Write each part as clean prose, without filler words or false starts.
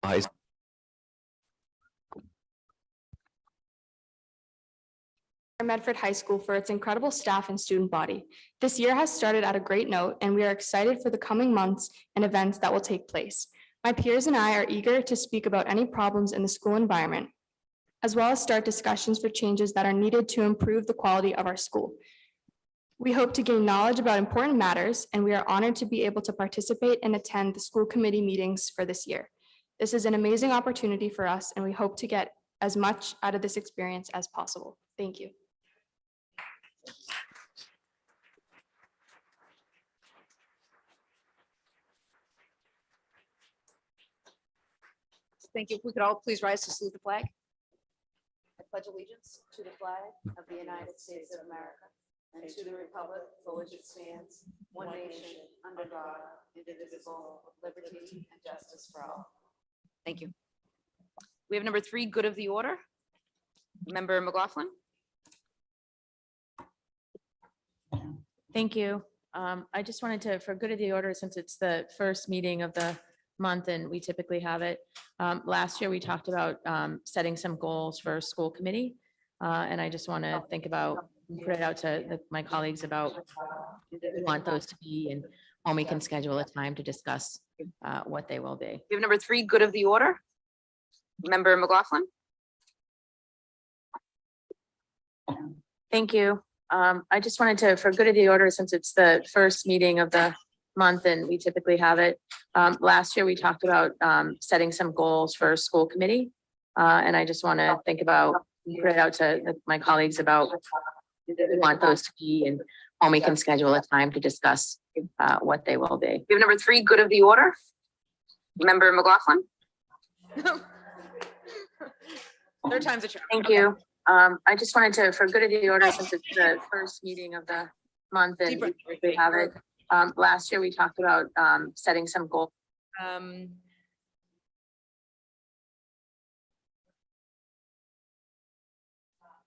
High Medford High School for its incredible staff and student body. This year has started at a great note, and we are excited for the coming months and events that will take place. My peers and I are eager to speak about any problems in the school environment, as well as start discussions for changes that are needed to improve the quality of our school. We hope to gain knowledge about important matters, and we are honored to be able to participate and attend the school committee meetings for this year. This is an amazing opportunity for us, and we hope to get as much out of this experience as possible. Thank you. Thank you. If we could all please rise to salute the flag. I pledge allegiance to the flag of the United States of America and to the republic for which it stands, one nation, under God, indivisible, with liberty and justice for all. Thank you. We have number 3, good of the order. Member McLaughlin. Thank you. I just wanted to, for good of the order, since it's the first meeting of the month and we typically have it. Last year, we talked about setting some goals for school committee. And I just want to think about, put it out to my colleagues about what we want those to be and when we can schedule a time to discuss what they will be. We have number 3, good of the order. Member McLaughlin. Thank you. I just wanted to, for good of the order, since it's the first meeting of the month and we typically have it. Last year, we talked about setting some goals for school committee. And I just want to think about, put it out to my colleagues about what we want those to be and when we can schedule a time to discuss what they will be. We have number 3, good of the order. Member McLaughlin. Third time's a charm. Thank you. I just wanted to, for good of the order, since it's the first meeting of the month and we have it. Last year, we talked about setting some goals.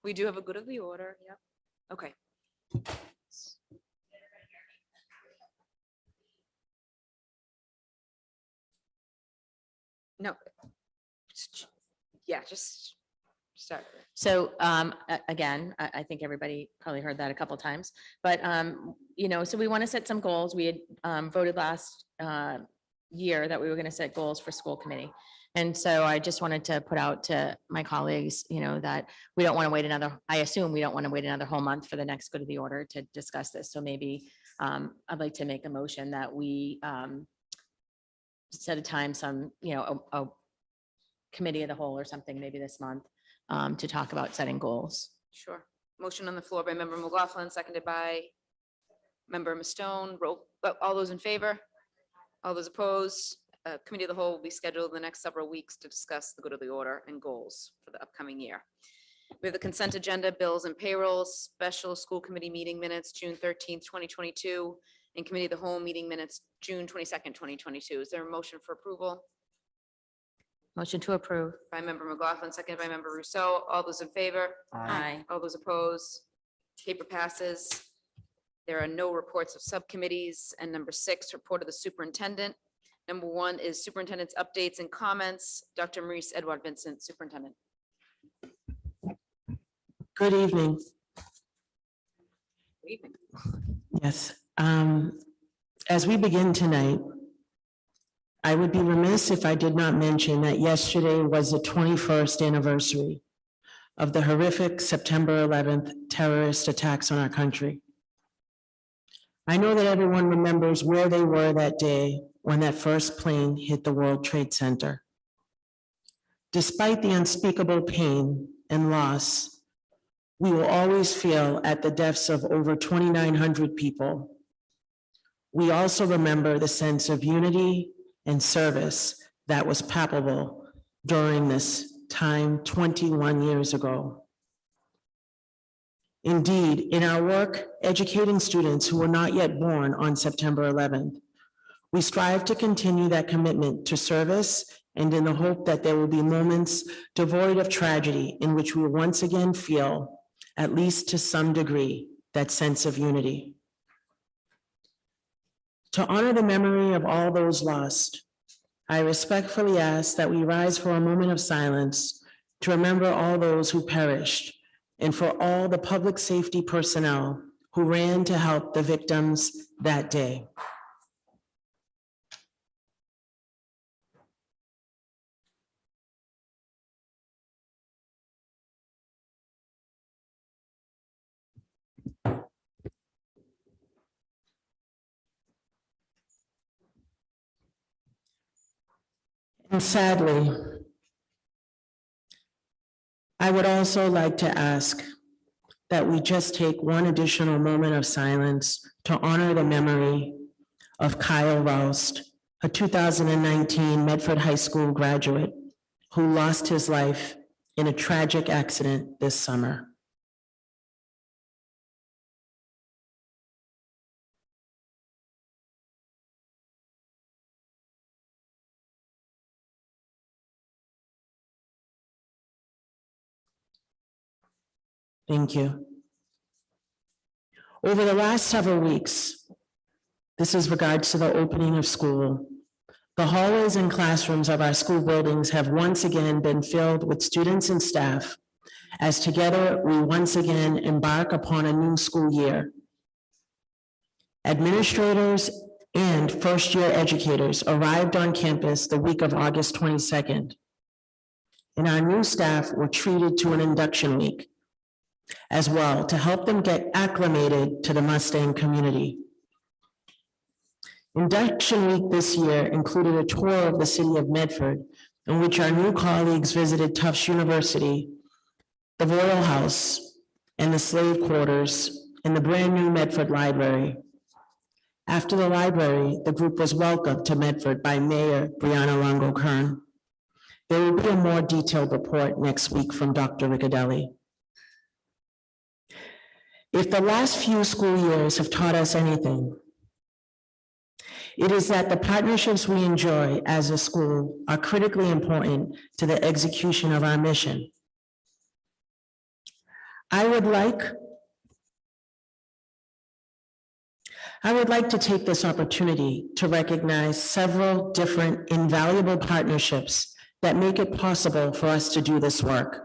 We do have a good of the order. Yep. Okay. No. Yeah, just start. So again, I think everybody probably heard that a couple times, but you know, so we want to set some goals. We had voted last year that we were going to set goals for school committee. And so I just wanted to put out to my colleagues, you know, that we don't want to wait another, I assume we don't want to wait another whole month for the next good of the order to discuss this. So maybe I'd like to make a motion that we set a time, some, you know, a committee of the whole or something, maybe this month, to talk about setting goals. Sure. Motion on the floor by member McLaughlin, seconded by member Mastone. Roll. All those in favor? All those opposed? Committee of the whole will be scheduled in the next several weeks to discuss the good of the order and goals for the upcoming year. We have the consent agenda, bills and payrolls, special school committee meeting minutes, June 13th, 2022, and committee of the whole meeting minutes, June 22nd, 2022. Is there a motion for approval? Motion to approve. By member McLaughlin, seconded by member Rousseau. All those in favor? Aye. All those opposed? Paper passes. There are no reports of subcommittees. And number 6, report of the superintendent. Number 1 is superintendent's updates and comments. Dr. Maurice Edward Vincent, superintendent. Good evening. Good evening. Yes. As we begin tonight, I would be remiss if I did not mention that yesterday was the 21st anniversary of the horrific September 11th terrorist attacks on our country. I know that everyone remembers where they were that day when that first plane hit the World Trade Center. Despite the unspeakable pain and loss, we will always feel at the deaths of over 2,900 people. We also remember the sense of unity and service that was palpable during this time 21 years ago. Indeed, in our work educating students who were not yet born on September 11th, we strive to continue that commitment to service and in the hope that there will be moments devoid of tragedy in which we will once again feel, at least to some degree, that sense of unity. To honor the memory of all those lost, I respectfully ask that we rise for a moment of silence to remember all those who perished and for all the public safety personnel who ran to help the victims that day. And sadly, I would also like to ask that we just take one additional moment of silence to honor the memory of Kyle Roust, a 2019 Medford High School graduate who lost his life in a tragic accident this summer. Thank you. Over the last several weeks, this is regards to the opening of school, the hallways and classrooms of our school buildings have once again been filled with students and staff as together we once again embark upon a new school year. Administrators and first-year educators arrived on campus the week of August 22nd, and our new staff were treated to an induction week as well to help them get acclimated to the Mustang community. Induction week this year included a tour of the city of Medford, in which our new colleagues visited Tufts University, the Royal House, and the slave quarters, and the brand new Medford Library. After the library, the group was welcomed to Medford by Mayor Brianna Longo-Kern. There will be a more detailed report next week from Dr. Riccadelli. If the last few school years have taught us anything, it is that the partnerships we enjoy as a school are critically important to the execution of our mission. I would like to take this opportunity to recognize several different invaluable partnerships that make it possible for us to do this work.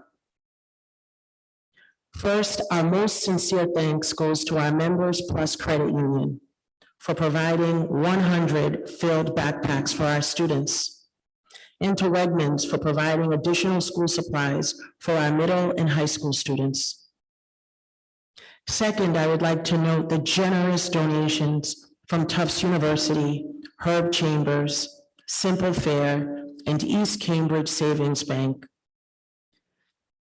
First, our most sincere thanks goes to our Members Plus Credit Union for providing 100 filled backpacks for our students, and to Wegmans for providing additional school supplies for our middle and high school students. Second, I would like to note the generous donations from Tufts University, Herb Chambers, Simple Fare, and East Cambridge Savings Bank.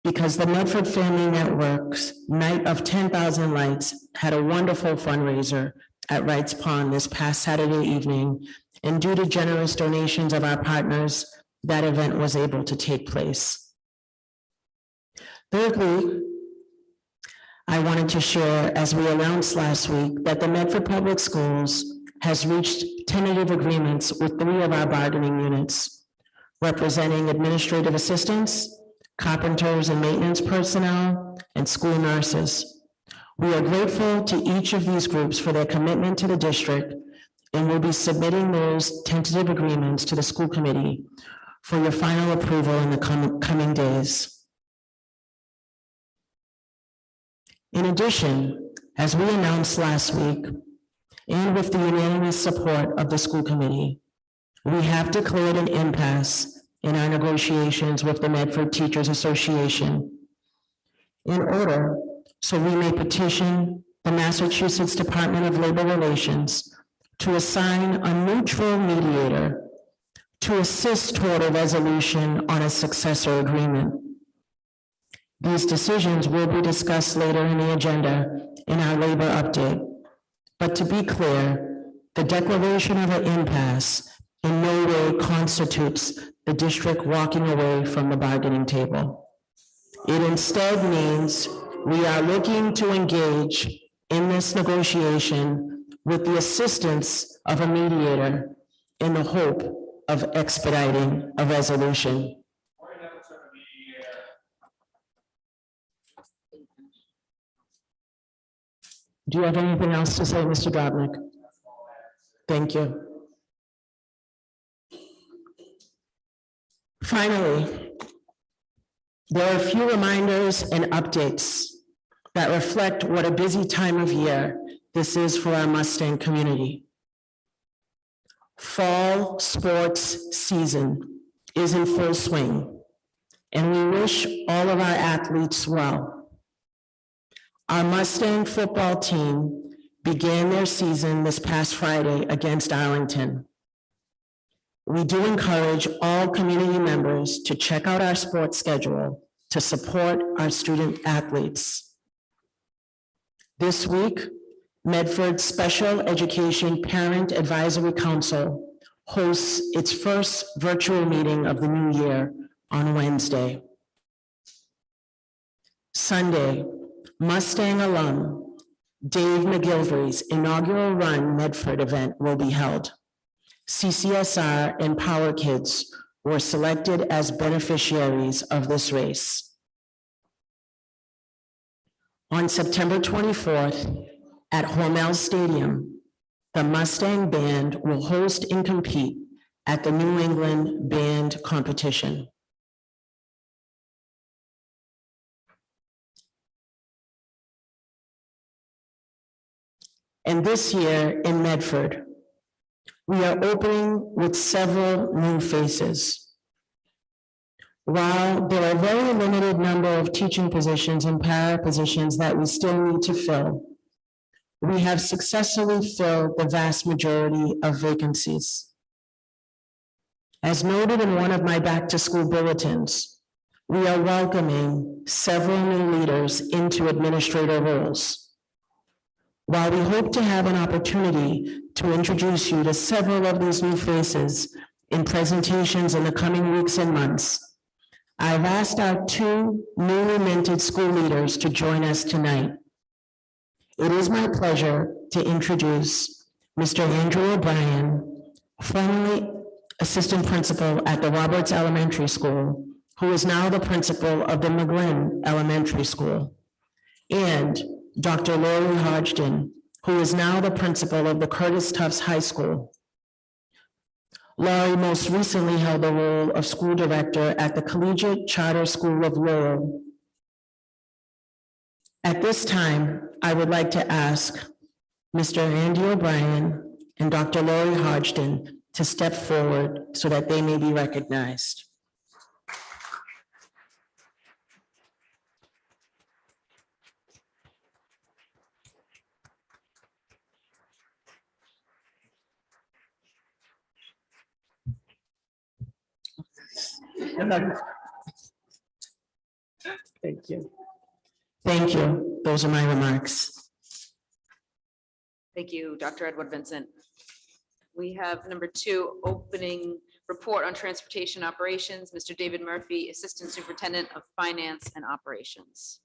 Because the Medford Family Network's Night of 10,000 Lights had a wonderful fundraiser at Wrights Pond this past Saturday evening, and due to generous donations of our partners, that event was able to take place. Thirdly, I wanted to share, as we announced last week, that the Medford Public Schools has reached tentative agreements with 3 of our bargaining units, representing administrative assistants, carpenters and maintenance personnel, and school nurses. We are grateful to each of these groups for their commitment to the district, and will be submitting those tentative agreements to the school committee for your final approval in the coming days. In addition, as we announced last week, and with the unanimous support of the school committee, we have declared an impasse in our negotiations with the Medford Teachers Association in order so we may petition the Massachusetts Department of Labor Relations to assign a neutral mediator to assist toward a resolution on a successor agreement. These decisions will be discussed later in the agenda in our labor update. But to be clear, the declaration of an impasse in no way constitutes the district walking away from the bargaining table. It instead means we are looking to engage in this negotiation with the assistance of a mediator in the hope of expediting a resolution. Do you have anything else to say, Mr. Dropnik? Thank you. Finally, there are a few reminders and updates that reflect what a busy time of year this is for our Mustang community. Fall sports season is in full swing, and we wish all of our athletes well. Our Mustang football team began their season this past Friday against Arlington. We do encourage all community members to check out our sports schedule to support our student athletes. This week, Medford Special Education Parent Advisory Council hosts its first virtual meeting of the new year on Wednesday. Sunday, Mustang alum Dave McGilvery's inaugural Run Medford event will be held. CCSR and Power Kids were selected as beneficiaries of this race. On September 24th, at Hormel Stadium, the Mustang Band will host and compete at the New England Band Competition. And this year in Medford, we are opening with several new faces. While there are a very limited number of teaching positions and para positions that we still need to fill, we have successfully filled the vast majority of vacancies. As noted in one of my back-to-school bulletins, we are welcoming several new leaders into administrator roles. While we hope to have an opportunity to introduce you to several of these new faces in presentations in the coming weeks and months, I've asked our two newly minted school leaders to join us tonight. It is my pleasure to introduce Mr. Andrew O'Brien, formerly assistant principal at the Roberts Elementary School, who is now the principal of the McGlynn Elementary School, and Dr. Lori Hodgson, who is now the principal of the Curtis Tufts High School. Lori most recently held the role of school director at the Collegiate Charter School of Lowell. At this time, I would like to ask Mr. Andy O'Brien and Dr. Lori Hodgson to step forward so that they may be recognized. Thank you. Thank you. Those are my remarks. Thank you, Dr. Edward Vincent. We have number 2, opening report on transportation operations. Mr. David Murphy, Assistant Superintendent of Finance and Operations.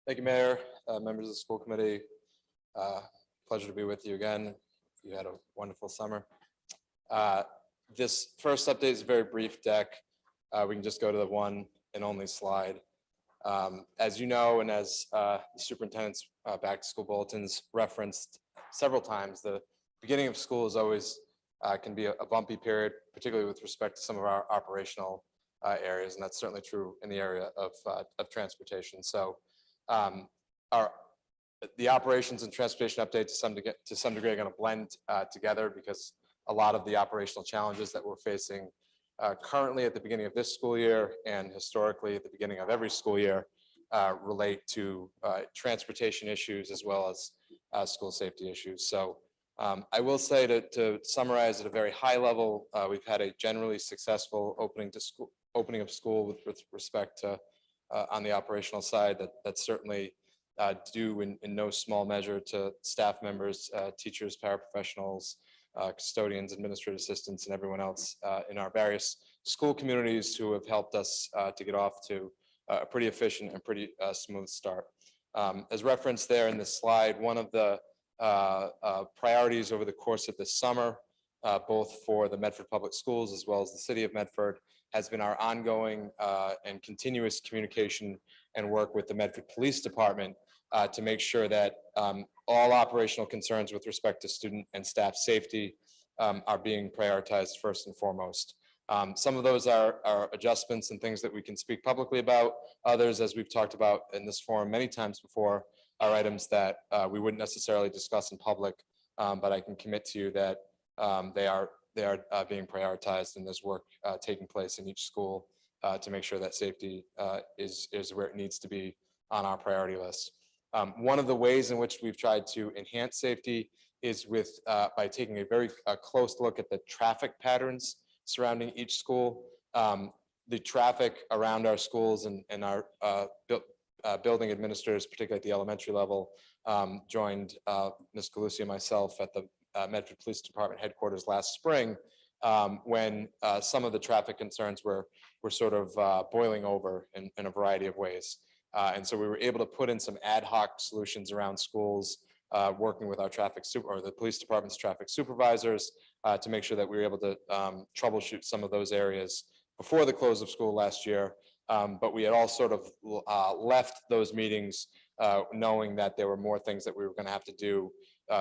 Thank you, Mayor, members of the school committee. Pleasure to be with you again. You had a wonderful summer. This first update is a very brief deck. We can just go to the one and only slide. As you know, and as the superintendent's back to school bulletins referenced several times, the beginning of school is always can be a bumpy period, particularly with respect to some of our operational areas, and that's certainly true in the area of transportation. So the operations and transportation update to some degree are going to blend together, because a lot of the operational challenges that we're facing currently at the beginning of this school year and historically at the beginning of every school year relate to transportation issues as well as school safety issues. So I will say to summarize at a very high level, we've had a generally successful opening of school with respect to on the operational side. That's certainly due in no small measure to staff members, teachers, paraprofessionals, custodians, administrative assistants, and everyone else in our various school communities who have helped us to get off to a pretty efficient and pretty smooth start. As referenced there in this slide, one of the priorities over the course of this summer, both for the Medford Public Schools as well as the City of Medford, has been our ongoing and continuous communication and work with the Medford Police Department to make sure that all operational concerns with respect to student and staff safety are being prioritized first and foremost. Some of those are adjustments and things that we can speak publicly about. Others, as we've talked about in this forum many times before, are items that we wouldn't necessarily discuss in public, but I can commit to you that they are being prioritized, and there's work taking place in each school to make sure that safety is where it needs to be on our priority list. One of the ways in which we've tried to enhance safety is by taking a very close look at the traffic patterns surrounding each school. The traffic around our schools and our building administrators, particularly at the elementary level, joined Ms. Galusi and myself at the Medford Police Department headquarters last spring, when some of the traffic concerns were sort of boiling over in a variety of ways. And so we were able to put in some ad hoc solutions around schools, working with our the police department's traffic supervisors to make sure that we were able to troubleshoot some of those areas before the close of school last year. But we had all sort of left those meetings knowing that there were more things that we were going to have to do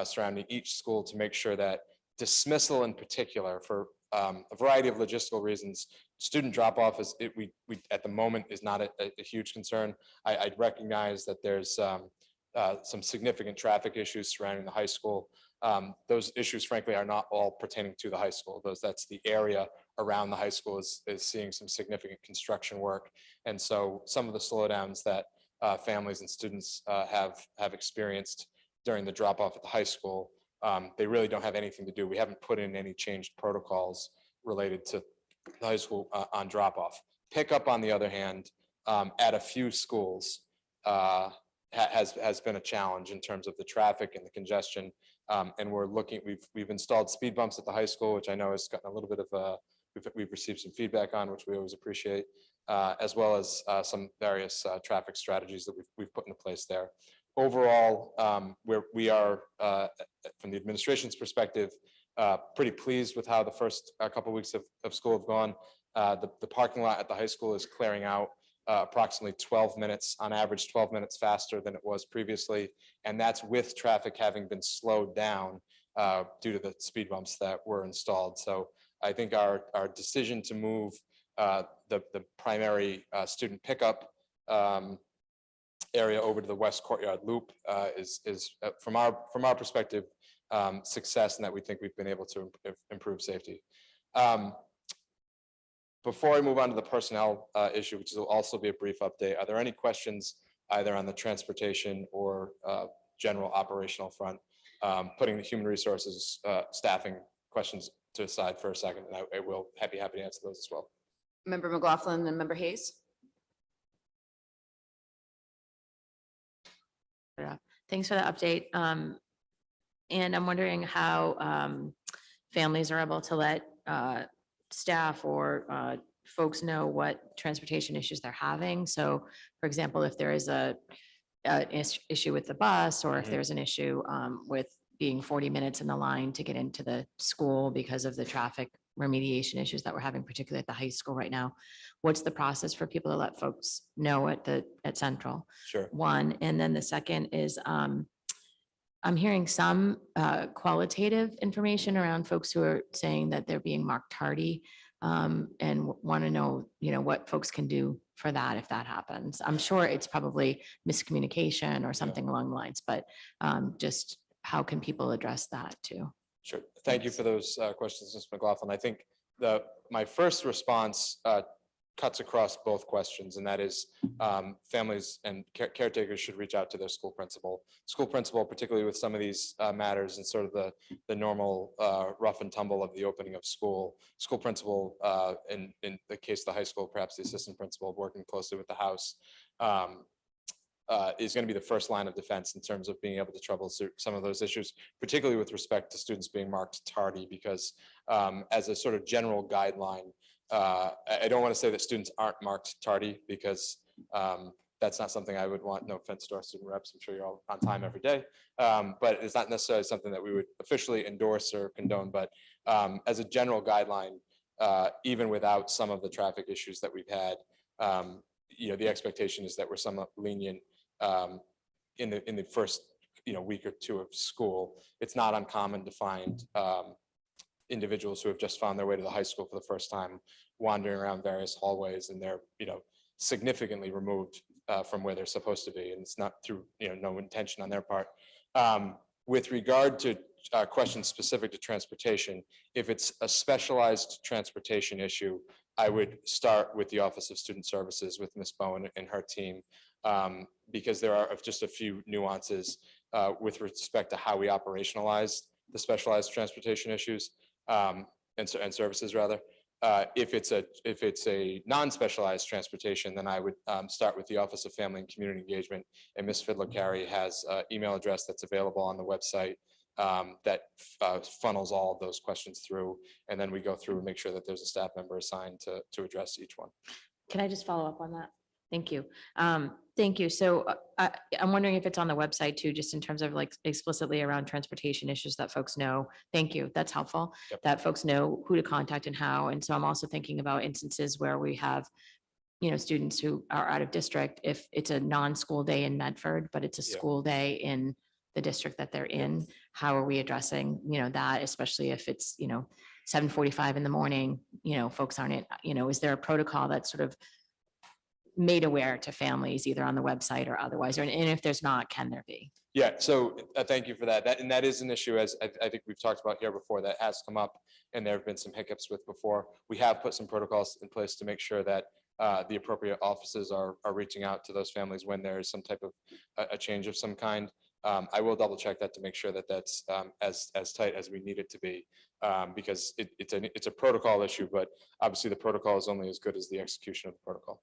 surrounding each school to make sure that dismissal in particular, for a variety of logistical reasons, student drop-off is we at the moment is not a huge concern. I recognize that there's some significant traffic issues surrounding the high school. Those issues, frankly, are not all pertaining to the high school. That's the area around the high school is seeing some significant construction work. And so some of the slowdowns that families and students have experienced during the drop-off at the high school, they really don't have anything to do. We haven't put in any changed protocols related to the high school on drop-off. Pickup, on the other hand, at a few schools has been a challenge in terms of the traffic and the congestion. And we've installed speed bumps at the high school, which I know has gotten a little bit of we've received some feedback on, which we always appreciate, as well as some various traffic strategies that we've put into place there. Overall, we are, from the administration's perspective, pretty pleased with how the first couple of weeks of school have gone. The parking lot at the high school is clearing out approximately 12 minutes, on average 12 minutes faster than it was previously. And that's with traffic having been slowed down due to the speed bumps that were installed. So I think our decision to move the primary student pickup area over to the West Courtyard Loop is from our perspective success, and that we think we've been able to improve safety. Before I move on to the personnel issue, which will also be a brief update, are there any questions either on the transportation or general operational front? Putting the human resources staffing questions to the side for a second, and I will be happy to answer those as well. Member McLaughlin and Member Hayes. Thanks for the update. And I'm wondering how families are able to let staff or folks know what transportation issues they're having. So, for example, if there is an issue with the bus, or if there's an issue with being 40 minutes in the line to get into the school because of the traffic remediation issues that we're having, particularly at the high school right now, what's the process for people to let folks know at Central? Sure. One, and then the second is I'm hearing some qualitative information around folks who are saying that they're being marked tardy, and want to know, what folks can do for that if that happens. I'm sure it's probably miscommunication or something along the lines, but just how can people address that too? Sure. Thank you for those questions, Ms. McLaughlin. I think my first response cuts across both questions, and that is families and caretakers should reach out to their school principal. School principal, particularly with some of these matters and sort of the normal rough and tumble of the opening of school. School principal, in the case of the high school, perhaps the assistant principal working closely with the house, is going to be the first line of defense in terms of being able to troubleshoot some of those issues, particularly with respect to students being marked tardy, because as a sort of general guideline, I don't want to say that students aren't marked tardy, because that's not something I would want. No offense to our student reps, I'm sure you're all on time every day, but it's not necessarily something that we would officially endorse or condone. But as a general guideline, even without some of the traffic issues that we've had, the expectation is that we're somewhat lenient in the first week or two of school, it's not uncommon to find individuals who have just found their way to the high school for the first time, wandering around various hallways, and they're, significantly removed from where they're supposed to be, and it's not through, no intention on their part. With regard to questions specific to transportation, if it's a specialized transportation issue, I would start with the Office of Student Services with Ms. Bowen and her team, because there are just a few nuances with respect to how we operationalize the specialized transportation issues and services rather. If it's a non-specialized transportation, then I would start with the Office of Family and Community Engagement, and Ms. Fidler-Carey has an email address that's available on the website that funnels all of those questions through, and then we go through and make sure that there's a staff member assigned to address each one. Can I just follow up on that? Thank you. Thank you. So I'm wondering if it's on the website too, just in terms of like explicitly around transportation issues that folks know. Thank you. That's helpful. Yep. That folks know who to contact and how. And so I'm also thinking about instances where we have, students who are out of district, if it's a non-school day in Medford, but it's a Yeah. school day in the district that they're in. How are we addressing, that, especially if it's, 7:45 in the morning, folks aren't, is there a protocol that's sort of made aware to families either on the website or otherwise, and if there's not, can there be? Yeah, so thank you for that. That is an issue, as I think we've talked about here before, that has come up, and there have been some hiccups with before. We have put some protocols in place to make sure that the appropriate offices are reaching out to those families when there is some type of a change of some kind. I will double check that to make sure that that's as tight as we need it to be, because it's a protocol issue, but obviously the protocol is only as good as the execution of the protocol.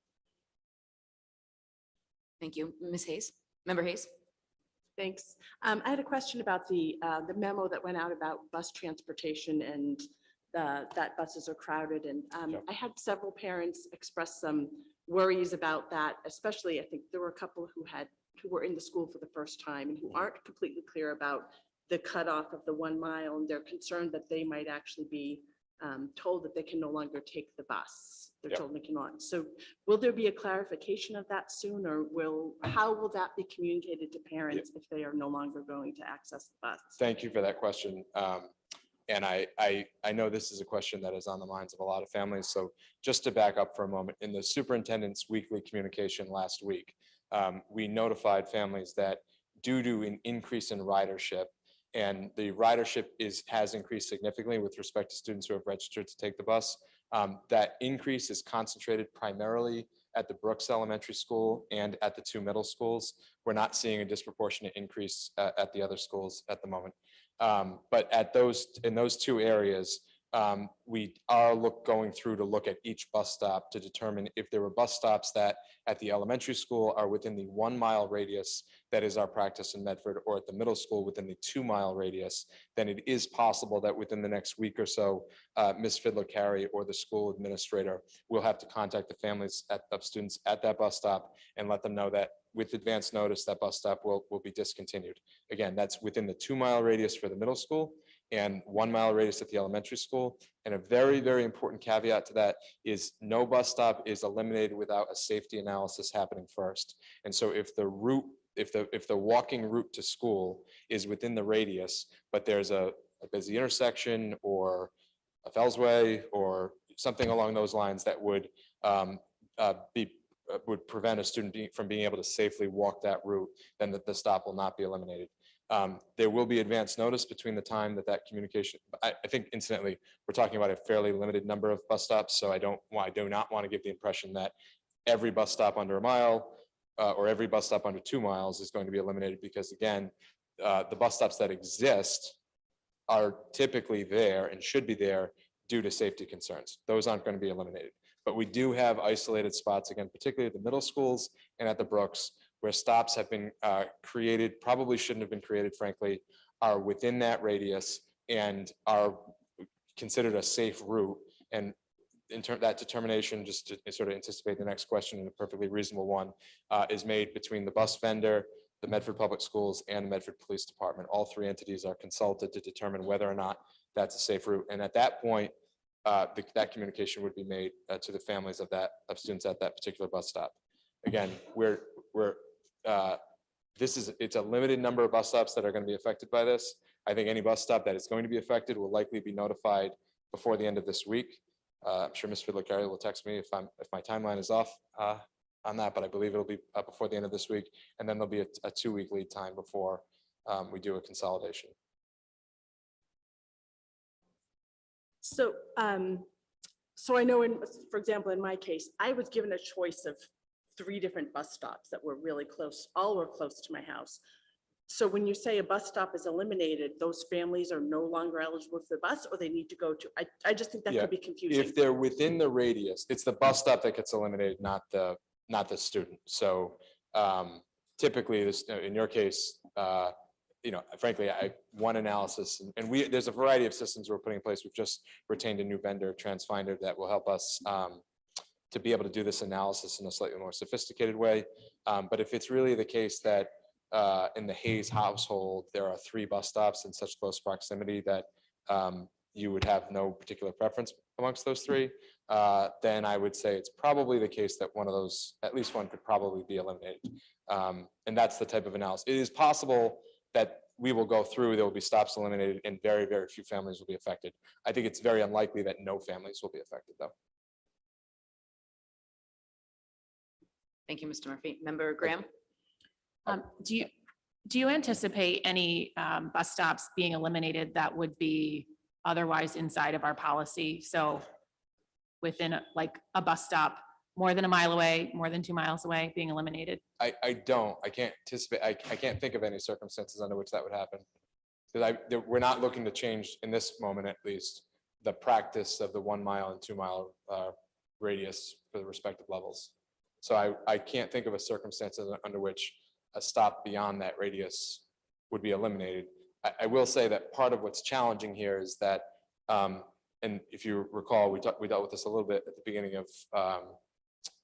Thank you. Ms. Hayes, Member Hayes. Thanks. I had a question about the memo that went out about bus transportation and that buses are crowded. And Sure. I had several parents express some worries about that, especially I think there were a couple who were in the school for the first time and who aren't completely clear about the cutoff of the 1 mile. And they're concerned that they might actually be told that they can no longer take the bus. Their Yep. children cannot. So will there be a clarification of that soon, or how will that be communicated to parents if they are no longer going to access the bus? Thank you for that question. And I know this is a question that is on the minds of a lot of families. So just to back up for a moment, in the superintendent's weekly communication last week, we notified families that due to an increase in ridership, and the ridership has increased significantly with respect to students who have registered to take the bus. That increase is concentrated primarily at the Brooks Elementary School and at the 2 middle schools. We're not seeing a disproportionate increase at the other schools at the moment. But in those 2 areas, we are going through to look at each bus stop to determine if there were bus stops that at the elementary school are within the 1 mile radius that is our practice in Medford, or at the middle school within the 2 mile radius. Then it is possible that within the next week or so, Ms. Fidler-Carey or the school administrator will have to contact the families of students at that bus stop and let them know that with advance notice, that bus stop will be discontinued. Again, that's within the 2 mile radius for the middle school and 1 mile radius at the elementary school. And a very, very important caveat to that is no bus stop is eliminated without a safety analysis happening first. And so if the walking route to school is within the radius, but there's a busy intersection or a Fellsway or something along those lines that would prevent a student from being able to safely walk that route, then the stop will not be eliminated. There will be advance notice between the time that communication, I think incidentally, we're talking about a fairly limited number of bus stops. So I do not want to give the impression that every bus stop under 1 mile or every bus stop under 2 miles is going to be eliminated, because again, the bus stops that exist are typically there and should be there due to safety concerns. Those aren't going to be eliminated. But we do have isolated spots, again, particularly at the middle schools and at the Brooks, where stops have been created, probably shouldn't have been created, frankly, are within that radius and are considered a safe route. And that determination, just to sort of anticipate the next question, and a perfectly reasonable one, is made between the bus vendor, the Medford Public Schools, and the Medford Police Department. All 3 entities are consulted to determine whether or not that's a safe route. And at that point, that communication would be made to the families of students at that particular bus stop. Again, we're it's a limited number of bus stops that are going to be affected by this. I think any bus stop that is going to be affected will likely be notified before the end of this week. I'm sure Ms. Fiddler-Carey will text me if my timeline is off on that, but I believe it'll be before the end of this week. And then there'll be a 2-week lead time before we do a consolidation. So, so I know for example, in my case, I was given a choice of 3 different bus stops that were really close, all were close to my house. So when you say a bus stop is eliminated, those families are no longer eligible for the bus, or they need to go to, I just think that could be confusing. If they're within the radius, it's the bus stop that gets eliminated, not the student. So typically this, in your case, frankly, one analysis, and there's a variety of systems we're putting in place. We've just retained a new vendor, Transfinder, that will help us to be able to do this analysis in a slightly more sophisticated way. But if it's really the case that in the Hayes household, there are 3 bus stops in such close proximity that you would have no particular preference amongst those 3, then I would say it's probably the case that one of those, at least one, could probably be eliminated. And that's the type of analysis. It is possible that we will go through, there will be stops eliminated, and very, very few families will be affected. I think it's very unlikely that no families will be affected, though. Thank you, Mr. Murphy. Member Graham? Do you anticipate any bus stops being eliminated that would be otherwise inside of our policy? So within like a bus stop, more than a mile away, more than 2 miles away, being eliminated? I can't anticipate, I can't think of any circumstances under which that would happen. Because we're not looking to change, in this moment at least, the practice of the 1 mile and 2 mile radius for the respective levels. So I can't think of a circumstance under which a stop beyond that radius would be eliminated. I will say that part of what's challenging here is that, and if you recall, we dealt with this a little bit at the beginning of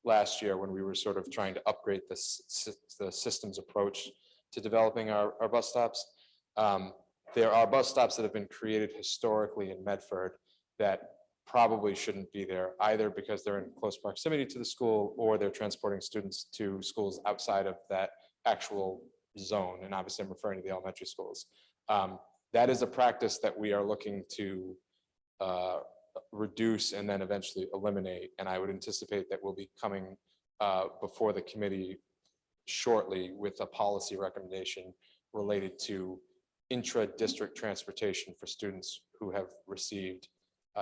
last year when we were sort of trying to upgrade the systems approach to developing our bus stops. There are bus stops that have been created historically in Medford that probably shouldn't be there, either because they're in close proximity to the school or they're transporting students to schools outside of that actual zone. And obviously I'm referring to the elementary schools. That is a practice that we are looking to reduce and then eventually eliminate. And I would anticipate that we'll be coming before the committee shortly with a policy recommendation related to intra-district transportation for students who have received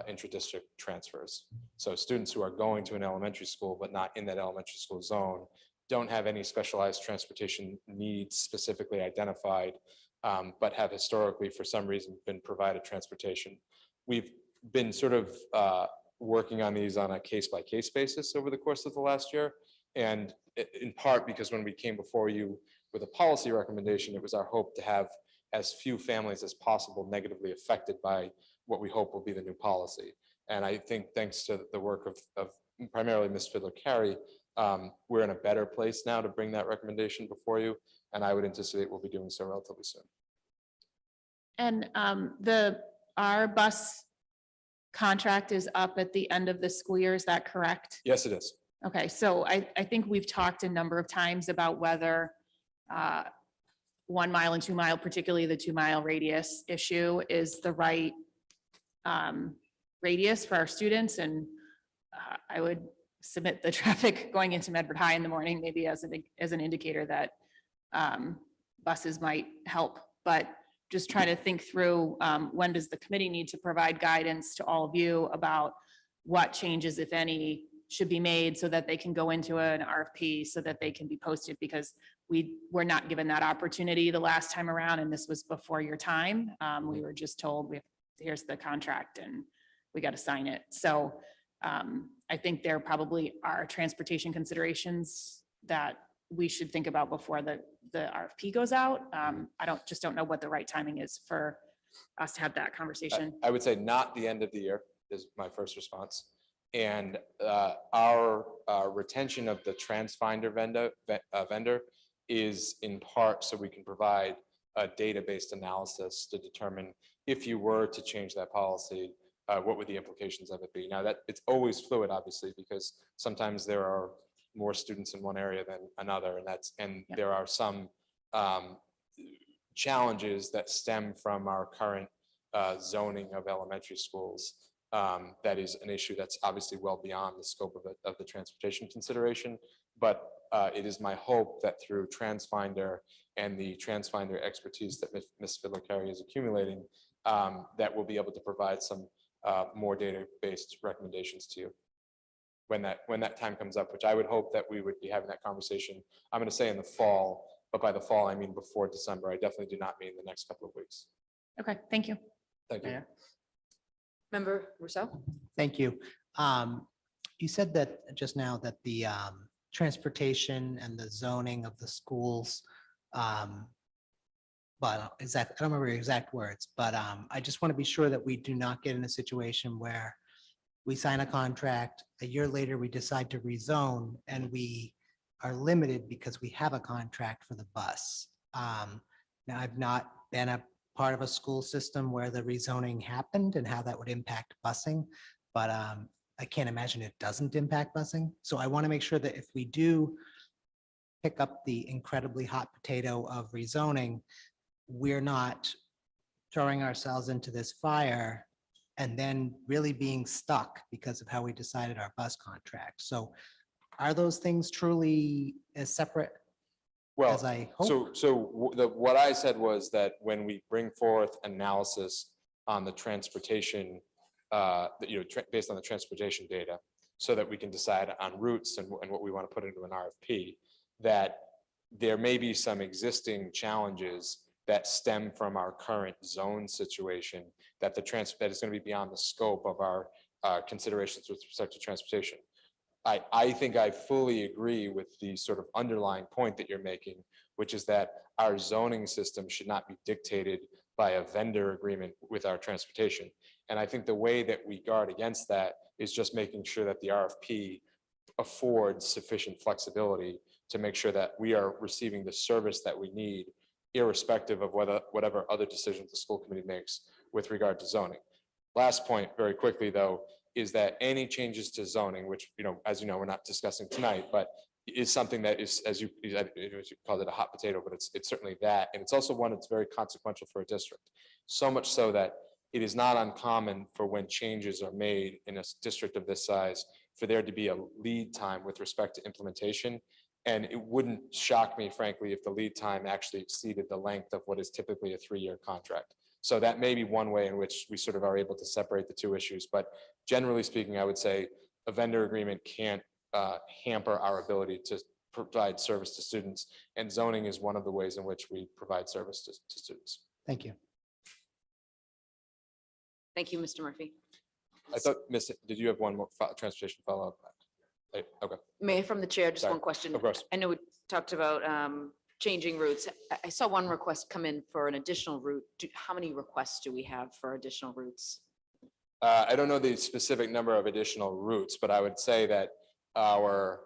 intra-district transfers. So students who are going to an elementary school but not in that elementary school zone don't have any specialized transportation needs specifically identified, but have historically for some reason been provided transportation. We've been sort of working on these on a case-by-case basis over the course of the last year. And in part because when we came before you with a policy recommendation, it was our hope to have as few families as possible negatively affected by what we hope will be the new policy. And I think thanks to the work of primarily Ms. Fiddler-Carey, we're in a better place now to bring that recommendation before you. And I would anticipate we'll be doing so relatively soon. And our bus contract is up at the end of the school year, is that correct? Yes, it is. Okay, so I think we've talked a number of times about whether 1 mile and 2 mile, particularly the 2 mile radius issue, is the right radius for our students. And I would submit the traffic going into Medford High in the morning, maybe as an indicator that buses might help, but just try to think through when does the committee need to provide guidance to all of you about what changes, if any, should be made so that they can go into an RFP so that they can be posted, because we were not given that opportunity the last time around, and this was before your time. We were just told, here's the contract and we got to sign it. So I think there probably are transportation considerations that we should think about before the RFP goes out. I don't know what the right timing is for us to have that conversation. I would say not the end of the year is my first response. And our retention of the Transfinder vendor is in part so we can provide a data-based analysis to determine if you were to change that policy, what would the implications of it be? Now that it's always fluid, obviously, because sometimes there are more students in one area than another, and there are some challenges that stem from our current zoning of elementary schools. That is an issue that's obviously well beyond the scope of the transportation consideration. But it is my hope that through TransFinder and the TransFinder expertise that Ms. Fiddler-Carey is accumulating, that we'll be able to provide some more data-based recommendations to you when that time comes up, which I would hope that we would be having that conversation. I'm going to say in the fall, but by the fall, I mean before December. I definitely do not mean the next couple of weeks. Okay, thank you. Thank you. Member Rousseau? Thank you. You said that just now that the transportation and the zoning of the schools, but I don't remember your exact words, but I just want to be sure that we do not get in a situation where we sign a contract, a year later, we decide to rezone, and we are limited because we have a contract for the bus. Now, I've not been a part of a school system where the rezoning happened and how that would impact busing, but I can't imagine it doesn't impact busing. So I want to make sure that if we do pick up the incredibly hot potato of rezoning, we're not throwing ourselves into this fire and then really being stuck because of how we decided our bus contract. So are those things truly as separate Well, as I hope? what I said was that when we bring forth analysis on the transportation, based on the transportation data, so that we can decide on routes and what we want to put into an RFP, that there may be some existing challenges that stem from our current zone situation that is going to be beyond the scope of our considerations with respect to transportation. I think I fully agree with the sort of underlying point that you're making, which is that our zoning system should not be dictated by a vendor agreement with our transportation. And I think the way that we guard against that is just making sure that the RFP affords sufficient flexibility to make sure that we are receiving the service that we need, irrespective of whatever other decisions the school committee makes with regard to zoning. Last point, very quickly though, is that any changes to zoning, which, as you know, we're not discussing tonight, but is something that is, as you called it, a hot potato, but it's certainly that. And it's also one that's very consequential for a district. So much so that it is not uncommon for when changes are made in a district of this size, for there to be a lead time with respect to implementation. And it wouldn't shock me, frankly, if the lead time actually exceeded the length of what is typically a 3-year contract. So that may be one way in which we sort of are able to separate the two issues. But generally speaking, I would say a vendor agreement can't hamper our ability to provide service to students. And zoning is one of the ways in which we provide service to students. Thank you. Thank you, Mr. Murphy. I thought, did you have one more transportation follow-up? Okay. Mayor, from the chair, just Sorry. one question. Of course. I know we talked about changing routes. I saw one request come in for an additional route. How many requests do we have for additional routes? I don't know the specific number of additional routes, but I would say that our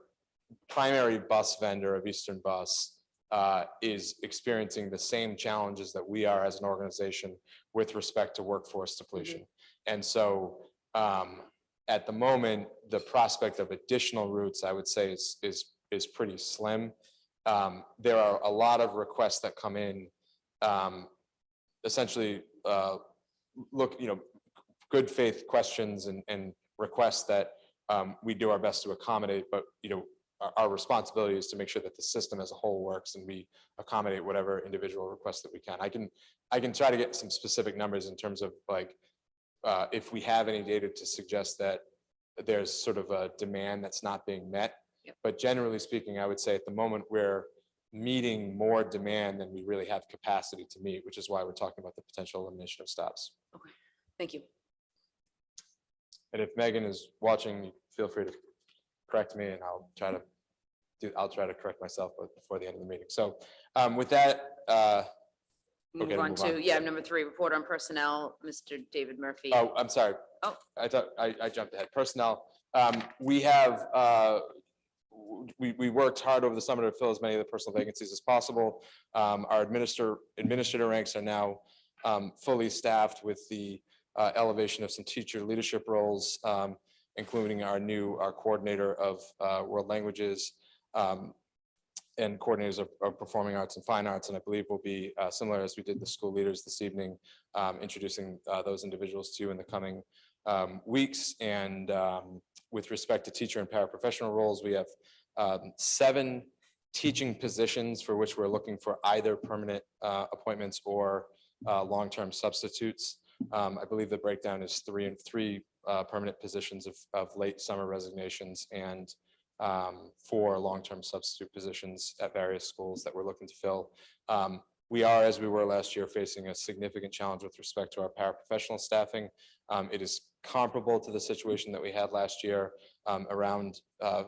primary bus vendor of Eastern Bus is experiencing the same challenges that we are as an organization with respect to workforce depletion. And so at the moment, the prospect of additional routes, I would say, is pretty slim. There are a lot of requests that come in, essentially, good faith questions and requests that we do our best to accommodate, but our responsibility is to make sure that the system as a whole works and we accommodate whatever individual requests that we can. I can try to get some specific numbers in terms of if we have any data to suggest that there's sort of a demand that's not being met. Yep. But generally speaking, I would say at the moment we're meeting more demand than we really have capacity to meet, which is why we're talking about the potential elimination of stops. Okay, thank you. And if Megan is watching, feel free to correct me, and I'll try to correct myself before the end of the meeting. So with that, Move Okay, on move to, on. number 3, report on personnel, Mr. David Murphy. oh, I'm sorry. Oh. I thought I jumped ahead. Personnel. We have we worked hard over the summer to fill as many of the personal vacancies as possible. Our administrator ranks are now fully staffed with the elevation of some teacher leadership roles, including our coordinator of world languages. and coordinators of performing arts and fine arts. And I believe will be similar as we did the school leaders this evening, introducing those individuals to you in the coming weeks. And with respect to teacher and paraprofessional roles, we have 7 teaching positions for which we're looking for either permanent appointments or long-term substitutes. I believe the breakdown is 3 permanent positions of late summer resignations and 4 long-term substitute positions at various schools that we're looking to fill. We are, as we were last year, facing a significant challenge with respect to our paraprofessional staffing. It is comparable to the situation that we had last year, around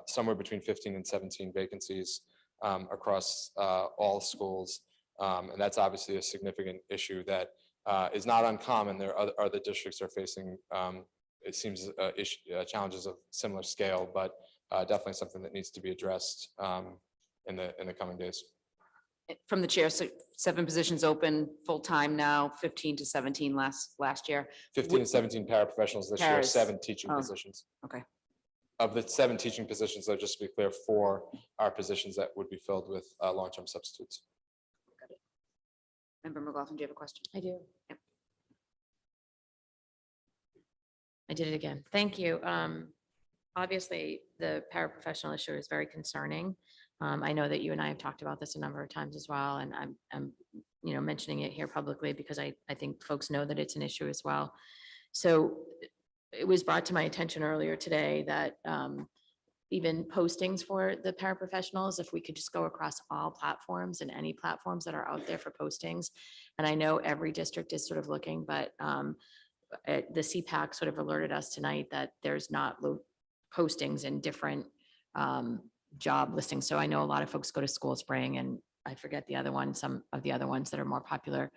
somewhere between 15 and 17 vacancies across all schools. And that's obviously a significant issue that is not uncommon. There are other districts are facing, it seems, challenges of similar scale, but definitely something that needs to be addressed in the coming days. From the chair, so 7 positions open full-time now, 15 to 17 last year. 15 and 17 paraprofessionals this year, Paras. 7 teaching Oh, positions. okay. Of the 7 teaching positions, though, just to be clear, 4 are positions that would be filled with long-term substitutes. Member McLaughlin, do you have a question? I do. Yep. I did it again. Thank you. Obviously, the paraprofessional issue is very concerning. I know that you and I have talked about this a number of times as well, and I'm mentioning it here publicly because I think folks know that it's an issue as well. So it was brought to my attention earlier today that even postings for the paraprofessionals, if we could just go across all platforms and any platforms that are out there for postings. And I know every district is sort of looking, but the CPAC sort of alerted us tonight that there's not postings in different job listings. So I know a lot of folks go to School Spring, and I forget the other one, some of the other ones that are more popular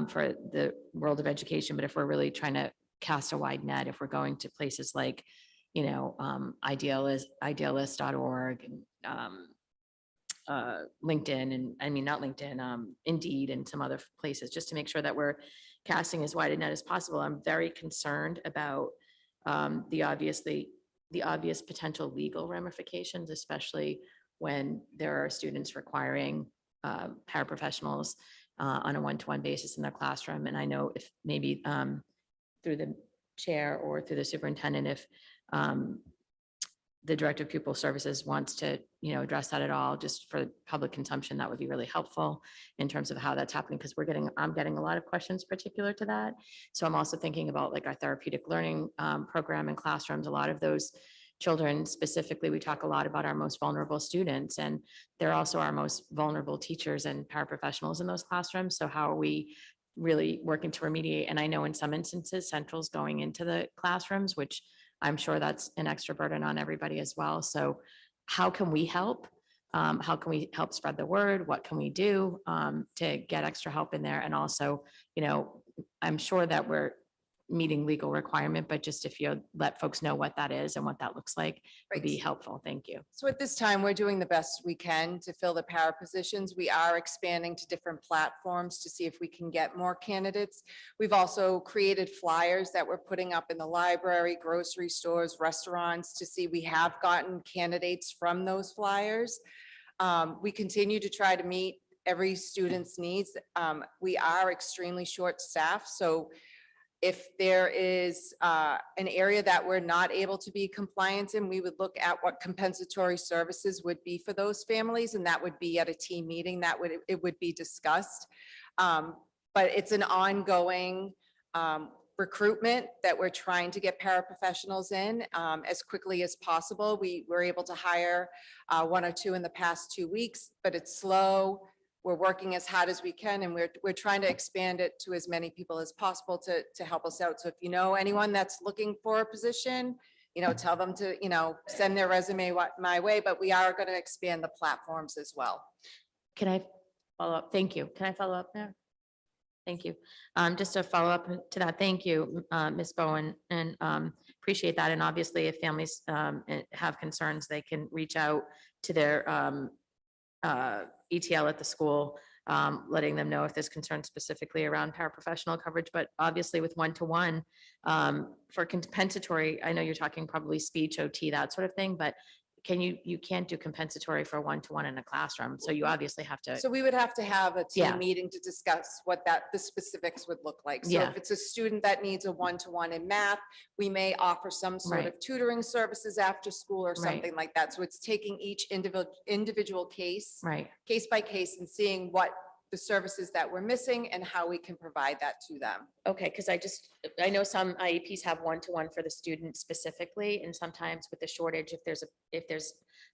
for the world of education. But if we're really trying to cast a wide net, if we're going to places like, idealist.org and LinkedIn, and I mean, not LinkedIn, Indeed, and some other places, just to make sure that we're casting as wide a net as possible. I'm very concerned about the obvious potential legal ramifications, especially when there are students requiring paraprofessionals on a one-to-one basis in their classroom. And I know if maybe through the chair or through the superintendent, if the director of pupil services wants to, address that at all, just for public consumption, that would be really helpful in terms of how that's happening, because I'm getting a lot of questions particular to that. So I'm also thinking about like our therapeutic learning program in classrooms. A lot of those children specifically, we talk a lot about our most vulnerable students, and they're also our most vulnerable teachers and paraprofessionals in those classrooms. So how are we really working to remediate? And I know in some instances, Central's going into the classrooms, which I'm sure that's an extra burden on everybody as well. So how can we help? How can we help spread the word? What can we do to get extra help in there? And also, I'm sure that we're meeting legal requirement, but just if you let folks know what that is and what that looks like would be helpful. Thank you. So at this time, we're doing the best we can to fill the para positions. We are expanding to different platforms to see if we can get more candidates. We've also created flyers that we're putting up in the library, grocery stores, restaurants to see we have gotten candidates from those flyers. We continue to try to meet every student's needs. We are extremely short-staffed, so if there is an area that we're not able to be compliant in, we would look at what compensatory services would be for those families, and that would be at a team meeting it would be discussed. But it's an ongoing recruitment that we're trying to get paraprofessionals in as quickly as possible. We were able to hire 1 or 2 in the past 2 weeks, but it's slow. We're working as hard as we can, and we're trying to expand it to as many people as possible to help us out. So if you know anyone that's looking for a position, tell them to, send their resume my way, but we are going to expand the platforms as well. Can I follow up? Thank you. Can I follow up there? Thank you. Just to follow up to that, thank you, Ms. Bowen, and appreciate that. And obviously, if families have concerns, they can reach out to their ETL at the school, letting them know if there's concern specifically around paraprofessional coverage. But obviously with one-to-one for compensatory, I know you're talking probably speech, OT, that sort of thing, but you can't do compensatory for one-to-one in a classroom. So you obviously have to, So we would have to have a Yeah. team meeting to discuss what the specifics would look like. So Yeah. if it's a student that needs a one-to-one in math, we may offer some sort Right. of tutoring services after school or Right. something like that. So it's taking each individual case, right. case by case, and seeing what the services that we're missing and how we can provide that to them. Okay, because I know some IEPs have one-to-one for the student specifically, and sometimes with the shortage, if there's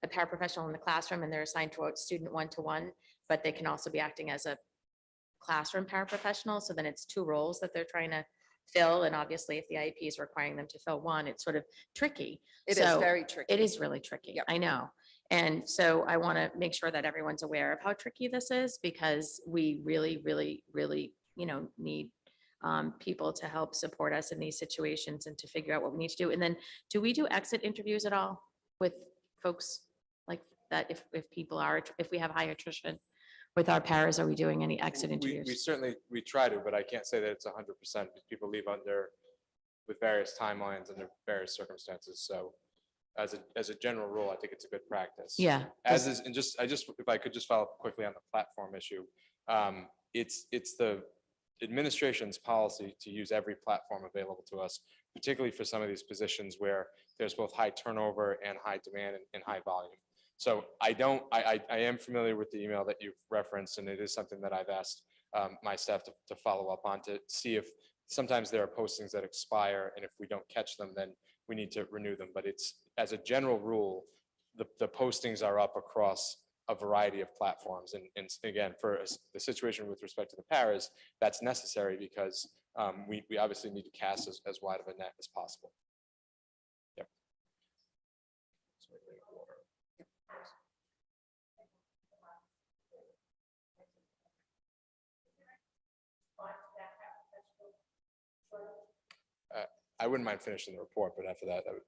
a paraprofessional in the classroom and they're assigned to a student one-to-one, but they can also be acting as a classroom paraprofessional, so then it's two roles that they're trying to fill, and obviously if the IEP is requiring them to fill one, it's sort of tricky. It is So very tricky. It is really tricky, Yep. I know. And so I want to make sure that everyone's aware of how tricky this is, because we really, really, really, need people to help support us in these situations and to figure out what we need to do. And then, do we do exit interviews at all with folks like that? If we have high attrition with our paras, are we doing any exit We interviews? certainly, we try to, but I can't say that it's 100% because people leave with various timelines under various circumstances. So as a general rule, I think it's a good practice. Yeah. If I could just follow up quickly on the platform issue. It's the administration's policy to use every platform available to us, particularly for some of these positions where there's both high turnover and high demand and high volume. So I am familiar with the email that you've referenced, and it is something that I've asked my staff to follow up on to see if sometimes there are postings that expire, and if we don't catch them, then we need to renew them. But it's, as a general rule, the postings are up across a variety of platforms. And again, for the situation with respect to the paras, that's necessary because we obviously need to cast as wide of a net as possible. Yep. I wouldn't mind finishing the report, but after that, I would.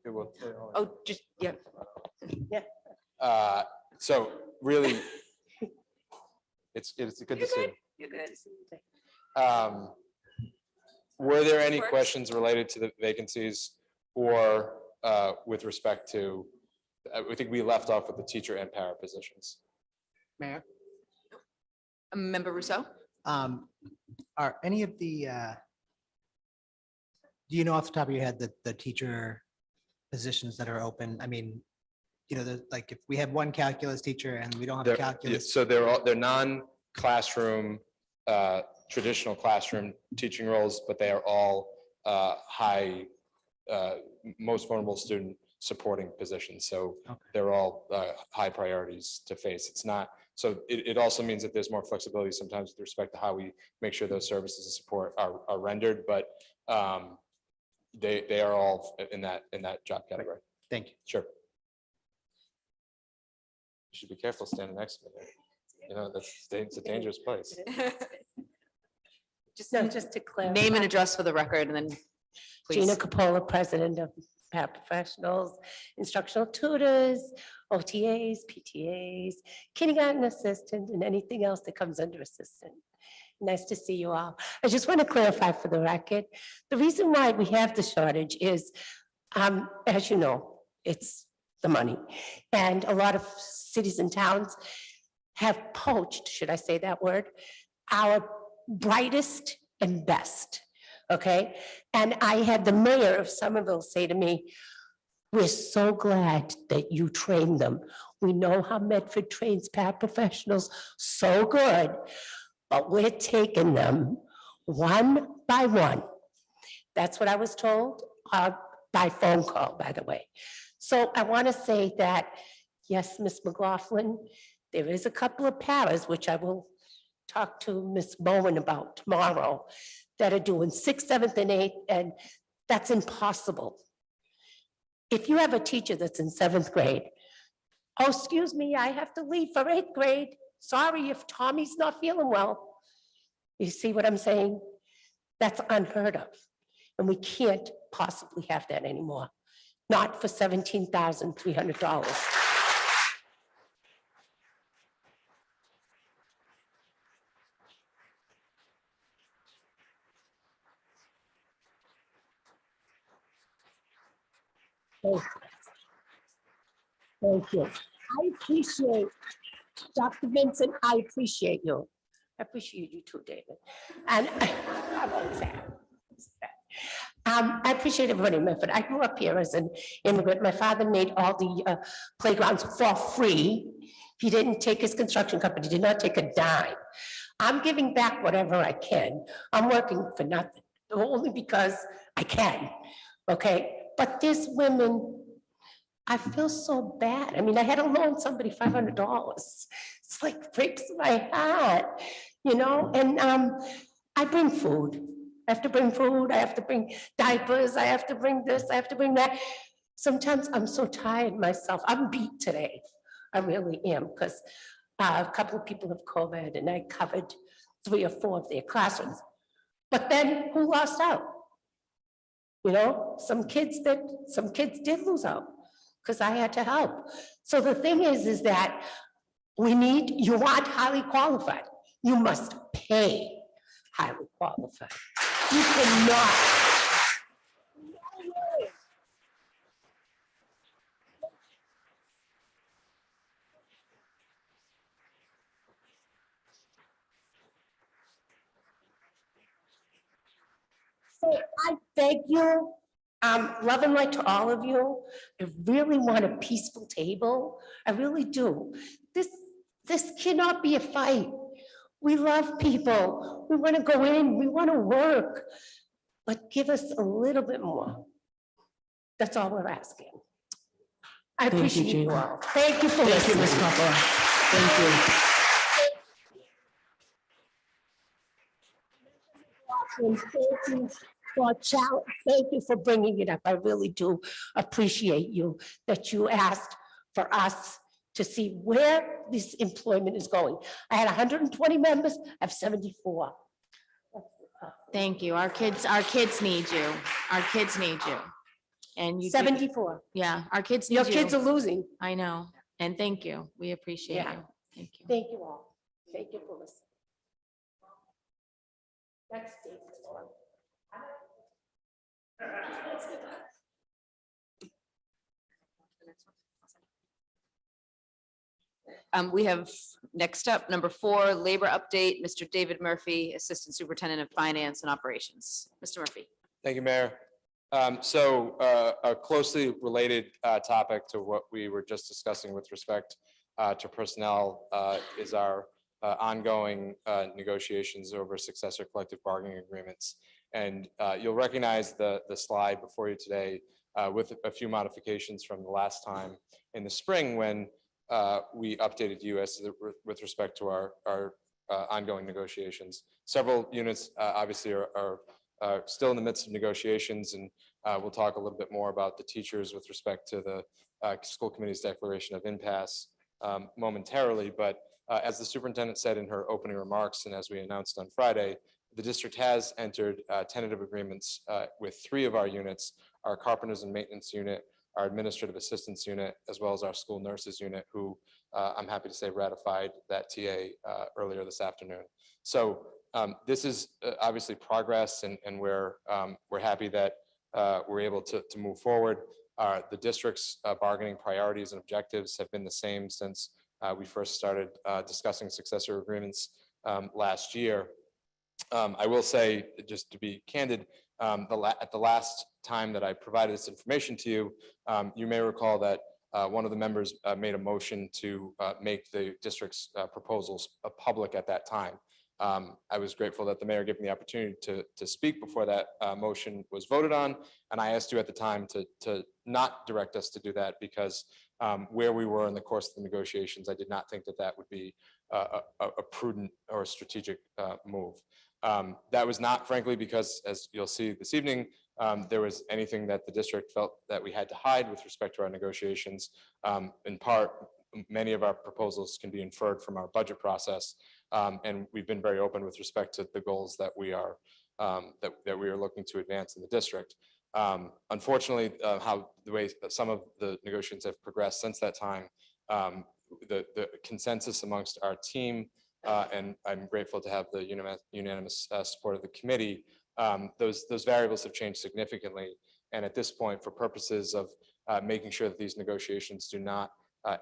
It will. Oh, just, yeah. So really, it's good to see. You're good. Were there any questions related to the vacancies or with respect to, I think we left off with the teacher and para positions. Mayor, Member Rousseau? are any of the, do you know off the top of your head the teacher positions that are open? I mean, like if we have one calculus teacher and we don't have a calculus. So they're non-classroom, traditional classroom teaching roles, but they are all high, most vulnerable student supporting positions. So Okay. they're all high priorities to face. It's not, so it also means that there's more flexibility sometimes with respect to how we make sure those services and support are rendered, but they are all in that job category. Thank you. Sure. You should be careful standing next to me there. It's a dangerous place. Just to clarify. Name and address for the record, and then Gina please. Capola, president of Paraprofessionals, instructional tutors, OTAs, PTAs, kindergarten assistant, and anything else that comes under assistant. Nice to see you all. I just want to clarify for the record, the reason why we have the shortage is, as you know, it's the money. And a lot of cities and towns have poached, should I say that word, our brightest and best, okay? And I had the mayor of Somerville say to me, "We're so glad that you trained them. We know how Medford trains paraprofessionals so good, but we're taking them one by one." That's what I was told by phone call, by the way. So I want to say that, yes, Ms. McLaughlin, there is a couple of paras, which I will talk to Ms. Bowen about tomorrow, that are doing 6th, 7th, and 8th, and that's impossible. If you have a teacher that's in 7th grade, "Oh, excuse me, I have to leave for 8th grade. Sorry if Tommy's not feeling well." You see what I'm saying? That's unheard of. And we can't possibly have that anymore. Not for $17,300. Thank Thank you. I appreciate, Dr. Vincent, I appreciate you. I appreciate you too, David. And I'm always happy. I appreciate everybody in Medford. I grew up here as an immigrant. My father made all the playgrounds for free. He didn't take his construction company, did not take a dime. I'm giving back whatever I can. I'm working for nothing, only because I can, okay? But there's women, I feel so bad. I mean, I had to loan somebody $500. It's like breaks my heart, you know? And I bring food. I have to bring food, I have to bring diapers, I have to bring this, I have to bring that. Sometimes I'm so tired myself. I'm beat today. I really am, because a couple of people have COVID and I covered 3 or 4 of their classrooms. But then who lost out? You know, some kids did lose out because I had to help. So the thing is that you want highly qualified. You must pay highly qualified. You cannot. So I beg you, love and light to all of you. I really want a peaceful table. I really do. This cannot be a fight. We love people. We want to go in, we want to work, but give us a little bit more. That's all we're asking. I Thank you, appreciate you Gina. all. Thank you for Thank you, Ms. listening. Coppola. Thank you. And thank you for bringing it up. I really do appreciate you that you asked for us to see where this employment is going. I had 120 members, I have 74. Thank you. Our kids need you. Our kids need you. And you. 74. Yeah, our kids need Your you. kids are losing. I know. And thank you. We appreciate Yeah. you. Thank you. Thank you all. Thank you for listening. That's David's one. We have next up, number 4, labor update, Mr. David Murphy, Assistant Superintendent of Finance and Operations. Mr. Murphy. Thank you, Mayor. So a closely related topic to what we were just discussing with respect to personnel is our ongoing negotiations over successor collective bargaining agreements. And you'll recognize the slide before you today with a few modifications from the last time in the spring when we updated you as to with respect to our ongoing negotiations. Several units obviously are still in the midst of negotiations, and we'll talk a little bit more about the teachers with respect to the school committee's declaration of impasse momentarily. But as the superintendent said in her opening remarks, and as we announced on Friday, the district has entered tentative agreements with 3 of our units, our carpenters and maintenance unit, our administrative assistance unit, as well as our school nurses unit, who I'm happy to say ratified that TA earlier this afternoon. So this is obviously progress, and we're happy that we're able to move forward. The district's bargaining priorities and objectives have been the same since we first started discussing successor agreements last year. I will say, just to be candid, at the last time that I provided this information to you, you may recall that one of the members made a motion to make the district's proposals public at that time. I was grateful that the mayor gave me the opportunity to speak before that motion was voted on, and I asked you at the time to not direct us to do that because where we were in the course of the negotiations, I did not think that that would be a prudent or a strategic move. That was not, frankly, because, as you'll see this evening, there was anything that the district felt that we had to hide with respect to our negotiations. In part, many of our proposals can be inferred from our budget process, and we've been very open with respect to the goals that we are looking to advance in the district. Unfortunately, the way that some of the negotiations have progressed since that time, the consensus amongst our team, and I'm grateful to have the unanimous support of the committee, those variables have changed significantly. And at this point, for purposes of making sure that these negotiations do not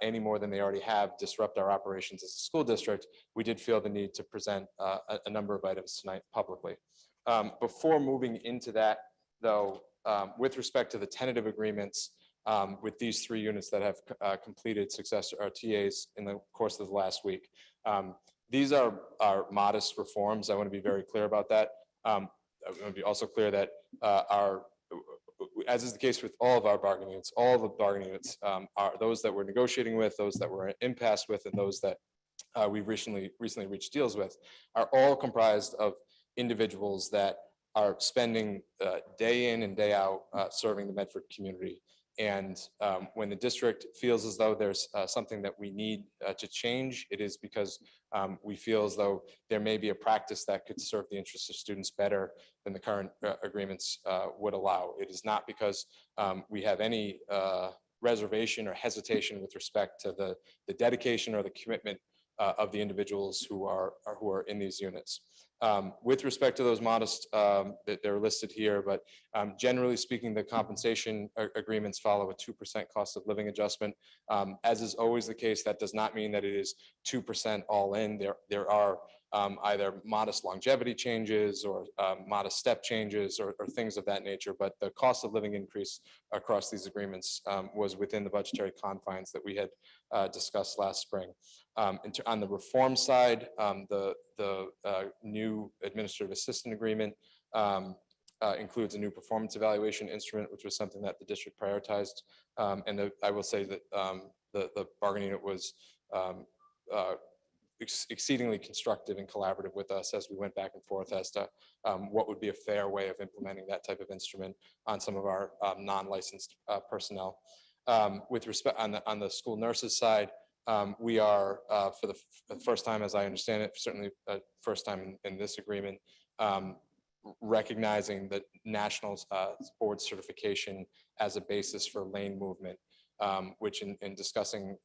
any more than they already have disrupt our operations as a school district, we did feel the need to present a number of items tonight publicly. Before moving into that, though, with respect to the tentative agreements with these 3 units that have completed success or TAs in the course of the last week, these are modest reforms. I want to be very clear about that. I want to be also clear that as is the case with all of our bargaining units, all the bargaining units are those that we're negotiating with, those that we're in impasse with, and those that we've recently reached deals with, are all comprised of individuals that are spending day in and day out serving the Medford community. And when the district feels as though there's something that we need to change, it is because we feel as though there may be a practice that could serve the interests of students better than the current agreements would allow. It is not because we have any reservation or hesitation with respect to the dedication or the commitment of the individuals who are in these units. With respect to those modest, that they're listed here, but generally speaking, the compensation agreements follow a 2% cost of living adjustment. As is always the case, that does not mean that it is 2% all in. There are either modest longevity changes or modest step changes or things of that nature, but the cost of living increase across these agreements was within the budgetary confines that we had discussed last spring. On the reform side, the new administrative assistant agreement includes a new performance evaluation instrument, which was something that the district prioritized. I will say that the bargaining unit was exceedingly constructive and collaborative with us as we went back and forth as to what would be a fair way of implementing that type of instrument on some of our non-licensed personnel. With respect on the school nurses side, we are for the first time, as I understand it, certainly first time in this agreement, recognizing the national board certification as a basis for lane movement, which in discussing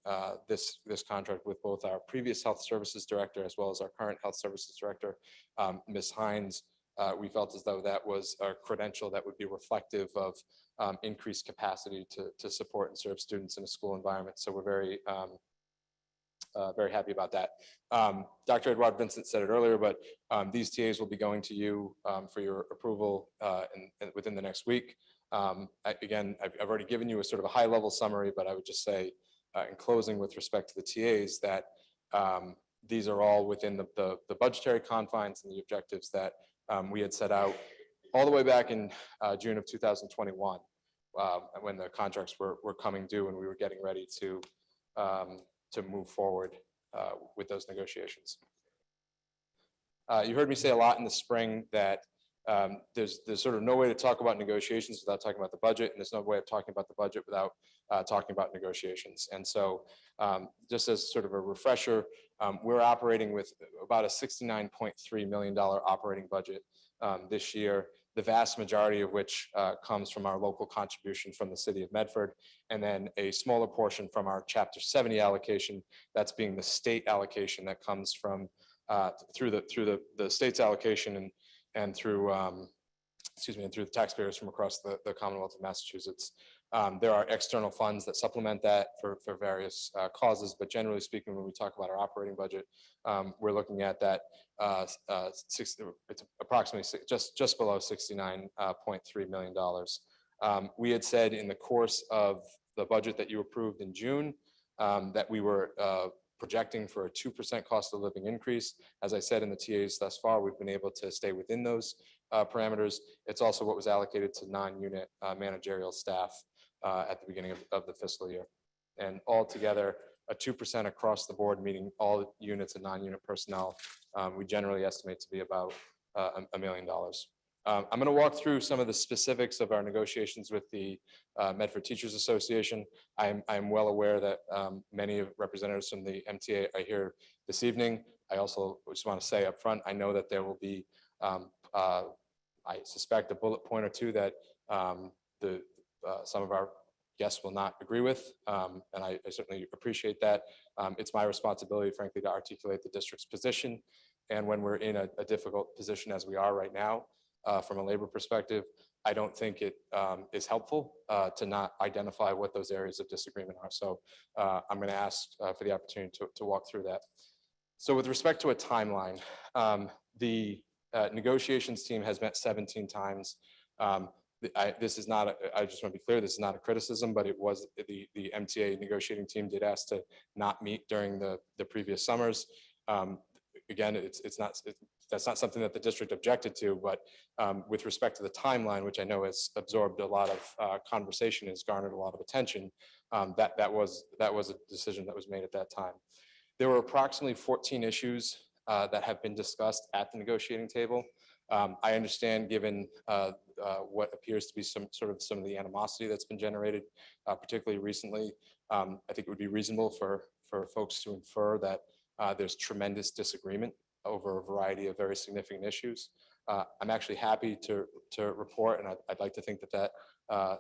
this contract with both our previous health services director as well as our current health services director, Ms. Hines, we felt as though that was a credential that would be reflective of increased capacity to support and serve students in a school environment. So we're very happy about that. Dr. Edouard Vincent said it earlier, but these TAs will be going to you for your approval within the next week. Again, I've already given you a sort of a high level summary, but I would just say in closing with respect to the TAs that these are all within the budgetary confines and the objectives that we had set out all the way back in June of 2021 when the contracts were coming due and we were getting ready to move forward with those negotiations. You heard me say a lot in the spring that there's sort of no way to talk about negotiations without talking about the budget, and there's no way of talking about the budget without talking about negotiations. And so just as sort of a refresher, we're operating with about a $69.3 million operating budget this year, the vast majority of which comes from our local contribution from the city of Medford, and then a smaller portion from our Chapter 70 allocation, that's being the state allocation that comes from through the state's allocation and through and through the taxpayers from across the Commonwealth of Massachusetts. There are external funds that supplement that for various causes, but generally speaking, when we talk about our operating budget, we're looking at that it's approximately just below $69.3 million. We had said in the course of the budget that you approved in June that we were projecting for a 2% cost of living increase. As I said in the TAs thus far, we've been able to stay within those parameters. It's also what was allocated to non-unit managerial staff at the beginning of the fiscal year. And altogether, a 2% across the board, meaning all units and non-unit personnel, we generally estimate to be about $1 million. I'm going to walk through some of the specifics of our negotiations with the Medford Teachers Association. I'm well aware that many of representatives from the MTA are here this evening. I also just want to say up front, I know that there will be, I suspect, a bullet point or two that some of our guests will not agree with, and I certainly appreciate that. It's my responsibility, frankly, to articulate the district's position. And when we're in a difficult position as we are right now, from a labor perspective, I don't think it is helpful to not identify what those areas of disagreement are. So I'm going to ask for the opportunity to walk through that. So with respect to a timeline, the negotiations team has met 17 times. This is not, I just want to be clear, this is not a criticism, but it was the MTA negotiating team did ask to not meet during the previous summers. Again, that's not something that the district objected to, but with respect to the timeline, which I know has absorbed a lot of conversation, has garnered a lot of attention, that was a decision that was made at that time. There were approximately 14 issues that have been discussed at the negotiating table. I understand, given what appears to be some of the animosity that's been generated, particularly recently, I think it would be reasonable for folks to infer that there's tremendous disagreement over a variety of very significant issues. I'm actually happy to report, and I'd like to think that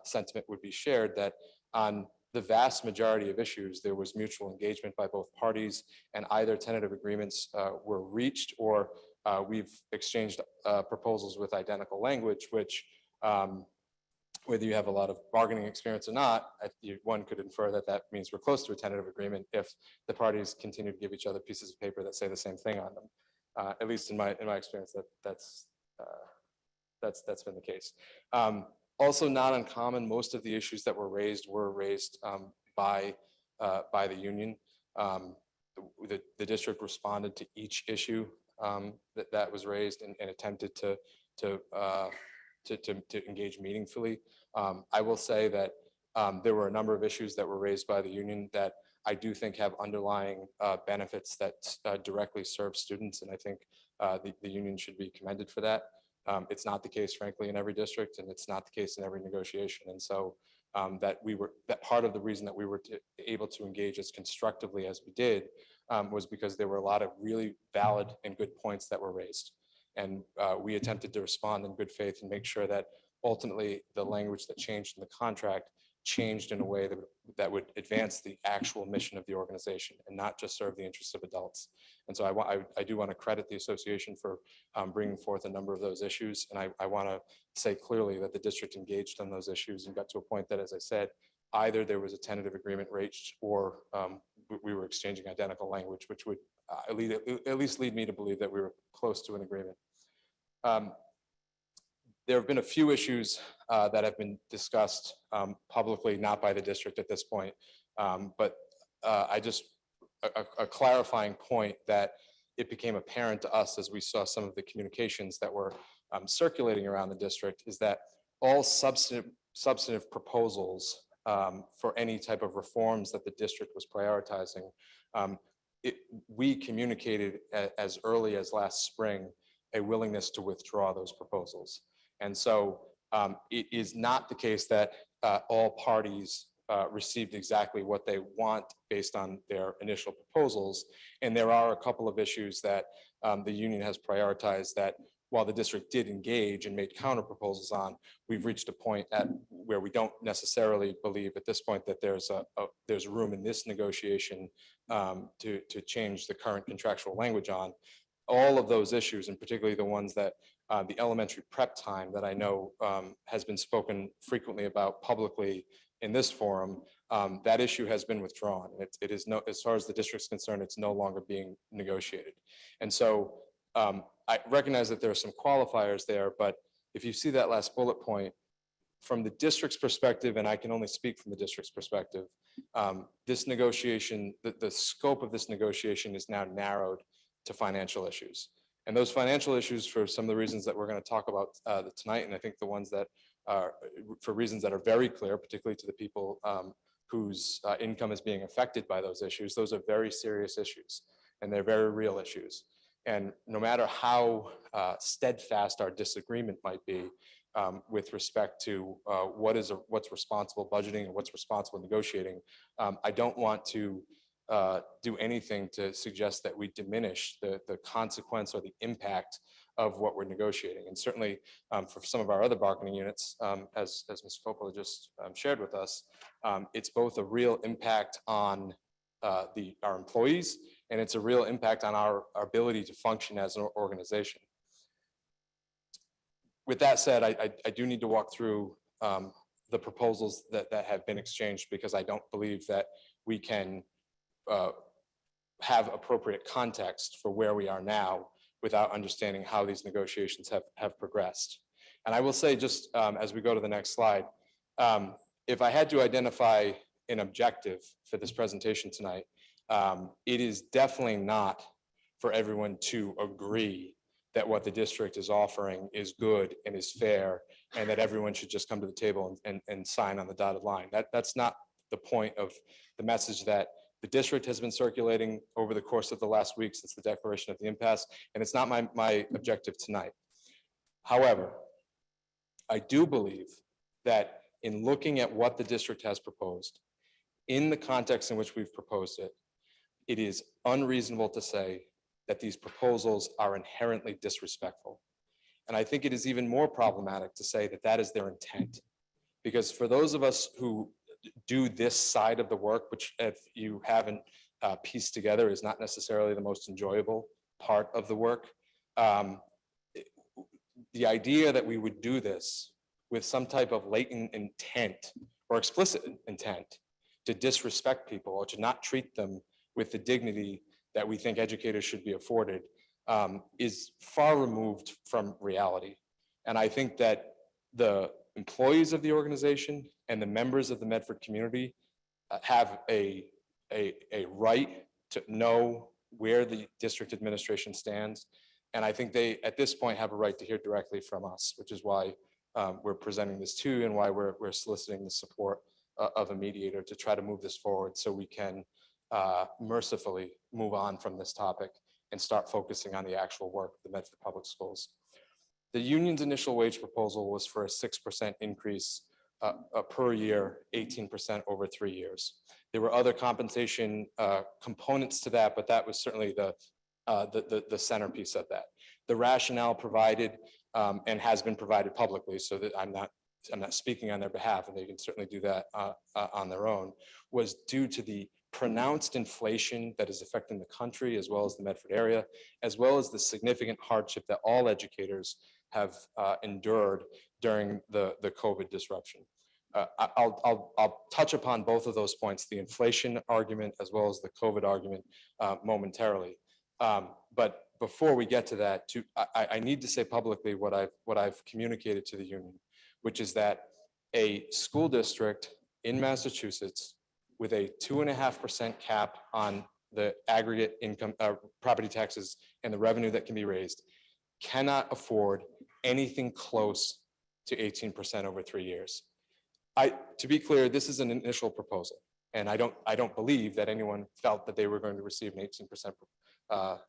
sentiment would be shared, that on the vast majority of issues, there was mutual engagement by both parties, and either tentative agreements were reached, or we've exchanged proposals with identical language, which whether you have a lot of bargaining experience or not, one could infer that that means we're close to a tentative agreement if the parties continue to give each other pieces of paper that say the same thing on them. At least in my experience, that's been the case. Also not uncommon, most of the issues that were raised by the union. The district responded to each issue that was raised and attempted to engage meaningfully. I will say that there were a number of issues that were raised by the union that I do think have underlying benefits that directly serve students, and I think the union should be commended for that. It's not the case, frankly, in every district, and it's not the case in every negotiation. And so that part of the reason that we were able to engage as constructively as we did was because there were a lot of really valid and good points that were raised. And we attempted to respond in good faith and make sure that ultimately the language that changed in the contract changed in a way that would advance the actual mission of the organization and not just serve the interests of adults. And so I do want to credit the association for bringing forth a number of those issues. And I want to say clearly that the district engaged on those issues and got to a point that, as I said, either there was a tentative agreement reached or we were exchanging identical language, which would at least lead me to believe that we were close to an agreement. There have been a few issues that have been discussed publicly, not by the district at this point, but a clarifying point that it became apparent to us as we saw some of the communications that were circulating around the district is that all substantive proposals for any type of reforms that the district was prioritizing, we communicated as early as last spring a willingness to withdraw those proposals. And so it is not the case that all parties received exactly what they want based on their initial proposals. And there are a couple of issues that the union has prioritized that while the district did engage and made counter proposals on, we've reached a point where we don't necessarily believe at this point that there's room in this negotiation to change the current contractual language on. All of those issues, and particularly the ones that the elementary prep time that I know has been spoken frequently about publicly in this forum, that issue has been withdrawn. It is no, as far as the district's concerned, it's no longer being negotiated. And so I recognize that there are some qualifiers there, but if you see that last bullet point, from the district's perspective, and I can only speak from the district's perspective, this negotiation, the scope of this negotiation is now narrowed to financial issues. And those financial issues, for some of the reasons that we're going to talk about tonight, and I think the ones that are for reasons that are very clear, particularly to the people whose income is being affected by those issues, those are very serious issues and they're very real issues. And no matter how steadfast our disagreement might be with respect to what's responsible budgeting and what's responsible negotiating, I don't want to do anything to suggest that we diminish the consequence or the impact of what we're negotiating. And certainly for some of our other bargaining units, as Ms. Coppola just shared with us, it's both a real impact on our employees, and it's a real impact on our ability to function as an organization. with that said, I do need to walk through the proposals that have been exchanged, because I don't believe that we can have appropriate context for where we are now without understanding how these negotiations have progressed. And I will say, just as we go to the next slide, if I had to identify an objective for this presentation tonight, it is definitely not for everyone to agree that what the district is offering is good and is fair, and that everyone should just come to the table and sign on the dotted line. That's not the point of the message that the district has been circulating over the course of the last week since the declaration of the impasse, and it's not my objective tonight. However, I do believe that in looking at what the district has proposed, in the context in which we've proposed it, it is unreasonable to say that these proposals are inherently disrespectful. And I think it is even more problematic to say that that is their intent. Because for those of us who do this side of the work, which if you haven't pieced together is not necessarily the most enjoyable part of the work, the idea that we would do this with some type of latent intent or explicit intent to disrespect people or to not treat them with the dignity that we think educators should be afforded is far removed from reality. And I think that the employees of the organization and the members of the Medford community have a right to know where the district administration stands. And I think they, at this point, have a right to hear directly from us, which is why we're presenting this to you and why we're soliciting the support of a mediator to try to move this forward so we can mercifully move on from this topic and start focusing on the actual work of the Medford Public Schools. The union's initial wage proposal was for a 6% increase per year, 18% over 3 years. There were other compensation components to that, but that was certainly the centerpiece of that. The rationale provided and has been provided publicly, so that I'm not speaking on their behalf, and they can certainly do that on their own, was due to the pronounced inflation that is affecting the country as well as the Medford area, as well as the significant hardship that all educators have endured during the COVID disruption. I'll touch upon both of those points, the inflation argument as well as the COVID argument momentarily. But before we get to that, I need to say publicly what I've communicated to the union, which is that a school district in Massachusetts with a 2.5% cap on the aggregate income, property taxes and the revenue that can be raised cannot afford anything close to 18% over 3 years. To be clear, this is an initial proposal, and I don't believe that anyone felt that they were going to receive an 18%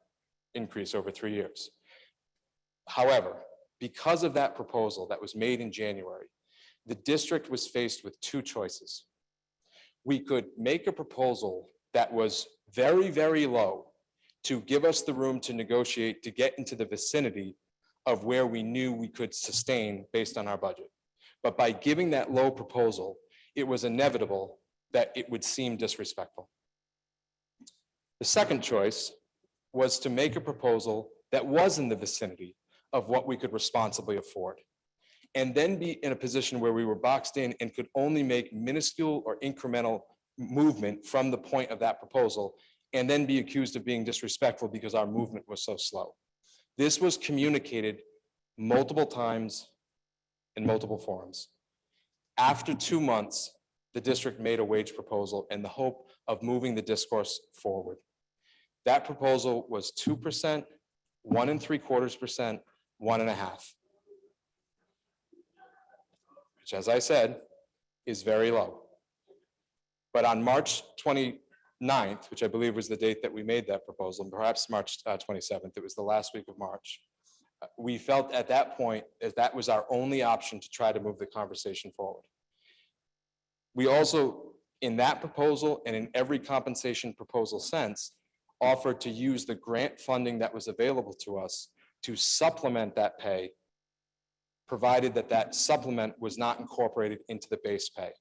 increase over 3 years. However, because of that proposal that was made in January, the district was faced with two choices. We could make a proposal that was very, very low to give us the room to negotiate to get into the vicinity of where we knew we could sustain based on our budget. But by giving that low proposal, it was inevitable that it would seem disrespectful. The second choice was to make a proposal that was in the vicinity of what we could responsibly afford, and then be in a position where we were boxed in and could only make minuscule or incremental movement from the point of that proposal, and then be accused of being disrespectful because our movement was so slow. This was communicated multiple times in multiple forums. After 2 months, the district made a wage proposal in the hope of moving the discourse forward. That proposal was 2%, 1.75%, 1.5%, which, as I said, is very low. But on March 29th, which I believe was the date that we made that proposal, and perhaps March 27th, it was the last week of March, we felt at that point that was our only option to try to move the conversation forward. We also, in that proposal and in every compensation proposal since, offered to use the grant funding that was available to us to supplement that pay, provided that that supplement was not incorporated into the base pay.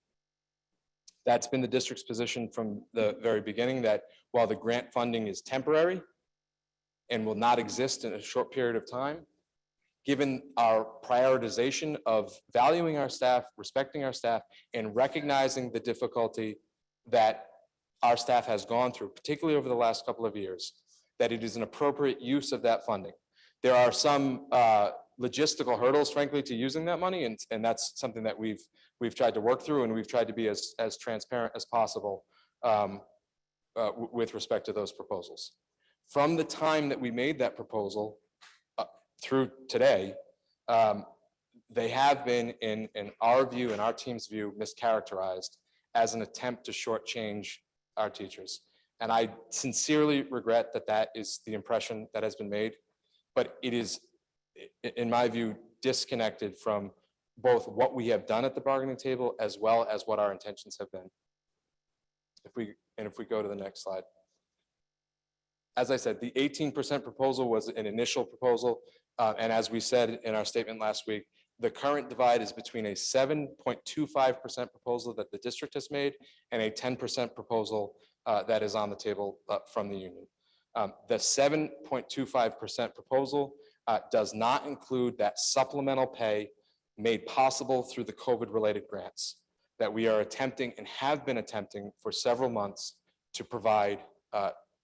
That's been the district's position from the very beginning, that while the grant funding is temporary and will not exist in a short period of time, given our prioritization of valuing our staff, respecting our staff, and recognizing the difficulty that our staff has gone through, particularly over the last couple of years, that it is an appropriate use of that funding. There are some logistical hurdles, frankly, to using that money, and that's something that we've tried to work through, and we've tried to be as transparent as possible with respect to those proposals. From the time that we made that proposal through today, they have been, in our view and our team's view, mischaracterized as an attempt to shortchange our teachers. And I sincerely regret that that is the impression that has been made, but it is, in my view, disconnected from both what we have done at the bargaining table as well as what our intentions have been. If we go to the next slide. As I said, the 18% proposal was an initial proposal. And as we said in our statement last week, the current divide is between a 7.25% proposal that the district has made and a 10% proposal that is on the table from the union. The 7.25% proposal does not include that supplemental pay made possible through the COVID-related grants that we are attempting and have been attempting for several months to provide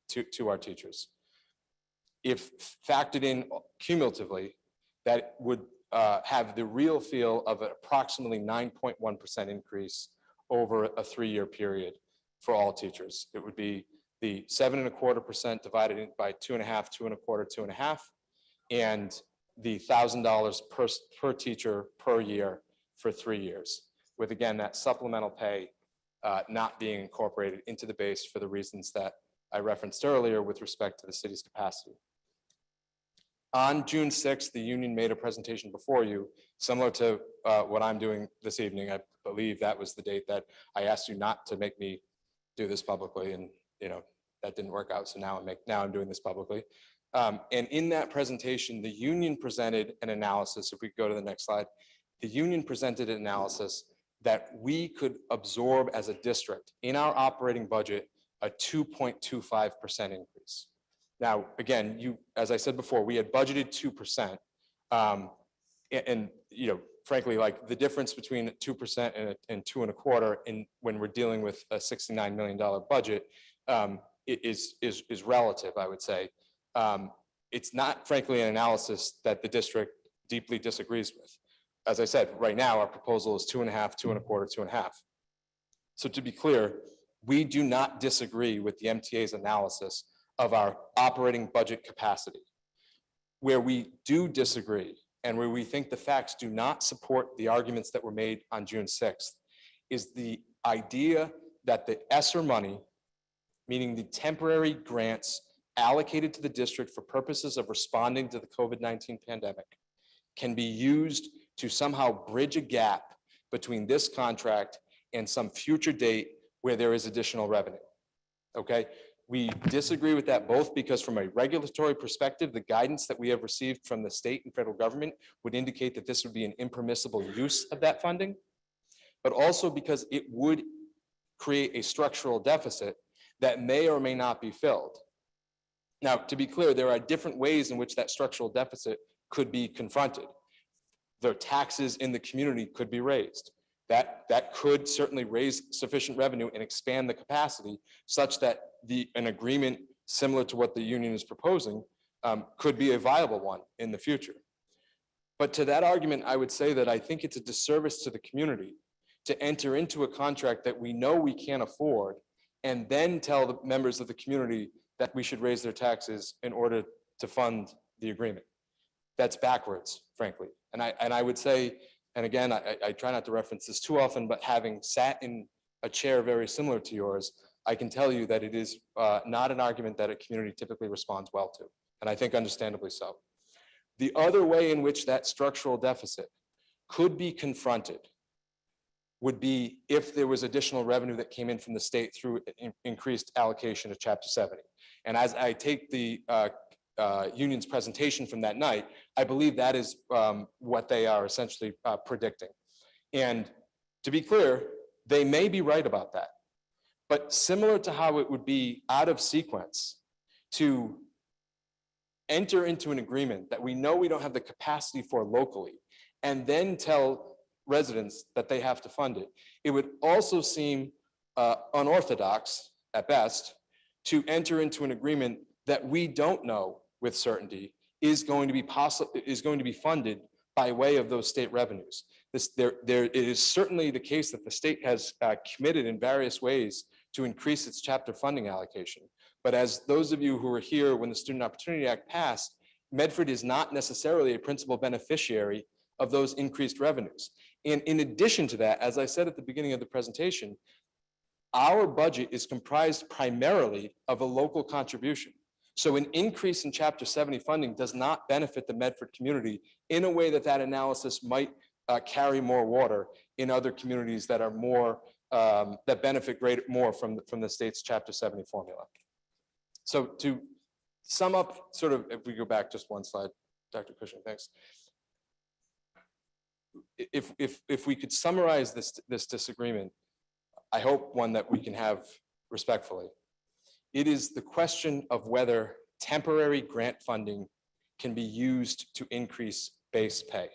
to our teachers. If factored in cumulatively, that would have the real feel of an approximately 9.1% increase over a 3-year period for all teachers. It would be the 7.25% divided by 2.5, 2.25, 2.5, and the $1,000 per teacher per year for 3 years, with again that supplemental pay not being incorporated into the base for the reasons that I referenced earlier with respect to the city's capacity. On June 6th, the union made a presentation before you, similar to what I'm doing this evening. I believe that was the date that I asked you not to make me do this publicly, and that didn't work out. So now I'm doing this publicly. And in that presentation, the union presented an analysis. If we go to the next slide, the union presented an analysis that we could absorb as a district in our operating budget a 2.25% increase. Now, again, as I said before, we had budgeted 2%, and frankly, like the difference between 2% and 2.25%, when we're dealing with a $69 million budget, is relative, I would say. It's not, frankly, an analysis that the district deeply disagrees with. As I said, right now, our proposal is 2.5, 2.25, 2.5. So to be clear, we do not disagree with the MTA's analysis of our operating budget capacity. Where we do disagree and where we think the facts do not support the arguments that were made on June 6th is the idea that the ESSER money, meaning the temporary grants allocated to the district for purposes of responding to the COVID-19 pandemic, can be used to somehow bridge a gap between this contract and some future date where there is additional revenue. Okay? We disagree with that both because from a regulatory perspective, the guidance that we have received from the state and federal government would indicate that this would be an impermissible use of that funding, but also because it would create a structural deficit that may or may not be filled. Now, to be clear, there are different ways in which that structural deficit could be confronted. The taxes in the community could be raised. That could certainly raise sufficient revenue and expand the capacity such that an agreement similar to what the union is proposing could be a viable one in the future. But to that argument, I would say that I think it's a disservice to the community to enter into a contract that we know we can't afford and then tell the members of the community that we should raise their taxes in order to fund the agreement. That's backwards, frankly. And I would say, and again, I try not to reference this too often, but having sat in a chair very similar to yours, I can tell you that it is not an argument that a community typically responds well to, and I think understandably so. The other way in which that structural deficit could be confronted would be if there was additional revenue that came in from the state through increased allocation of Chapter 70. And as I take the union's presentation from that night, I believe that is what they are essentially predicting. And to be clear, they may be right about that. But similar to how it would be out of sequence to enter into an agreement that we know we don't have the capacity for locally, and then tell residents that they have to fund it. It would also seem unorthodox at best to enter into an agreement that we don't know with certainty is going to be funded by way of those state revenues. It is certainly the case that the state has committed in various ways to increase its chapter funding allocation. But as those of you who were here when the Student Opportunity Act passed, Medford is not necessarily a principal beneficiary of those increased revenues. And in addition to that, as I said at the beginning of the presentation, our budget is comprised primarily of a local contribution. So an increase in Chapter 70 funding does not benefit the Medford community in a way that that analysis might carry more water in other communities that are more, that benefit more from the state's Chapter 70 formula. So to sum up, sort of, if we go back just one slide, Dr. Cushing, thanks. If we could summarize this disagreement, I hope one that we can have respectfully. It is the question of whether temporary grant funding can be used to increase base pay.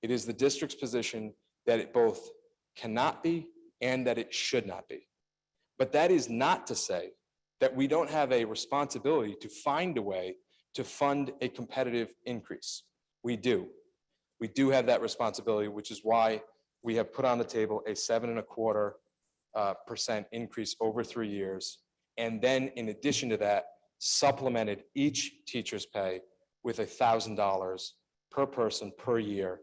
It is the district's position that it both cannot be and that it should not be. But that is not to say that we don't have a responsibility to find a way to fund a competitive increase. We do. We do have that responsibility, which is why we have put on the table a 7.25% increase over 3 years. And then in addition to that, supplemented each teacher's pay with $1,000 per person per year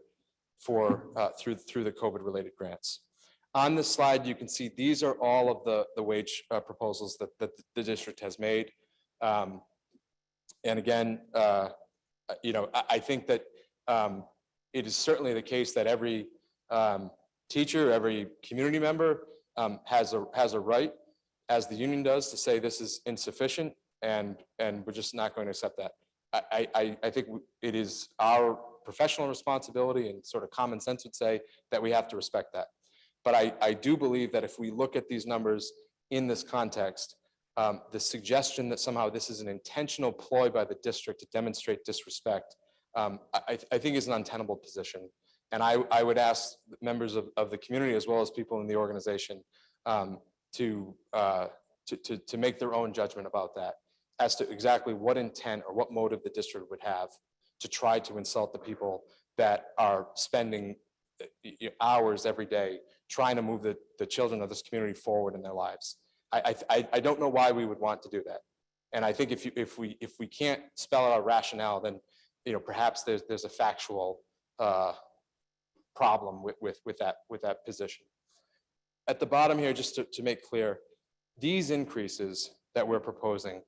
for through the COVID-related grants. On this slide, you can see these are all of the wage proposals that the district has made. And again, I think that it is certainly the case that every teacher, every community member has a right, as the union does, to say this is insufficient, and we're just not going to accept that. I think it is our professional responsibility, and sort of common sense would say that we have to respect that. But I do believe that if we look at these numbers in this context, the suggestion that somehow this is an intentional ploy by the district to demonstrate disrespect, I think is an untenable position. And I would ask members of the community, as well as people in the organization, to make their own judgment about that, as to exactly what intent or what motive the district would have to try to insult the people that are spending hours every day trying to move the children of this community forward in their lives. I don't know why we would want to do that. And I think if we can't spell out a rationale, then perhaps there's a factual problem with that position. At the bottom here, just to make clear, these increases that we're proposing,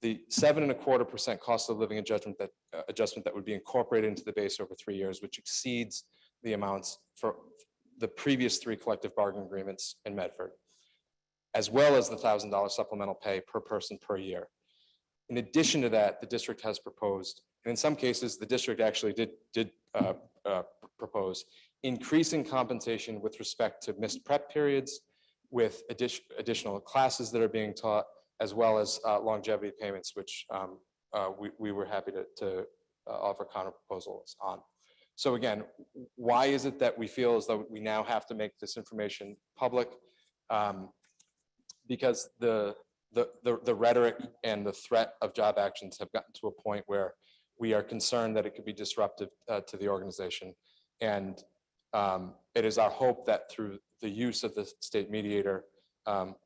the 7.25% cost of living adjustment that would be incorporated into the base over 3 years, which exceeds the amounts for the previous 3 collective bargaining agreements in Medford, as well as the $1,000 supplemental pay per person per year. In addition to that, the district has proposed, and in some cases, the district actually did propose, increasing compensation with respect to missed prep periods, with additional classes that are being taught, as well as longevity payments, which we were happy to offer counter proposals on. So again, why is it that we feel as though we now have to make this information public? Because the rhetoric and the threat of job actions have gotten to a point where we are concerned that it could be disruptive to the organization. And it is our hope that through the use of the state mediator,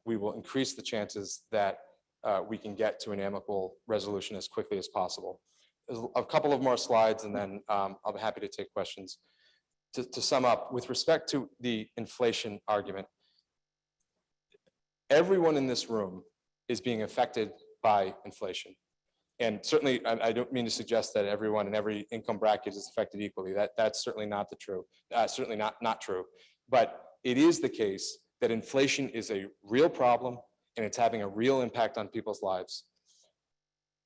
we will increase the chances that we can get to an amicable resolution as quickly as possible. There's a couple of more slides, and then I'll be happy to take questions. To sum up, with respect to the inflation argument, everyone in this room is being affected by inflation. And certainly, I don't mean to suggest that everyone in every income bracket is affected equally. That's certainly not true. Certainly not true. But it is the case that inflation is a real problem, and it's having a real impact on people's lives.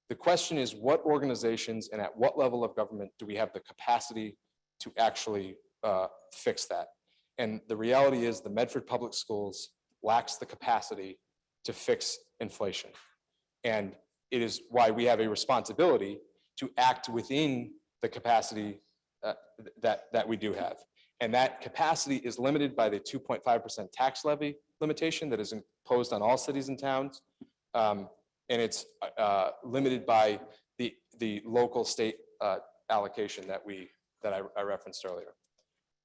The question is, what organizations and at what level of government do we have the capacity to actually fix that? And the reality is the Medford Public Schools lacks the capacity to fix inflation. And it is why we have a responsibility to act within the capacity that we do have. And that capacity is limited by the 2.5% tax levy limitation that is imposed on all cities and towns. And it's limited by the local state allocation that I referenced earlier.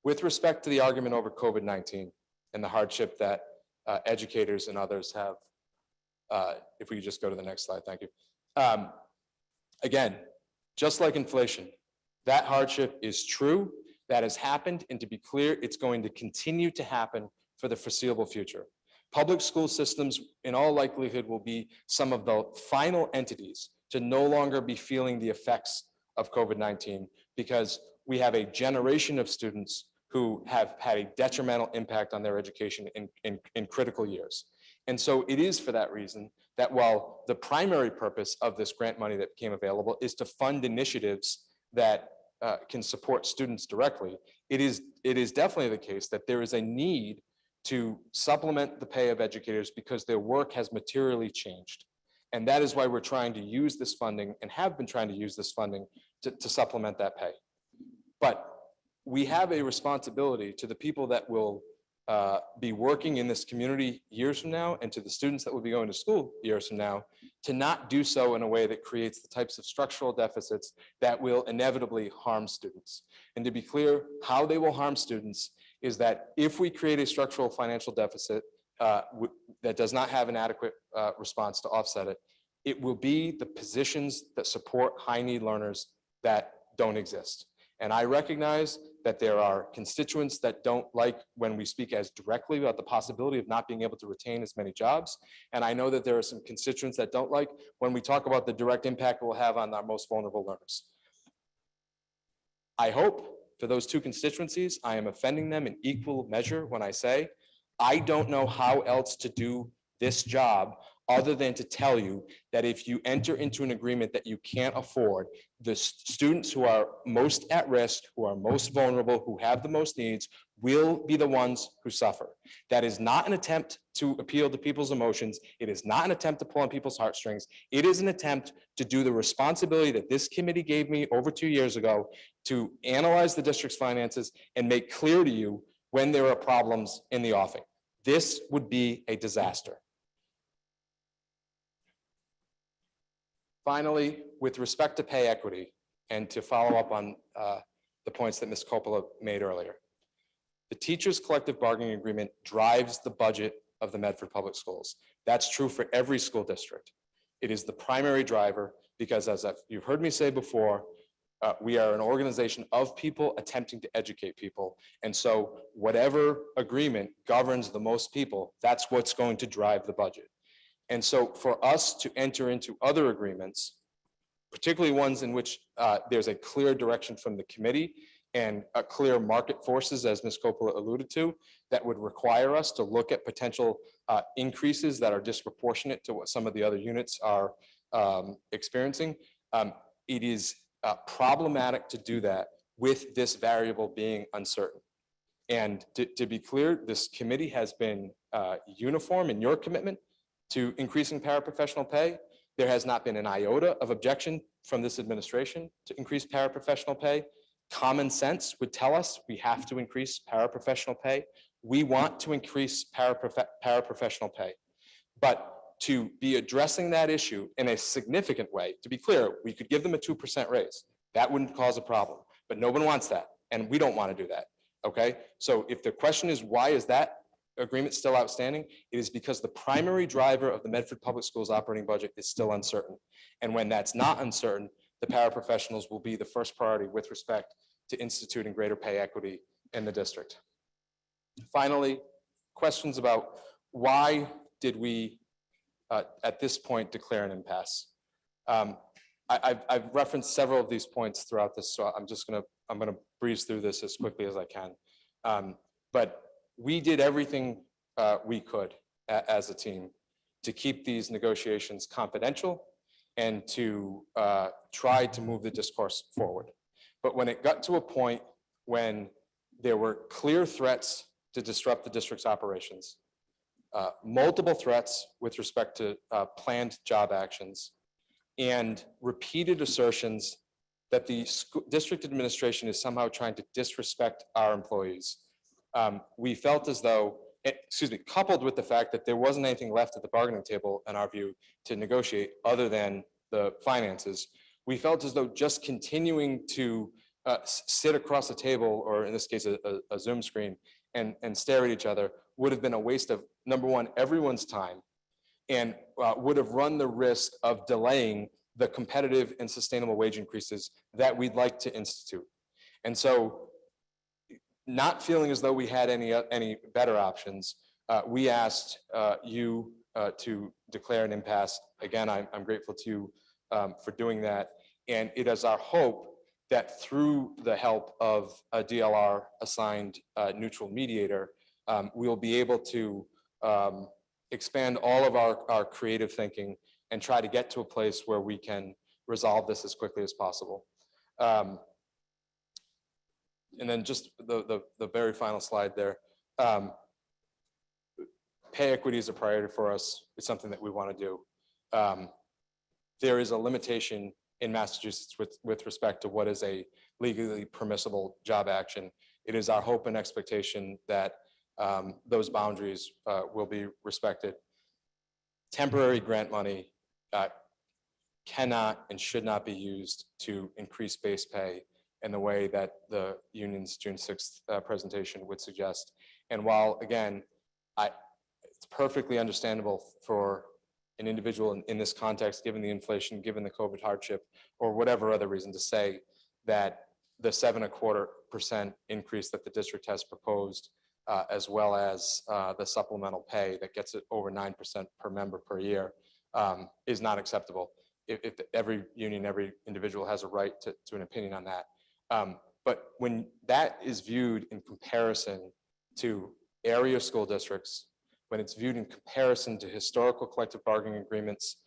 With respect to the argument over COVID-19 and the hardship that educators and others have, if we could just go to the next slide, thank you. Again, just like inflation, that hardship is true, that has happened, and to be clear, it's going to continue to happen for the foreseeable future. Public school systems, in all likelihood, will be some of the final entities to no longer be feeling the effects of COVID-19 because we have a generation of students who have had a detrimental impact on their education in critical years. And so it is for that reason that while the primary purpose of this grant money that became available is to fund initiatives that can support students directly, it is definitely the case that there is a need to supplement the pay of educators because their work has materially changed. And that is why we're trying to use this funding and have been trying to use this funding to supplement that pay. But we have a responsibility to the people that will be working in this community years from now and to the students that will be going to school years from now to not do so in a way that creates the types of structural deficits that will inevitably harm students. And to be clear, how they will harm students is that if we create a structural financial deficit that does not have an adequate response to offset it, it will be the positions that support high need learners that don't exist. And I recognize that there are constituents that don't like when we speak as directly about the possibility of not being able to retain as many jobs. And I know that there are some constituents that don't like when we talk about the direct impact it will have on our most vulnerable learners. I hope for those two constituencies, I am offending them in equal measure when I say, I don't know how else to do this job other than to tell you that if you enter into an agreement that you can't afford, the students who are most at risk, who are most vulnerable, who have the most needs, will be the ones who suffer. That is not an attempt to appeal to people's emotions. It is not an attempt to pull on people's heartstrings. It is an attempt to do the responsibility that this committee gave me over 2 years ago to analyze the district's finances and make clear to you when there are problems in the offing. This would be a disaster. Finally, with respect to pay equity, and to follow up on the points that Ms. Coppola made earlier, the teachers' collective bargaining agreement drives the budget of the Medford Public Schools. That's true for every school district. It is the primary driver because, as you've heard me say before, we are an organization of people attempting to educate people. And so whatever agreement governs the most people, that's what's going to drive the budget. And so for us to enter into other agreements, particularly ones in which there's a clear direction from the committee and a clear market forces, as Ms. Coppola alluded to, that would require us to look at potential increases that are disproportionate to what some of the other units are experiencing. It is problematic to do that with this variable being uncertain. And to be clear, this committee has been uniform in your commitment to increasing paraprofessional pay. There has not been an iota of objection from this administration to increase paraprofessional pay. Common sense would tell us we have to increase paraprofessional pay. We want to increase paraprofessional pay. But to be addressing that issue in a significant way, to be clear, we could give them a 2% raise. That wouldn't cause a problem, but no one wants that. And we don't want to do that, okay? So if the question is, why is that agreement still outstanding? It is because the primary driver of the Medford Public Schools operating budget is still uncertain. And when that's not uncertain, the paraprofessionals will be the first priority with respect to instituting greater pay equity in the district. Finally, questions about why did we, at this point, declare an impasse? I've referenced several of these points throughout this, so I'm gonna breeze through this as quickly as I can. But we did everything we could as a team to keep these negotiations confidential and to try to move the discourse forward. But when it got to a point when there were clear threats to disrupt the district's operations, multiple threats with respect to planned job actions, and repeated assertions that the district administration is somehow trying to disrespect our employees. We felt as though, coupled with the fact that there wasn't anything left at the bargaining table, in our view, to negotiate other than the finances, we felt as though just continuing to sit across the table, or in this case, a Zoom screen, and stare at each other would have been a waste of, number one, everyone's time, and would have run the risk of delaying the competitive and sustainable wage increases that we'd like to institute. And so, not feeling as though we had any better options, we asked you to declare an impasse. Again, I'm grateful to you for doing that. And it is our hope that through the help of a DLR assigned neutral mediator, we'll be able to expand all of our creative thinking and try to get to a place where we can resolve this as quickly as possible. And then just the very final slide there. Pay equity is a priority for us. It's something that we want to do. There is a limitation in Massachusetts with respect to what is a legally permissible job action. It is our hope and expectation that those boundaries will be respected. Temporary grant money cannot and should not be used to increase base pay in the way that the union's June 6th presentation would suggest. And while, again, it's perfectly understandable for an individual in this context, given the inflation, given the COVID hardship, or whatever other reason, to say that the 7.25% increase that the district has proposed, as well as the supplemental pay that gets it over 9% per member per year, is not acceptable. If every union, every individual has a right to an opinion on that. But when that is viewed in comparison to area school districts, when it's viewed in comparison to historical collective bargaining agreements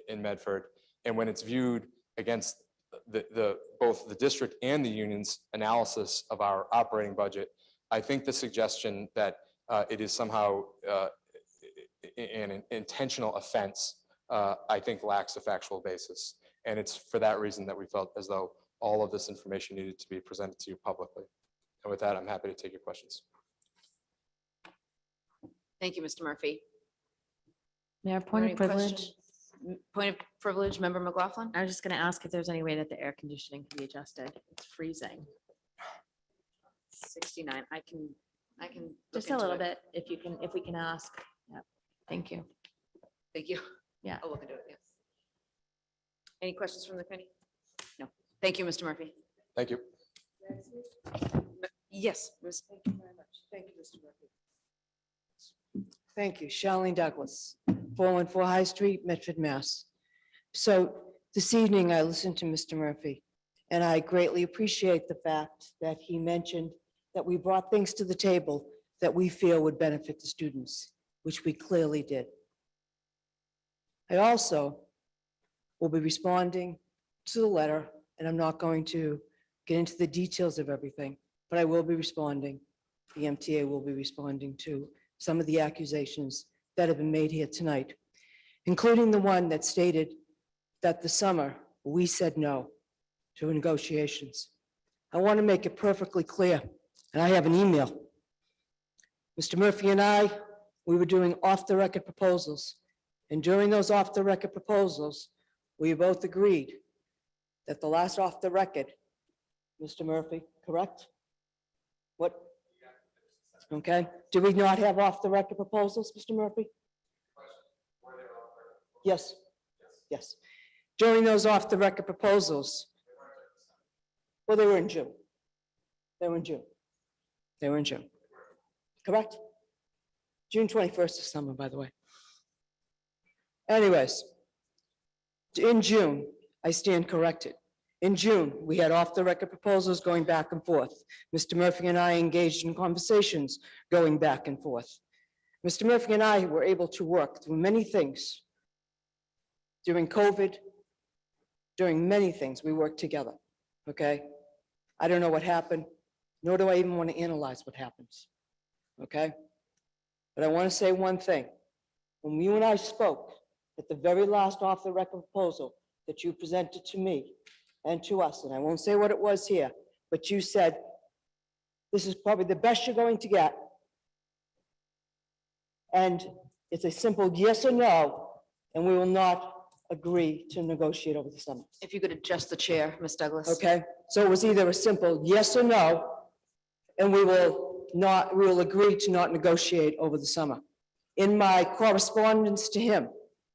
in Medford, and when it's viewed against both the district and the union's analysis of our operating budget, I think the suggestion that it is somehow an intentional offense, I think lacks a factual basis. And it's for that reason that we felt as though all of this information needed to be presented to you publicly. And with that, I'm happy to take your questions. Thank you, Mr. Murphy. Mayor, point Any of privilege. questions? Point of privilege, Member McLaughlin? I was just gonna ask if there's any way that the air conditioning can be adjusted. It's freezing. 69. I can. look Just a into little it. bit, if we can ask. Yeah, thank you. Thank you. Yeah. I'll look into it, yes. Any questions from the committee? No. Thank you, Mr. Murphy. Thank you. Yes. Ms. Thank you very much. Thank you, Mr. Murphy. Thank you. Charlene Douglas, 414 High Street, Medford, Mass. So this evening, I listened to Mr. Murphy, and I greatly appreciate the fact that he mentioned that we brought things to the table that we feel would benefit the students, which we clearly did. I also will be responding to the letter, and I'm not going to get into the details of everything, but I will be responding. The MTA will be responding to some of the accusations that have been made here tonight, including the one that stated that the summer we said no to negotiations. I want to make it perfectly clear, and I have an email. Mr. Murphy and I, we were doing off-the-record proposals, and during those off-the-record proposals, we both agreed that the last off-the-record, Mr. Murphy, correct? What? Okay, do we not have off-the-record proposals, Mr. Murphy? Yes, yes. During those off-the-record proposals, well, they were in June. They were in June. They were in June. Correct? June 21st is summer, by the way. Anyways, in June, I stand corrected. In June, we had off-the-record proposals going back and forth. Mr. Murphy and I engaged in conversations going back and forth. Mr. Murphy and I were able to work through many things. During COVID, during many things, we worked together, okay? I don't know what happened, nor do I even want to analyze what happens, okay? But I want to say one thing. When you and I spoke at the very last off-the-record proposal that you presented to me and to us, and I won't say what it was here, but you said, this is probably the best you're going to get. And it's a simple yes or no, and we will not agree to negotiate over the summer. If you could adjust the chair, Ms. Douglas. Okay, so it was either a simple yes or no, and we will agree to not negotiate over the summer. In my correspondence to him,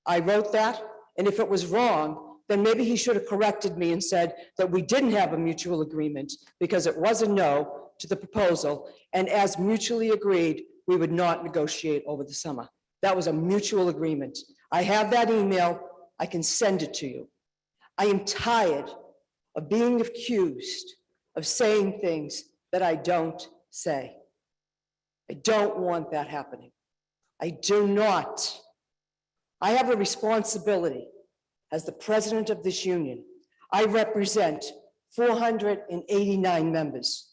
I wrote that, and if it was wrong, then maybe he should have corrected me and said that we didn't have a mutual agreement because it was a no to the proposal, and as mutually agreed, we would not negotiate over the summer. That was a mutual agreement. I have that email. I can send it to you. I am tired of being accused of saying things that I don't say. I don't want that happening. I do not. I have a responsibility as the president of this union. I represent 489 members.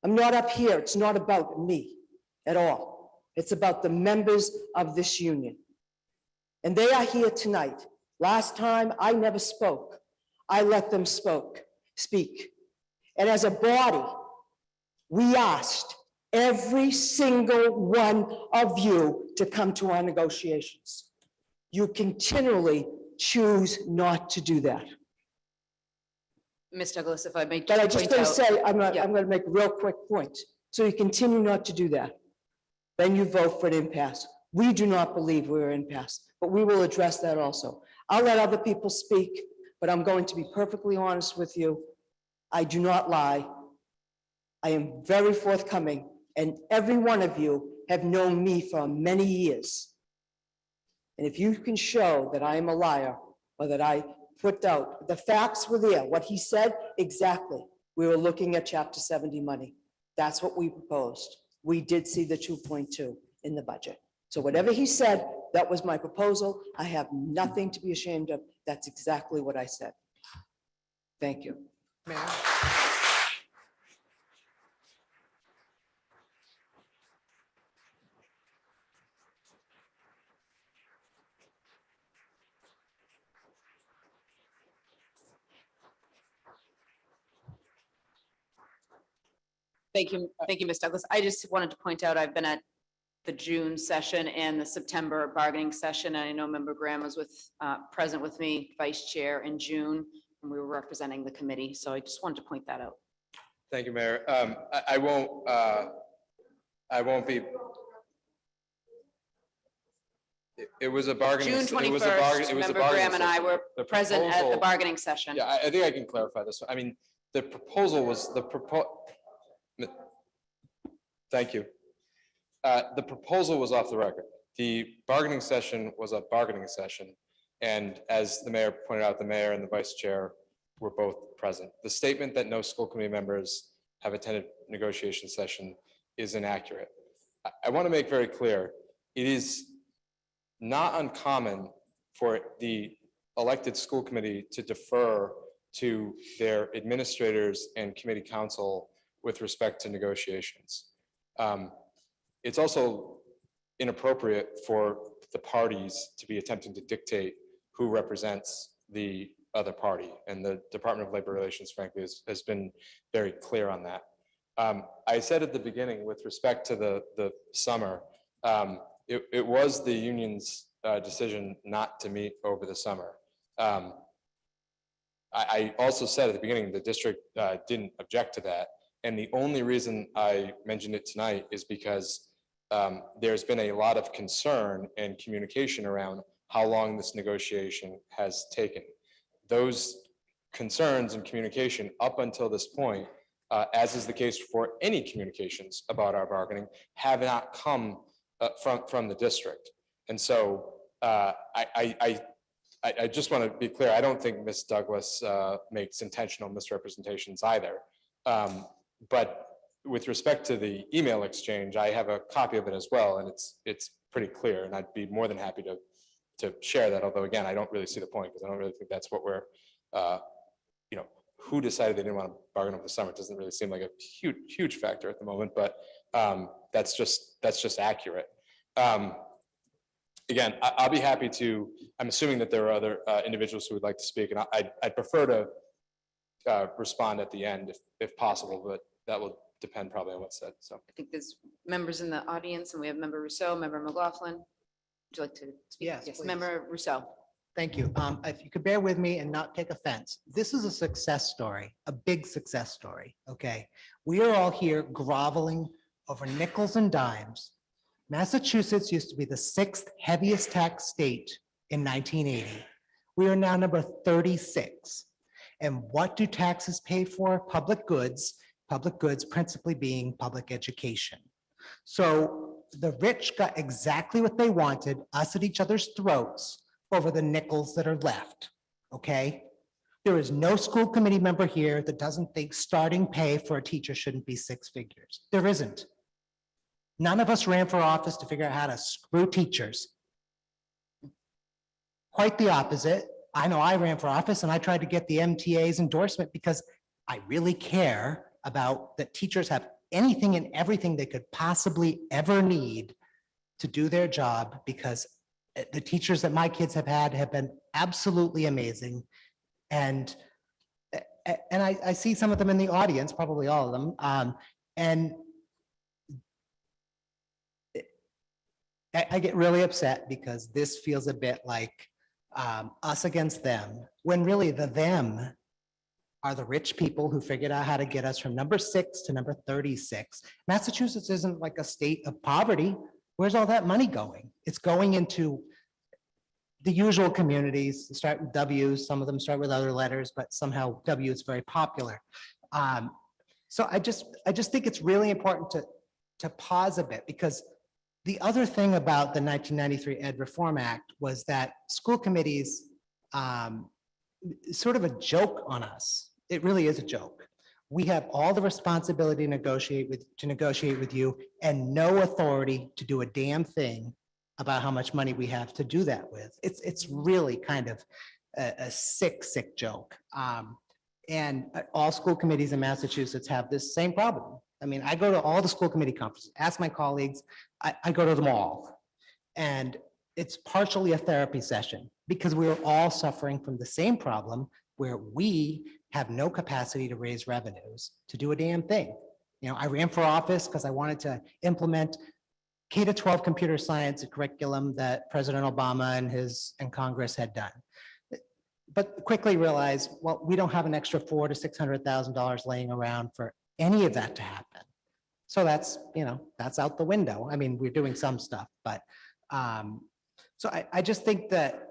I'm not up here. It's not about me at all. It's about the members of this union. And they are here tonight. Last time, I never spoke. I let them speak. And as a body, we asked every single one of you to come to our negotiations. You continually choose not to do that. Ms. Douglas, if I may. But I just going to say, I'm Yeah. going to make a real quick point. So you continue not to do that. Then you vote for an impasse. We do not believe we're impasse, but we will address that also. I'll let other people speak, but I'm going to be perfectly honest with you. I do not lie. I am very forthcoming, and every one of you have known me for many years. And if you can show that I am a liar, or that I put out, the facts were there, what he said, exactly. We were looking at Chapter 70 money. That's what we proposed. We did see the 2.2 in the budget. So whatever he said, that was my proposal. I have nothing to be ashamed of. That's exactly what I said. Thank you. Thank you, Ms. Douglas. I just wanted to point out, I've been at the June session and the September bargaining session. And I know Member Graham was present with me, Vice Chair, in June, and we were representing the committee. So I just wanted to point that out. Thank you, Mayor. I won't be. It was a bargaining. June it was a 21st, bargain- it was a Member bargaining Graham and I session. were The present at the proposal- bargaining session. Yeah, I think I can clarify this. I mean, the proposal was Thank you. The proposal was off the record. The bargaining session was a bargaining session. And as the mayor pointed out, the mayor and the vice chair were both present. The statement that no school committee members have attended negotiation session is inaccurate. I want to make very clear, it is not uncommon for the elected school committee to defer to their administrators and committee council with respect to negotiations. It's also inappropriate for the parties to be attempting to dictate who represents the other party. And the Department of Labor Relations, frankly, has been very clear on that. I said at the beginning, with respect to the summer, it was the union's decision not to meet over the summer. I also said at the beginning, the district didn't object to that. And the only reason I mentioned it tonight is because there's been a lot of concern and communication around how long this negotiation has taken. Those concerns and communication up until this point, as is the case for any communications about our bargaining, have not come from the district. And so I just want to be clear, I don't think Ms. Douglas makes intentional misrepresentations either. But with respect to the email exchange, I have a copy of it as well, and it's pretty clear, and I'd be more than happy to share that. Although again, I don't really see the point because I don't really think that's what we're, who decided they didn't want to bargain over the summer. It doesn't really seem like a huge factor at the moment, but that's just accurate. again, I'll be happy to, I'm assuming that there are other individuals who would like to speak, and I'd prefer to respond at the end if possible, but that will depend probably on what's said, so. I think there's members in the audience, and we have Member Rousseau, Member McLaughlin. Would you like to speak? Yes, please. Member Rousseau. Thank you. If you could bear with me and not take offense, this is a success story, a big success story, okay? We are all here groveling over nickels and dimes. Massachusetts used to be the 6th heaviest tax state in 1980. We are now number 36. And what do taxes pay for? Public goods principally being public education. So the rich got exactly what they wanted, us at each other's throats over the nickels that are left, okay? There is no school committee member here that doesn't think starting pay for a teacher shouldn't be 6 figures. There isn't. None of us ran for office to figure out how to screw teachers. Quite the opposite. I know I ran for office and I tried to get the MTA's endorsement because I really care about that teachers have anything and everything they could possibly ever need to do their job, because the teachers that my kids have had have been absolutely amazing. And I see some of them in the audience, probably all of them. And I get really upset because this feels a bit like us against them, when really the them are the rich people who figured out how to get us from number 6 to number 36. Massachusetts isn't like a state of poverty. Where's all that money going? It's going into the usual communities, start with W's, some of them start with other letters, but somehow W is very popular. So I just think it's really important to pause a bit, because the other thing about the 1993 Ed Reform Act was that school committees, sort of a joke on us. It really is a joke. We have all the responsibility to negotiate with you and no authority to do a damn thing about how much money we have to do that with. It's really kind of a sick joke. And all school committees in Massachusetts have this same problem. I mean, I go to all the school committee conferences, ask my colleagues, I go to them all. And it's partially a therapy session because we're all suffering from the same problem where we have no capacity to raise revenues to do a damn thing. You know, I ran for office because I wanted to implement K-12 computer science curriculum that President Obama and Congress had done. But quickly realized, well, we don't have an extra $400,000 to $600,000 laying around for any of that to happen. So that's, that's out the window. I mean, we're doing some stuff, but so I just think that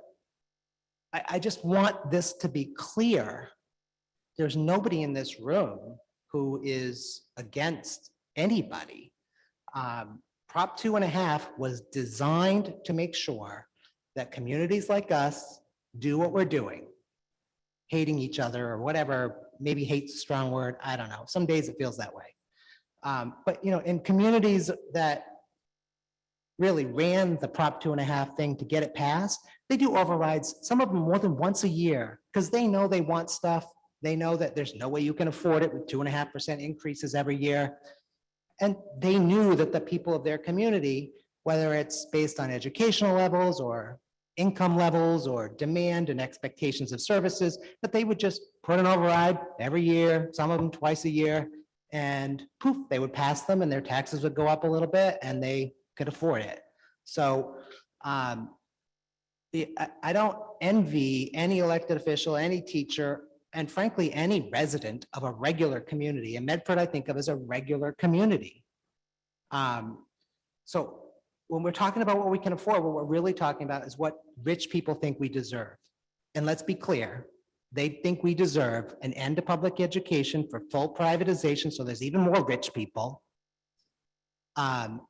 I just want this to be clear. There's nobody in this room who is against anybody. Prop 2.5 was designed to make sure that communities like us do what we're doing, hating each other or whatever. Maybe hate's a strong word. I don't know. Some days it feels that way. But in communities that really ran the Prop 2.5 thing to get it passed, they do overrides, some of them more than once a year, because they know they want stuff. They know that there's no way you can afford it with 2.5% increases every year. And they knew that the people of their community, whether it's based on educational levels or income levels or demand and expectations of services, that they would just put an override every year, some of them twice a year, and poof, they would pass them and their taxes would go up a little bit and they could afford it. So I don't envy any elected official, any teacher, and frankly, any resident of a regular community. And Medford, I think of as a regular community. So when we're talking about what we can afford, what we're really talking about is what rich people think we deserve. And let's be clear, they think we deserve an end to public education for full privatization, so there's even more rich people. And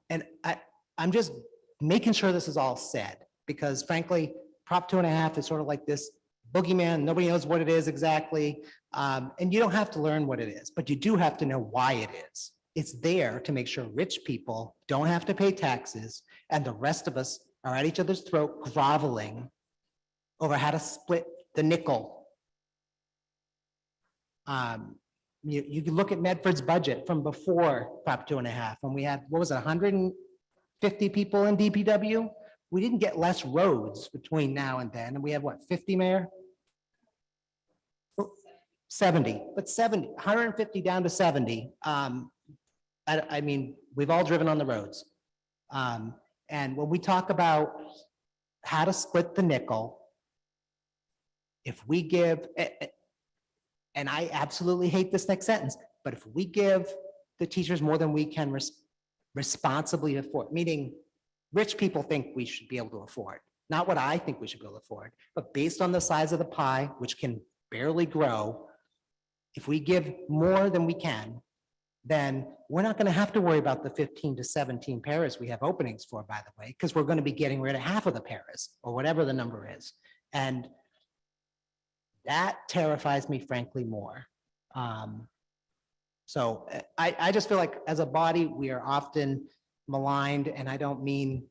I'm just making sure this is all said, because frankly, Prop 2.5 is sort of like this boogeyman. Nobody knows what it is exactly. And you don't have to learn what it is, but you do have to know why it is. It's there to make sure rich people don't have to pay taxes and the rest of us are at each other's throat groveling over how to split the nickel. You can look at Medford's budget from before Prop 2.5, when we had, what was it, 150 people in DPW? we didn't get less roads between now and then. And we have what, 50, Mayor? 70, but 70, 150 down to 70. I mean, we've all driven on the roads. And when we talk about how to split the nickel, if we give, and I absolutely hate this next sentence, but if we give the teachers more than we can responsibly afford, meaning rich people think we should be able to afford, not what I think we should be able to afford, but based on the size of the pie, which can barely grow, if we give more than we can, then we're not going to have to worry about the 15 to 17 paras we have openings for, by the way, because we're going to be getting rid of half of the paras or whatever the number is. And that terrifies me, frankly, more. So I just feel like as a body, we are often maligned, and I don't mean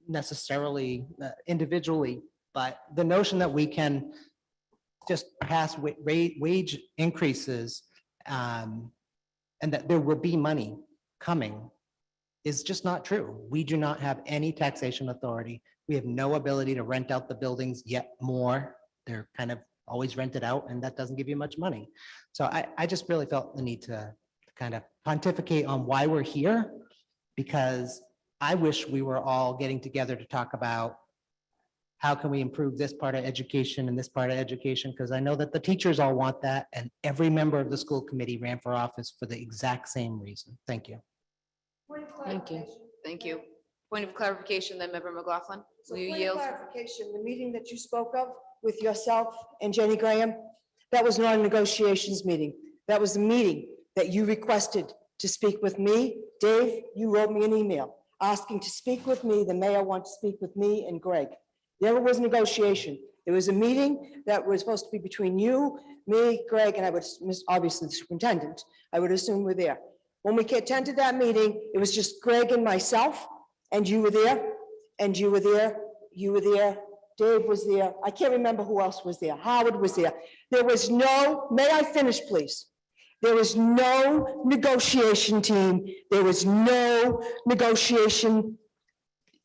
necessarily individually, but the notion that we can just pass wage increases and that there will be money coming is just not true. We do not have any taxation authority. We have no ability to rent out the buildings yet more. They're kind of always rented out, and that doesn't give you much money. So I just really felt the need to kind of pontificate on why we're here, because I wish we were all getting together to talk about how can we improve this part of education and this part of education, because I know that the teachers all want that, and every member of the school committee ran for office for the exact same reason. Thank you. Thank you. Thank you. Point of clarification, then Member McLaughlin, will you Point of yield? clarification, the meeting that you spoke of with yourself and Jenny Graham, that was not a negotiations meeting. That was a meeting that you requested to speak with me. Dave, you wrote me an email asking to speak with me. The mayor wanted to speak with me and Greg. There was negotiation. It was a meeting that was supposed to be between you, me, Greg, and I would, obviously the superintendent, I would assume were there. When we attended that meeting, it was just Greg and myself, and you were there, and you were there, you were there, Dave was there. I can't remember who else was there. Howard was there. There was no, may I finish, please? There was no negotiation team. There was no negotiation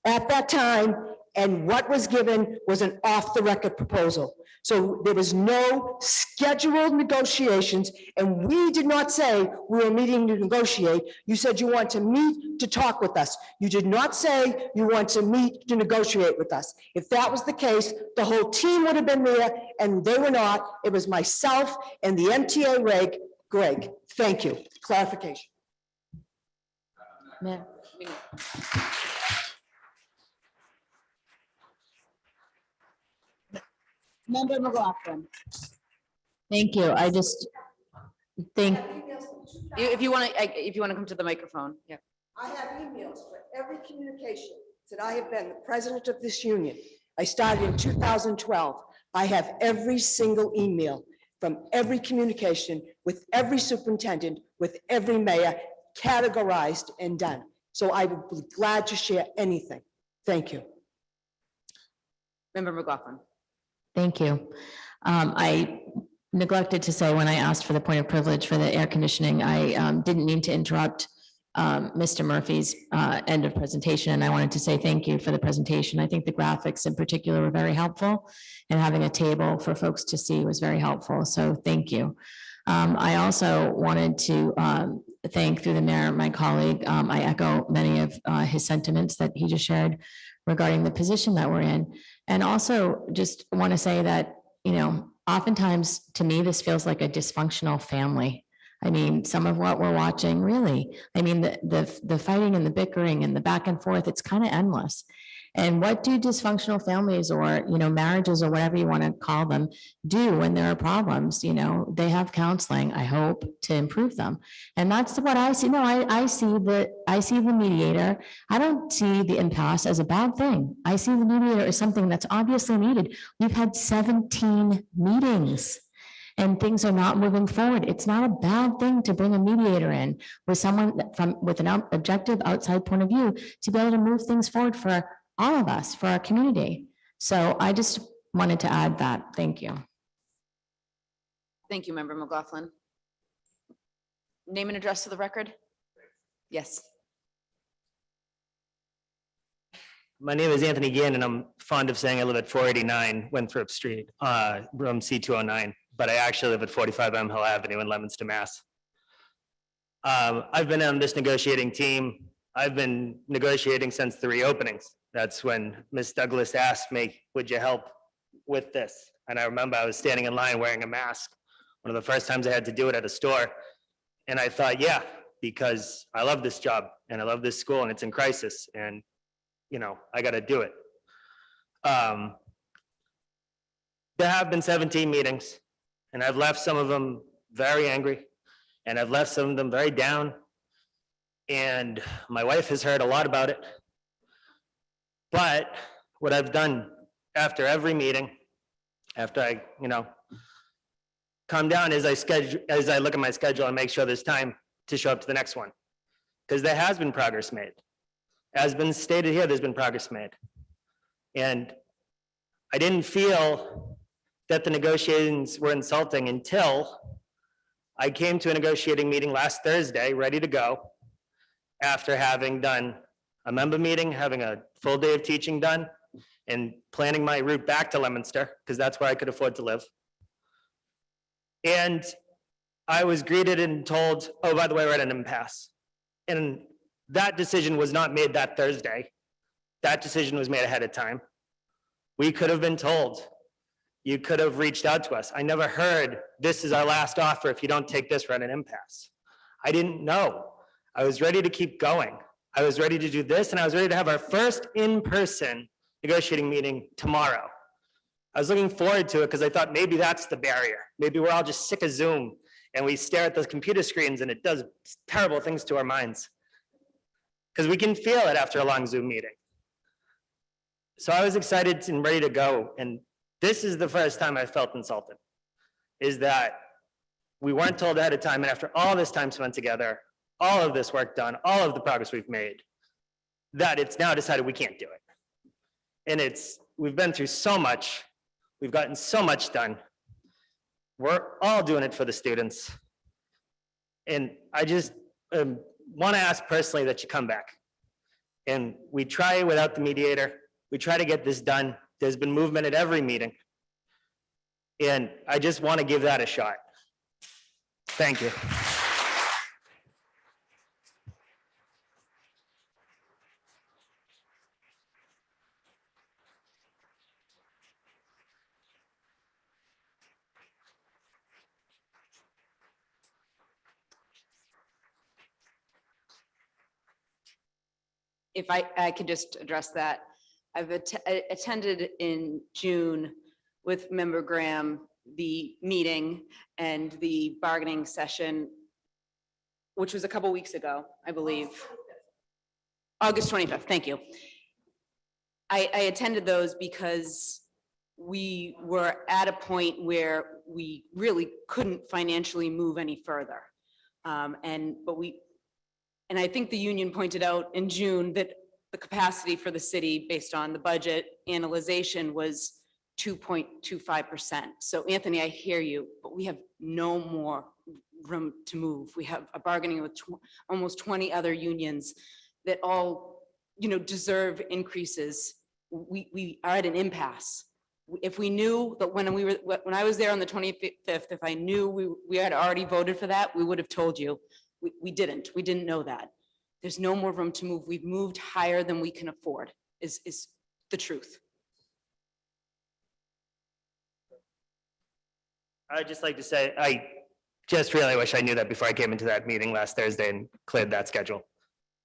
at that time. And what was given was an off-the-record proposal. So there was no scheduled negotiations, and we did not say we were meeting to negotiate. You said you want to meet to talk with us. You did not say you want to meet to negotiate with us. If that was the case, the whole team would have been there, and they were not. It was myself and the MTA reg, Greg. Thank you. Clarification. Mayor. Member McLaughlin. Thank you. I just think, If you want to come to the microphone, yeah. I have emails for every communication that I have been the president of this union. I started in 2012. I have every single email from every communication with every superintendent, with every mayor, categorized and done. So I would be glad to share anything. Thank you. Member McLaughlin. thank you. I neglected to say when I asked for the point of privilege for the air conditioning, I didn't mean to interrupt Mr. Murphy's end of presentation, and I wanted to say thank you for the presentation. I think the graphics in particular were very helpful, and having a table for folks to see was very helpful, so thank you. I also wanted to thank, through the mayor, my colleague. I echo many of his sentiments that he just shared regarding the position that we're in. And also just want to say that, you know, oftentimes to me, this feels like a dysfunctional family. I mean, some of what we're watching, really, I mean, the fighting and the bickering and the back and forth, it's kind of endless. And what do dysfunctional families, or, you know, marriages, or whatever you want to call them, do when there are problems? You know, they have counseling, I hope, to improve them. And that's what I see. No, I see the mediator. I don't see the impasse as a bad thing. I see the mediator as something that's obviously needed. We've had 17 meetings and things are not moving forward. It's not a bad thing to bring a mediator in with someone with an objective outside point of view to be able to move things forward for all of us, for our community. So I just wanted to add that. Thank you. Thank you, Member McLaughlin. Name and address to the record? Yes. My name is Anthony Gann, and I'm fond of saying I live at 489 Winthrop Street, room C209, but I actually live at 45 M Hill Avenue in Leominster, Mass. I've been on this negotiating team. I've been negotiating since the reopenings. That's when Ms. Douglas asked me, would you help with this? And I remember I was standing in line wearing a mask. One of the first times I had to do it at a store. And I thought, yeah, because I love this job and I love this school and it's in crisis and, you know, I got to do it. There have been 17 meetings and I've left some of them very angry and I've left some of them very down. And my wife has heard a lot about it. But what I've done after every meeting, after I, you know, calm down as I look at my schedule and make sure there's time to show up to the next one. Because there has been progress made. As been stated here, there's been progress made. And I didn't feel that the negotiations were insulting until I came to a negotiating meeting last Thursday, ready to go, after having done a member meeting, having a full day of teaching done, and planning my route back to Leominster, because that's where I could afford to live. And I was greeted and told, oh, by the way, we're at an impasse. And that decision was not made that Thursday. That decision was made ahead of time. We could have been told. You could have reached out to us. I never heard, this is our last offer. If you don't take this, we're at an impasse. I didn't know. I was ready to keep going. I was ready to do this, and I was ready to have our first in-person negotiating meeting tomorrow. I was looking forward to it because I thought maybe that's the barrier. Maybe we're all just sick of Zoom and we stare at those computer screens and it does terrible things to our minds. Because we can feel it after a long Zoom meeting. So I was excited and ready to go. And this is the first time I felt insulted, is that we weren't told ahead of time. And after all this time spent together, all of this work done, all of the progress we've made, that it's now decided we can't do it. And we've been through so much. We've gotten so much done. We're all doing it for the students. And I just want to ask personally that you come back. And we try without the mediator. We try to get this done. There's been movement at every meeting. And I just want to give that a shot. Thank you. If I could just address that. I've attended in June with Member Graham, the meeting and the bargaining session, which was a couple weeks ago, I believe. August 25th, thank you. I attended those because we were at a point where we really couldn't financially move any further. And I think the union pointed out in June that the capacity for the city based on the budget analyzation was 2.25%. So Anthony, I hear you, but we have no more room to move. We have a bargaining with almost 20 other unions that all, deserve increases. We are at an impasse. If we knew that when I was there on the 25th, if I knew we had already voted for that, we would have told you. We didn't know that. There's no more room to move. We've moved higher than we can afford, is the truth. I'd just like to say, I just really wish I knew that before I came into that meeting last Thursday and cleared that schedule.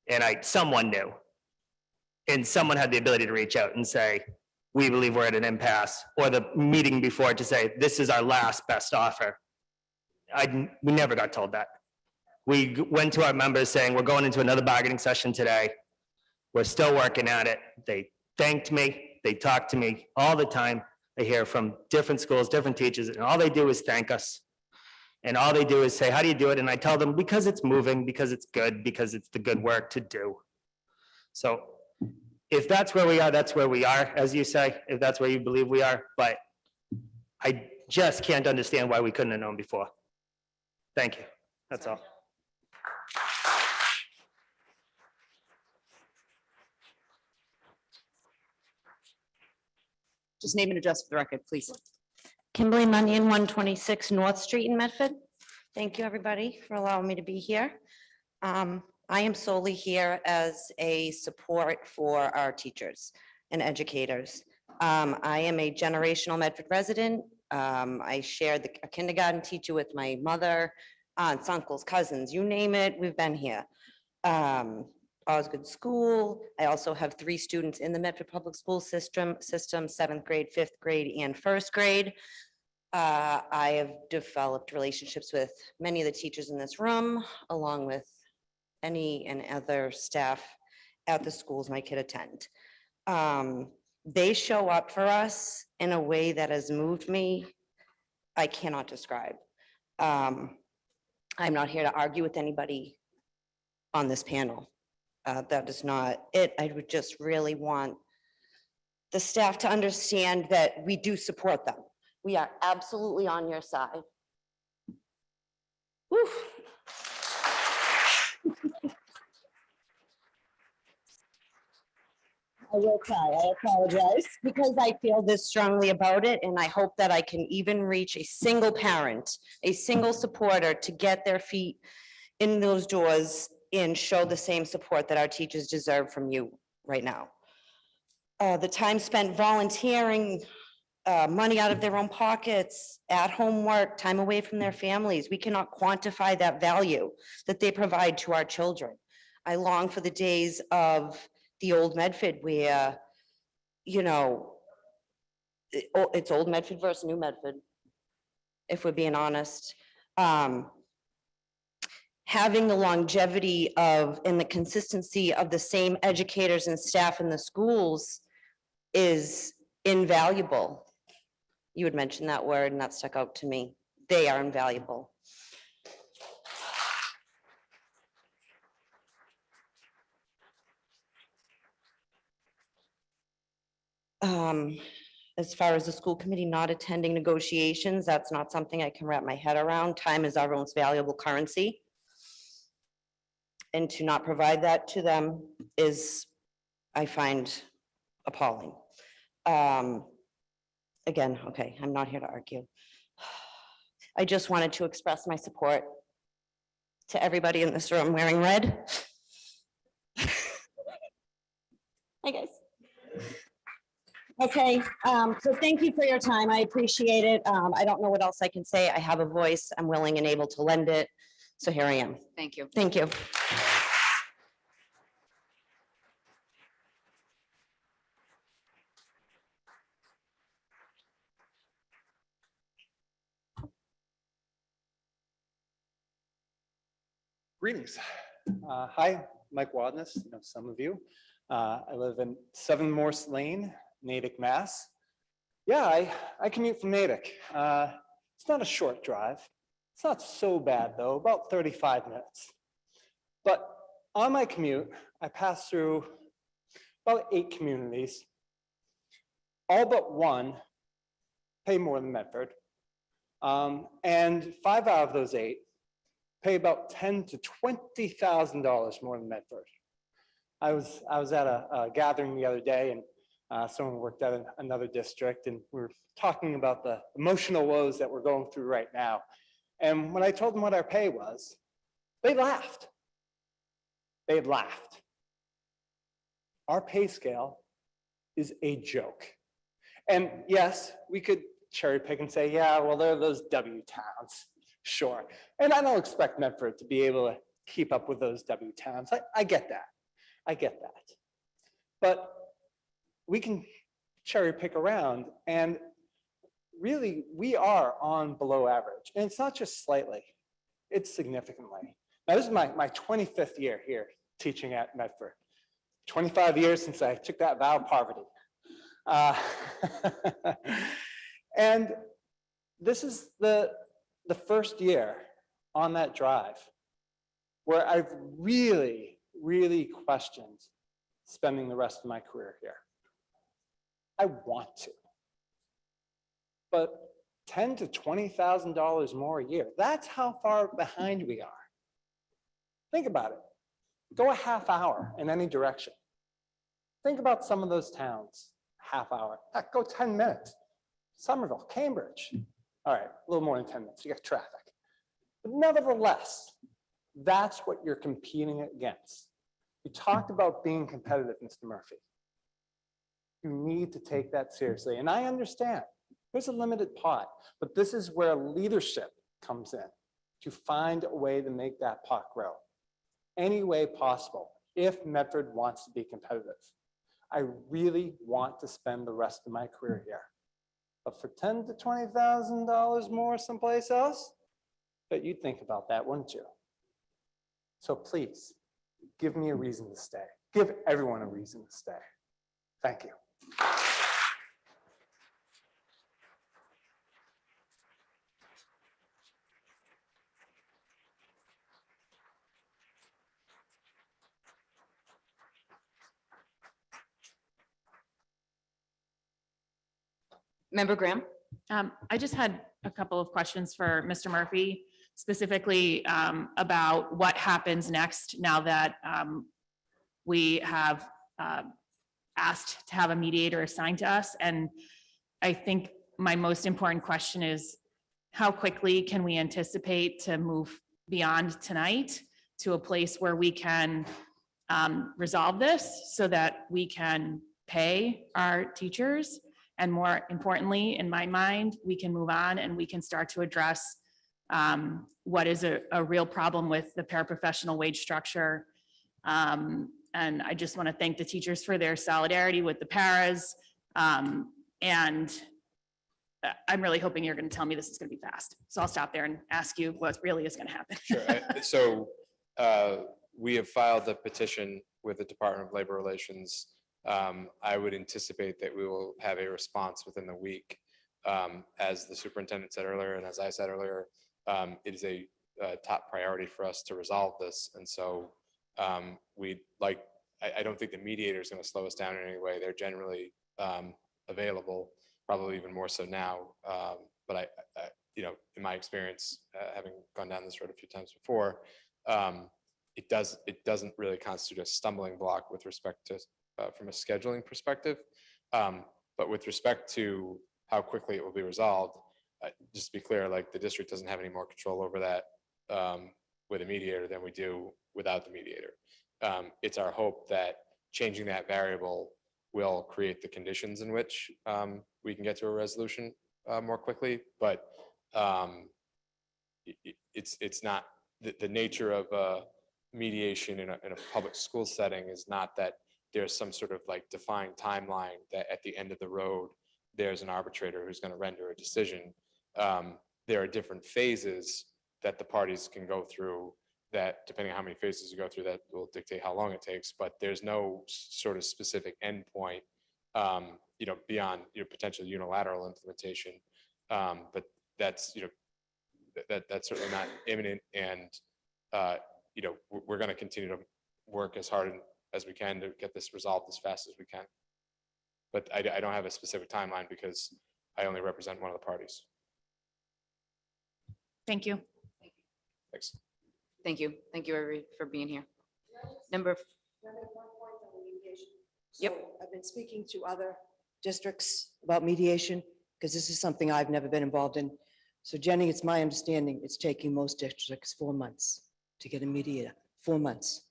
And someone knew. And someone had the ability to reach out and say, we believe we're at an impasse, or the meeting before to say, this is our last best offer. We never got told that. We went to our members saying, we're going into another bargaining session today. We're still working at it. They thanked me. They talked to me all the time. I hear from different schools, different teachers, and all they do is thank us. And all they do is say, how do you do it? And I tell them, because it's moving, because it's good, because it's the good work to do. So if that's where we are, that's where we are, as you say, if that's where you believe we are. But I just can't understand why we couldn't have known before. Thank you. That's all. Just name and address for the record, please. Kimberly Munyon, 126 North Street in Medford. Thank you, everybody, for allowing me to be here. I am solely here as a support for our teachers and educators. I am a generational Medford resident. I share a kindergarten teacher with my mother, aunts, uncles, cousins, you name it, we've been here. Osgood School. I also have 3 students in the Medford Public School system, 7th grade, 5th grade, and 1st grade. I have developed relationships with many of the teachers in this room, along with any and other staff at the schools my kid attend. They show up for us in a way that has moved me, I cannot describe. I'm not here to argue with anybody on this panel. That is not it. I would just really want the staff to understand that we do support them. We are absolutely on your side. Whew. I will cry. I apologize because I feel this strongly about it, and I hope that I can even reach a single parent, a single supporter to get their feet in those doors and show the same support that our teachers deserve from you right now. The time spent volunteering, money out of their own pockets, at-home work, time away from their families. We cannot quantify that value that they provide to our children. I long for the days of the old Medford where, you know, it's old Medford versus new Medford, if we're being honest. Having the longevity of and the consistency of the same educators and staff in the schools is invaluable. You had mentioned that word and that stuck out to me. They are invaluable. As far as the school committee not attending negotiations, that's not something I can wrap my head around. Time is our most valuable currency. And to not provide that to them is, I find, appalling. Again, okay, I'm not here to argue. I just wanted to express my support to everybody in this room wearing red. Hi, guys. Okay, so thank you for your time. I appreciate it. I don't know what else I can say. I have a voice. I'm willing and able to lend it. So here I am. Thank you. Thank you. Greetings. Hi, Mike Wadness, you know some of you. I live in 7 Morse Lane, Natick, Mass. Yeah, I commute from Natick. It's not a short drive. It's not so bad though, about 35 minutes. But on my commute, I pass through about 8 communities. All but one pay more than Medford. And 5 out of those 8 pay about $10,000 to $20,000 more than Medford. I was at a gathering the other day, and someone worked at another district, and we were talking about the emotional woes that we're going through right now. And when I told them what our pay was, they laughed. They laughed. Our pay scale is a joke. And yes, we could cherry pick and say, yeah, well, there are those W towns. Sure. And I don't expect Medford to be able to keep up with those W towns. I get that. I get that. But we can cherry pick around, and really we are on below average. And it's not just slightly, it's significantly. Now this is my 25th year here teaching at Medford. 25 years since I took that vow of poverty. And this is the first year on that drive where I've really questioned spending the rest of my career here. I want to. But $10,000 to $20,000 more a year, that's how far behind we are. Think about it. Go a half hour in any direction. Think about some of those towns. half hour. Heck, go 10 minutes. Somerville, Cambridge. All right, a little more than 10 minutes. You got traffic. But nevertheless, that's what you're competing against. You talked about being competitive, Mr. Murphy. You need to take that seriously. And I understand there's a limited pot, but this is where leadership comes in to find a way to make that pot grow any way possible if Medford wants to be competitive. I really want to spend the rest of my career here. But for $10,000 to $20,000 more someplace else, but you'd think about that, wouldn't you? So please, give me a reason to stay. Give everyone a reason to stay. Thank you. Member Graham? I just had a couple of questions for Mr. Murphy, specifically about what happens next now that we have asked to have a mediator assigned to us. And I think my most important question is, how quickly can we anticipate to move beyond tonight to a place where we can resolve this so that we can pay our teachers? And more importantly, in my mind, we can move on and we can start to address what is a real problem with the paraprofessional wage structure. And I just want to thank the teachers for their solidarity with the paras. And I'm really hoping you're going to tell me this is going to be fast. So I'll stop there and ask you what really is going to happen. Sure. So we have filed a petition with the Department of Labor Relations. I would anticipate that we will have a response within the week. As the superintendent said earlier, and as I said earlier, it is a top priority for us to resolve this. And so I don't think the mediator is going to slow us down in any way. They're generally available, probably even more so now. But I in my experience, having gone down this road a few times before, it doesn't really constitute a stumbling block with respect to from a scheduling perspective. But with respect to how quickly it will be resolved, just to be clear, like the district doesn't have any more control over that with a mediator than we do without the mediator. It's our hope that changing that variable will create the conditions in which we can get to a resolution more quickly. But it's not the nature of mediation in a public school setting is not that there's some sort of like defined timeline that at the end of the road, there's an arbitrator who's going to render a decision. There are different phases that the parties can go through that, depending on how many phases you go through, that will dictate how long it takes, but there's no sort of specific endpoint, beyond potential unilateral implementation. But that's, that's certainly not imminent. And, we're going to continue to work as hard as we can to get this resolved as fast as we can. But I don't have a specific timeline because I only represent one of the parties. Thank you. Thanks. Thank you. Thank you, everybody, for being here. Number. Yep. So I've been speaking to other districts about mediation because this is something I've never been involved in. So Jenny, it's my understanding it's taking most districts 4 months to get a mediator, 4 months.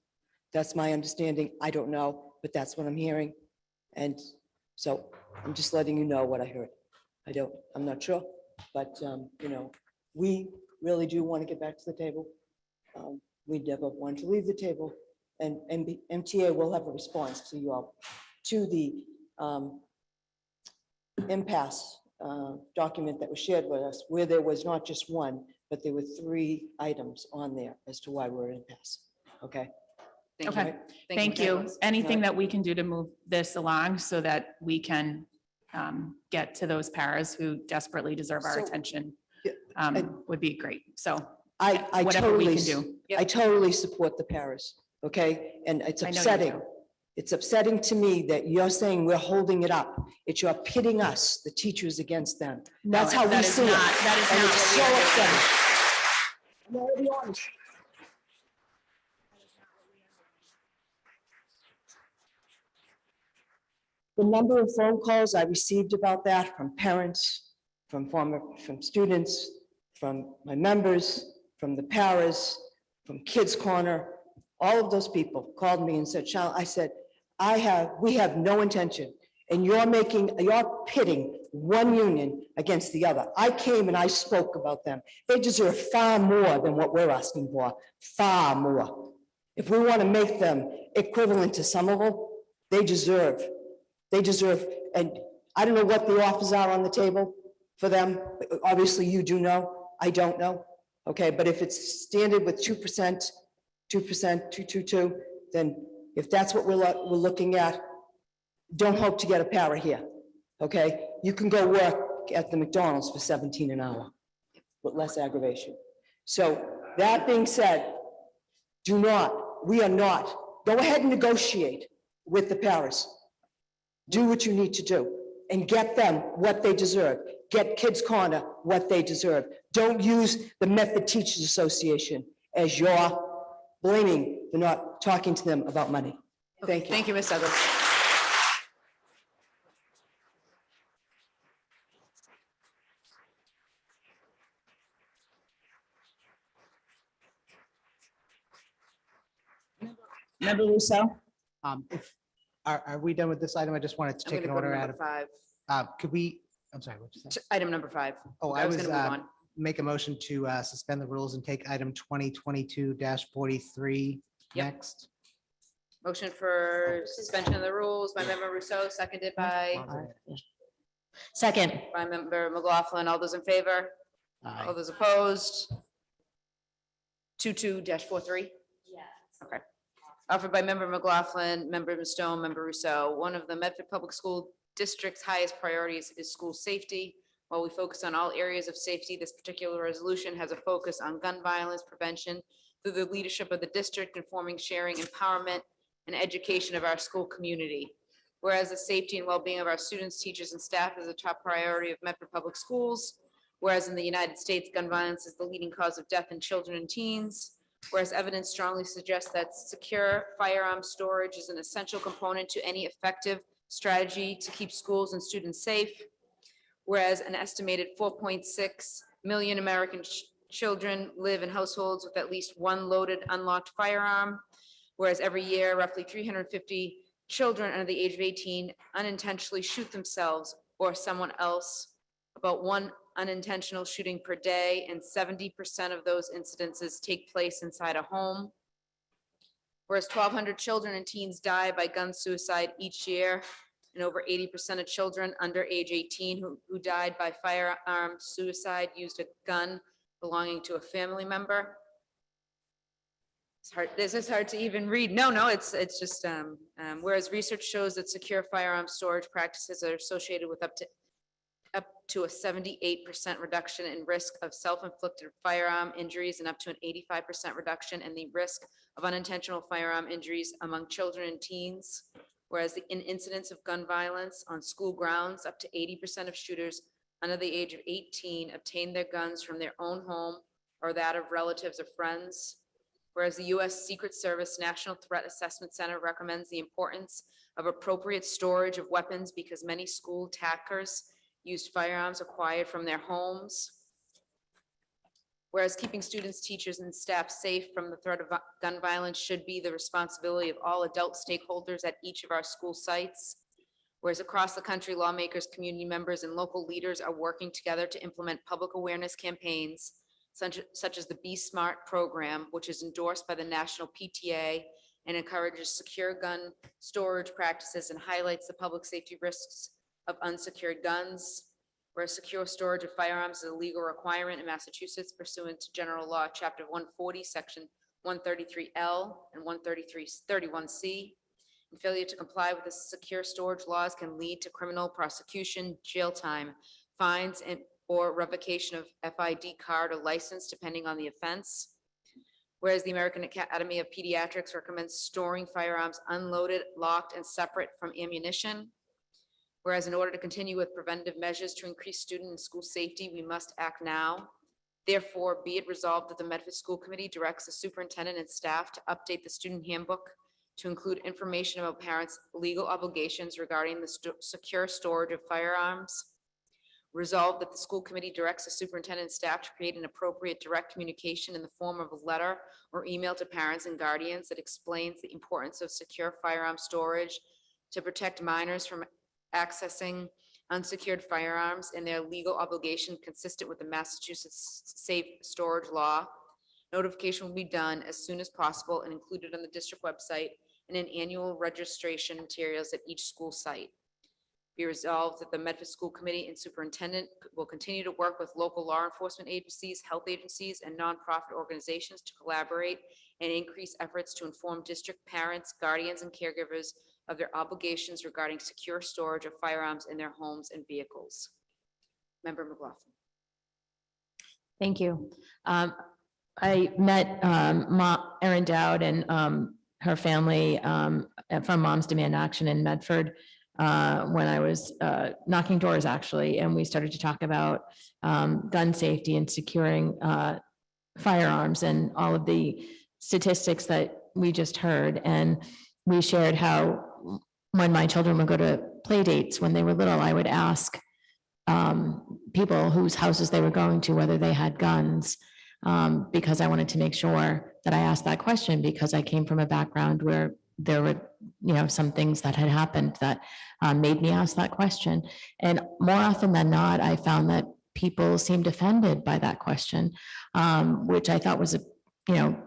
That's my understanding. I don't know, but that's what I'm hearing. And so I'm just letting you know what I heard. I'm not sure, but we really do want to get back to the table. We never want to leave the table, and MTA will have a response to you all, to the impasse document that was shared with us, where there was not just one, but there were 3 items on there as to why we're in impasse. Okay. Okay, thank you. Anything that we can do to move this along so that we can get to those paras who desperately deserve our So, attention yeah, would be great. So I whatever we totally, can do. I totally support the paras, okay? And it's I know you upsetting. do. It's upsetting to me that you're saying we're holding it up. It's you're pitting us, the teachers, against them. No, That's how we that is see it. not- that is And not it's what we so are doing. upsetting. I'm already on. The number of phone calls I received about that from parents, from students, from my members, from the paras, from Kids Corner, all of those people called me and said, Charlotte, I said, we have no intention, and you're pitting one union against the other. I came and I spoke about them. They deserve far more than what we're asking for, far more. If we want to make them equivalent to Somerville, they deserve, and I don't know what the offers are on the table for them. Obviously, you do know, I don't know. Okay, but if it's standard with 2%, 222, then if that's what we're looking at, don't hope to get a para here, okay? You can go work at the McDonald's for 17 an hour with less aggravation. So that being said, we are not, go ahead and negotiate with the paras. Do what you need to do and get them what they deserve. Get Kids Corner what they deserve. Don't use the Medford Teachers Association as your blaming for not talking to them about money. Thank you. Thank you, Ms. Douglas. Member Rousseau? Are we done with this item? I just wanted to I'm take an gonna go to order out number of, 5. could we, I'm sorry, what you say? Item number 5. Oh, I was gonna move on. make a motion to suspend the rules and take item 2022-43 Yep. next. Motion for suspension of the rules by member Rousseau, seconded by Second. member McLaughlin. All those in favor? Aye. All those opposed? 22-43? Yes. Okay. Offered by member McLaughlin, member Stone, member Rousseau. One of the Medford Public School District's highest priorities is school safety. While we focus on all areas of safety, this particular resolution has a focus on gun violence prevention through the leadership of the district, informing, sharing, empowerment, and education of our school community. Whereas the safety and well-being of our students, teachers, and staff is a top priority of Medford Public Schools. Whereas in the United States, gun violence is the leading cause of death in children and teens. Whereas evidence strongly suggests that secure firearm storage is an essential component to any effective strategy to keep schools and students safe. Whereas an estimated 4.6 million American children live in households with at least one loaded unlocked firearm. Whereas every year, roughly 350 children under the age of 18 unintentionally shoot themselves or someone else, about one unintentional shooting per day, and 70% of those incidences take place inside a home. Whereas 1,200 children and teens die by gun suicide each year, and over 80% of children under age 18 who died by firearm suicide used a gun belonging to a family member. It's hard, this is hard to even read. No, it's just, whereas research shows that secure firearm storage practices are associated with up to a 78% reduction in risk of self-inflicted firearm injuries and up to an 85% reduction in the risk of unintentional firearm injuries among children and teens. Whereas in incidents of gun violence on school grounds, up to 80% of shooters under the age of 18 obtain their guns from their own home or that of relatives or friends. Whereas the U.S. Secret Service National Threat Assessment Center recommends the importance of appropriate storage of weapons because many school attackers used firearms acquired from their homes. Whereas keeping students, teachers, and staff safe from the threat of gun violence should be the responsibility of all adult stakeholders at each of our school sites. Whereas across the country, lawmakers, community members, and local leaders are working together to implement public awareness campaigns such as the Be Smart program, which is endorsed by the National PTA and encourages secure gun storage practices and highlights the public safety risks of unsecured guns. Where secure storage of firearms is a legal requirement in Massachusetts pursuant to General Law, Chapter 140, Section 133L and 133-31C. And failure to comply with the secure storage laws can lead to criminal prosecution, jail time, fines, and or revocation of FID card or license, depending on the offense. Whereas the American Academy of Pediatrics recommends storing firearms unloaded, locked, and separate from ammunition. Whereas in order to continue with preventive measures to increase student and school safety, we must act now. Therefore, be it resolved that the Medford School Committee directs the superintendent and staff to update the student handbook to include information about parents' legal obligations regarding the secure storage of firearms. Resolved that the school committee directs the superintendent and staff to create an appropriate direct communication in the form of a letter or email to parents and guardians that explains the importance of secure firearm storage to protect minors from accessing unsecured firearms and their legal obligation consistent with the Massachusetts Safe Storage Law. Notification will be done as soon as possible and included on the district website and in annual registration materials at each school site. Be resolved that the Medford School Committee and Superintendent will continue to work with local law enforcement agencies, health agencies, and nonprofit organizations to collaborate and increase efforts to inform district parents, guardians, and caregivers of their obligations regarding secure storage of firearms in their homes and vehicles. Member McLaughlin. Thank you. I met Erin Dowd and her family from Moms Demand Action in Medford when I was knocking doors, actually, and we started to talk about gun safety and securing firearms and all of the statistics that we just heard. And we shared how when my children would go to play dates when they were little, I would ask people whose houses they were going to whether they had guns, because I wanted to make sure that I asked that question, because I came from a background where there were, some things that had happened that made me ask that question. And more often than not, I found that people seemed offended by that question, which I thought was a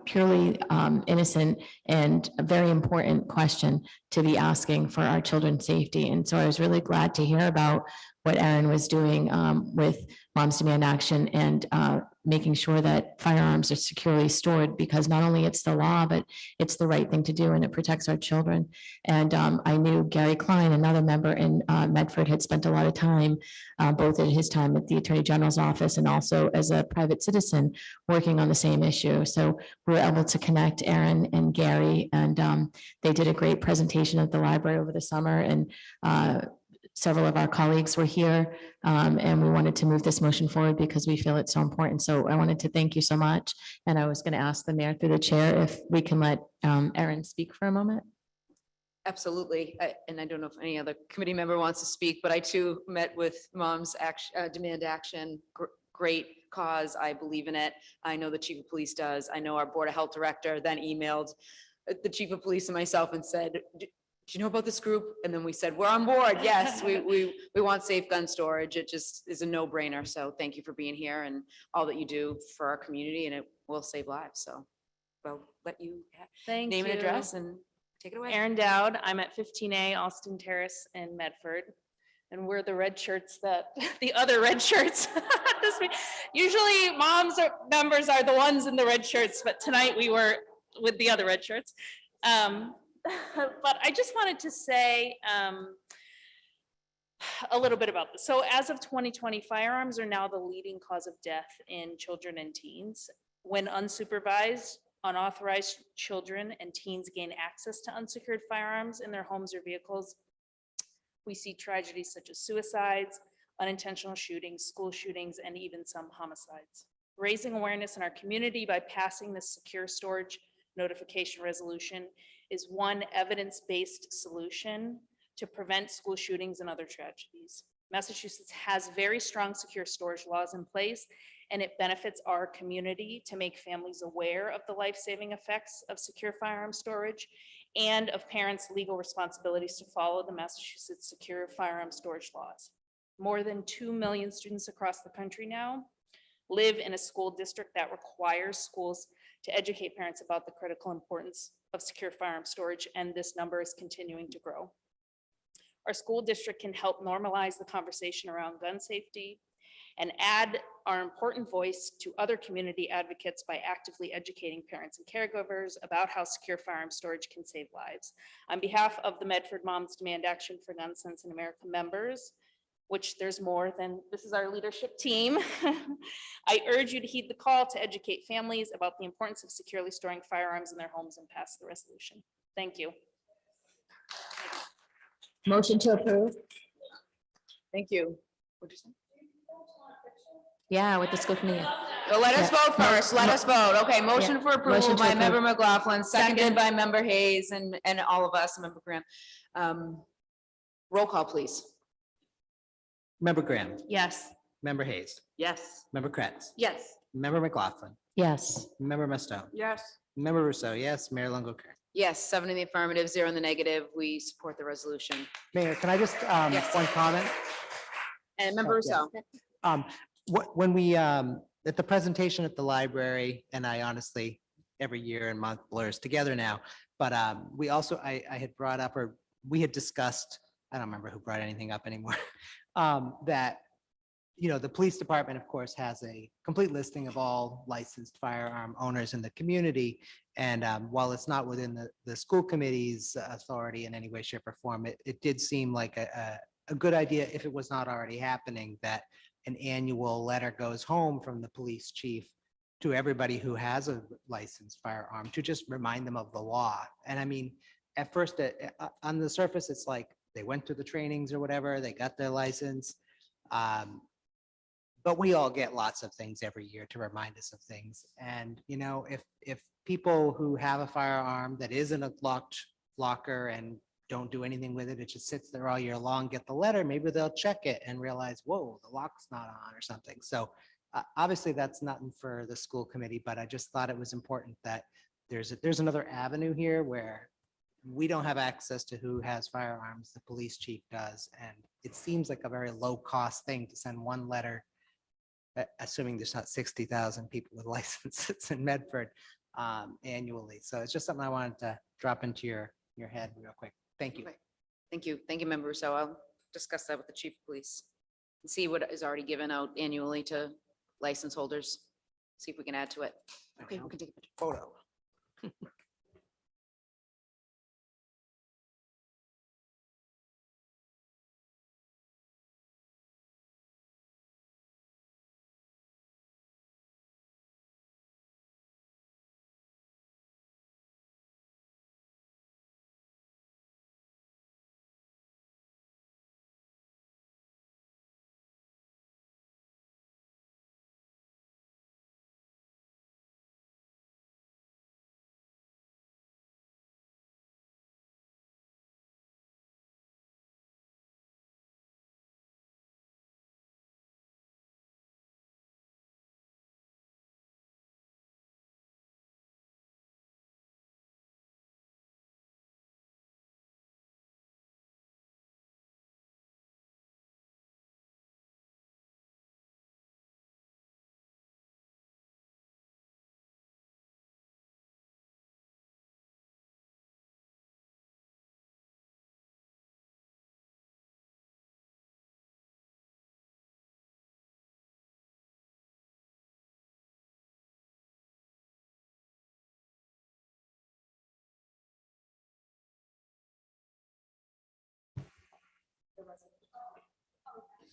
purely innocent and a very important question to be asking for our children's safety. And so I was really glad to hear about what Erin was doing with Moms Demand Action and making sure that firearms are securely stored, because not only it's the law, but it's the right thing to do and it protects our children. And I knew Gary Klein, another member in Medford, had spent a lot of time, both at his time at the Attorney General's office and also as a private citizen working on the same issue. So we were able to connect Erin and Gary, and they did a great presentation at the library over the summer, and several of our colleagues were here, and we wanted to move this motion forward because we feel it's so important. So I wanted to thank you so much. And I was going to ask the mayor through the chair if we can let Erin speak for a moment. Absolutely. And I don't know if any other committee member wants to speak, but I too met with Moms Demand Action. Great cause. I believe in it. I know the chief of police does. I know our board of health director then emailed the chief of police and myself and said, do you know about this group? And then we said, we're on board. Yes, we want safe gun storage. It just is a no-brainer. So thank you for being here and all that you do for our community, and it will save lives. So we'll let you Thank name you. and address and take it away. Erin Dowd, I'm at 15A Austin Terrace in Medford. And we're the red shirts that, the other red shirts. Usually members are the ones in the red shirts, but tonight we were with the other red shirts. But I just wanted to say a little bit about this. So as of 2020, firearms are now the leading cause of death in children and teens. When unsupervised, unauthorized children and teens gain access to unsecured firearms in their homes or vehicles, we see tragedies such as suicides, unintentional shootings, school shootings, and even some homicides. Raising awareness in our community by passing this secure storage notification resolution is one evidence-based solution to prevent school shootings and other tragedies. Massachusetts has very strong secure storage laws in place, and it benefits our community to make families aware of the life-saving effects of secure firearm storage and of parents' legal responsibilities to follow the Massachusetts secure firearm storage laws. More than 2 million students across the country now live in a school district that requires schools to educate parents about the critical importance of secure firearm storage, and this number is continuing to grow. Our school district can help normalize the conversation around gun safety and add our important voice to other community advocates by actively educating parents and caregivers about how secure firearm storage can save lives. On behalf of the Medford Moms Demand Action for Gun Sense in America members, which there's more than, this is our leadership team, I urge you to heed the call to educate families about the importance of securely storing firearms in their homes and pass the resolution. Thank you. Motion to approve. Thank you. What'd you say? Yeah, with the school committee. Well, let us vote first. Let us vote. Okay, motion for approval Motion to by approve. member McLaughlin, seconded by member Hayes and all of us, member Graham. Roll call, please. Member Graham, Yes. member Hayes, Yes. member Kretz, Yes. member McLaughlin, Yes. member Musto, Yes. member Rousseau, yes, Mayor Longo-Kern. Yes, 7 in the affirmative, 0 in the negative. We support the resolution. Mayor, can I just, Yes. one comment? And member Oh, yeah. Rousseau. When we, at the presentation at the library, and I honestly, every year and month blurs together now, but we also, I had brought up, or we had discussed, I don't remember who brought anything up anymore, that, you know, the police department, of course, has a complete listing of all licensed firearm owners in the community. And while it's not within the school committee's authority in any way, shape, or form, it did seem like a good idea, if it was not already happening, that an annual letter goes home from the police chief to everybody who has a licensed firearm to just remind them of the law. And I mean, at first, on the surface, it's like they went through the trainings or whatever, they got their license. But we all get lots of things every year to remind us of things. And, you know, if people who have a firearm that is in a locked locker and don't do anything with it, it just sits there all year long, get the letter, maybe they'll check it and realize, whoa, the lock's not on or something. So obviously that's nothing for the school committee, but I just thought it was important that there's another avenue here where we don't have access to who has firearms, the police chief does. And it seems like a very low cost thing to send one letter, assuming there's not 60,000 people with licenses in Medford annually. So it's just something I wanted to drop into your head real quick. Thank you. Okay. Thank you. Thank you, member Rousseau. I'll discuss that with the chief of police and see what is already given out annually to license holders. See if we can add to it. Okay, we can take a picture. Photo.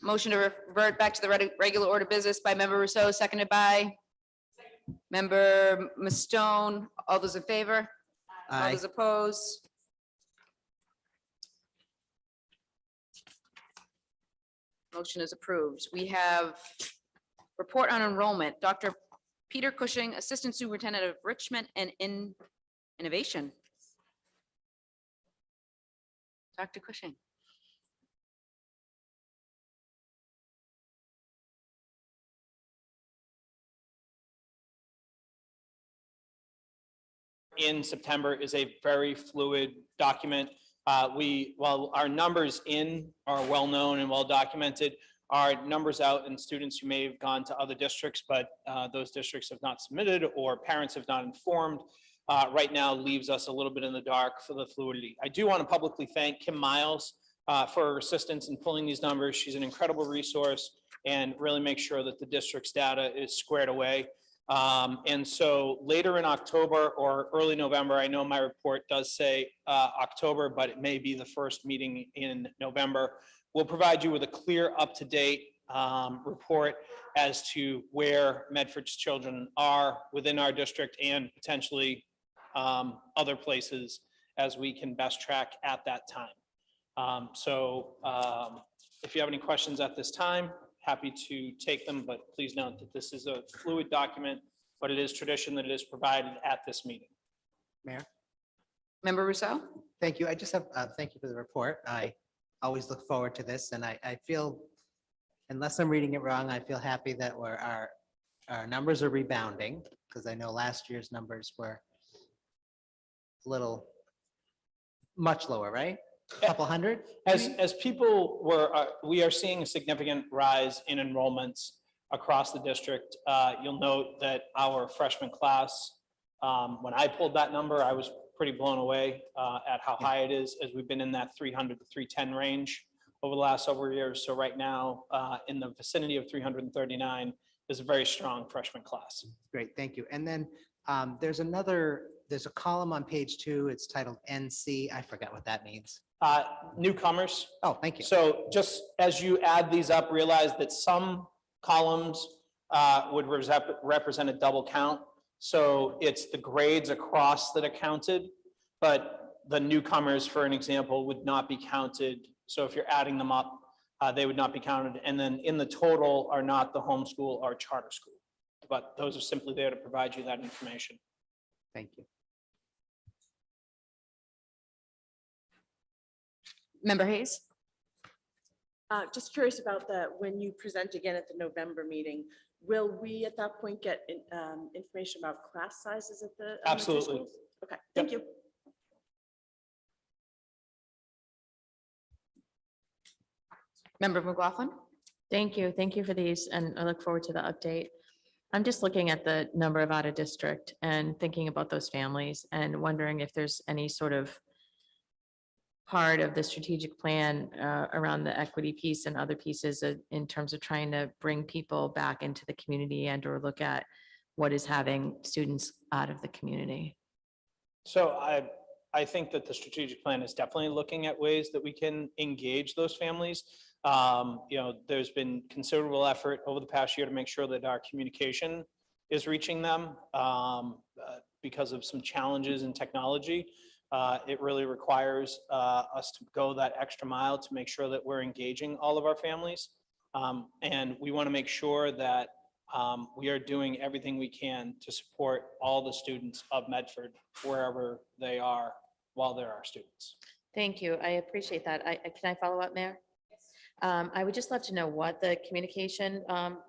Motion to revert back to the regular order business by member Rousseau, seconded by member Mustone. All those in favor? All Aye. those opposed? Motion is approved. We have report on enrollment. Dr. Peter Cushing, Assistant Superintendent of Richmond and Innovation. Dr. Cushing. in September is a very fluid document. While our numbers in are well-known and well-documented, our numbers out and students who may have gone to other districts, but those districts have not submitted or parents have not informed, right now leaves us a little bit in the dark for the fluidity. I do want to publicly thank Kim Miles for her assistance in pulling these numbers. She's an incredible resource and really make sure that the district's data is squared away. And so later in October or early November, I know my report does say October, but it may be the first meeting in November. We'll provide you with a clear, up-to-date report as to where Medford's children are within our district and potentially other places as we can best track at that time. If you have any questions at this time, happy to take them, but please note that this is a fluid document, but it is tradition that it is provided at this meeting. Mayor, Member Rousseau? thank you. I just have, thank you for the report. I always look forward to this, and I feel, unless I'm reading it wrong, I feel happy that our numbers are rebounding, because I know last year's numbers were a little much lower, right? A couple hundred? As people we are seeing a significant rise in enrollments across the district. You'll note that our freshman class, when I pulled that number, I was pretty blown away at how high it is, as we've been in that 300 to 310 range over the last several years. So right now, in the vicinity of 339 is a very strong freshman class. Great, thank you. And then there's a column on page 2. It's titled NC. I forgot what that means. Newcomers. Oh, thank you. So just as you add these up, realize that some columns would represent a double count. So it's the grades across that are counted, but the newcomers, for an example, would not be counted. So if you're adding them up, they would not be counted. And then in the total are not the homeschool or charter school, but those are simply there to provide you that information. Thank you. Member Hayes? Just curious about that, when you present again at the November meeting, will we at that point get information about class sizes at the? elementary Absolutely. schools? Okay, thank you. Member McLaughlin? Thank you. Thank you for these, and I look forward to the update. I'm just looking at the number of out of district and thinking about those families and wondering if there's any sort of part of the strategic plan around the equity piece and other pieces in terms of trying to bring people back into the community and or look at what is having students out of the community. So I think that the strategic plan is definitely looking at ways that we can engage those families. There's been considerable effort over the past year to make sure that our communication is reaching them because of some challenges in technology. It really requires us to go that extra mile to make sure that we're engaging all of our families. And we want to make sure that we are doing everything we can to support all the students of Medford wherever they are while they're our students. Thank you. I appreciate that. Can I follow up, Mayor? I would just love to know what the communication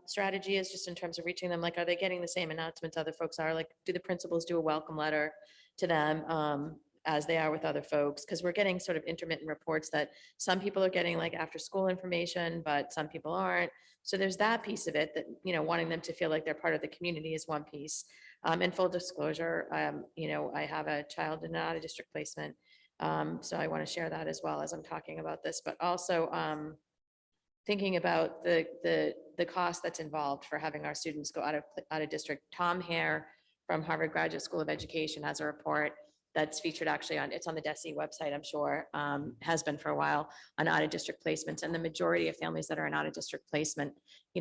strategy is, just in terms of reaching them. Like, are they getting the same announcements other folks are? Like, do the principals do a welcome letter to them as they are with other folks? Because we're getting sort of intermittent reports that some people are getting like after school information, but some people aren't. So there's that piece of it that, wanting them to feel like they're part of the community is one piece. And full disclosure, I have a child in an out of district placement. So I want to share that as well as I'm talking about this, but also thinking about the cost that's involved for having our students go out of district. Tom Hare from Harvard Graduate School of Education has a report that's featured actually it's on the DESE website, I'm sure, has been for a while, on out of district placements. And the majority of families that are in out of district placement,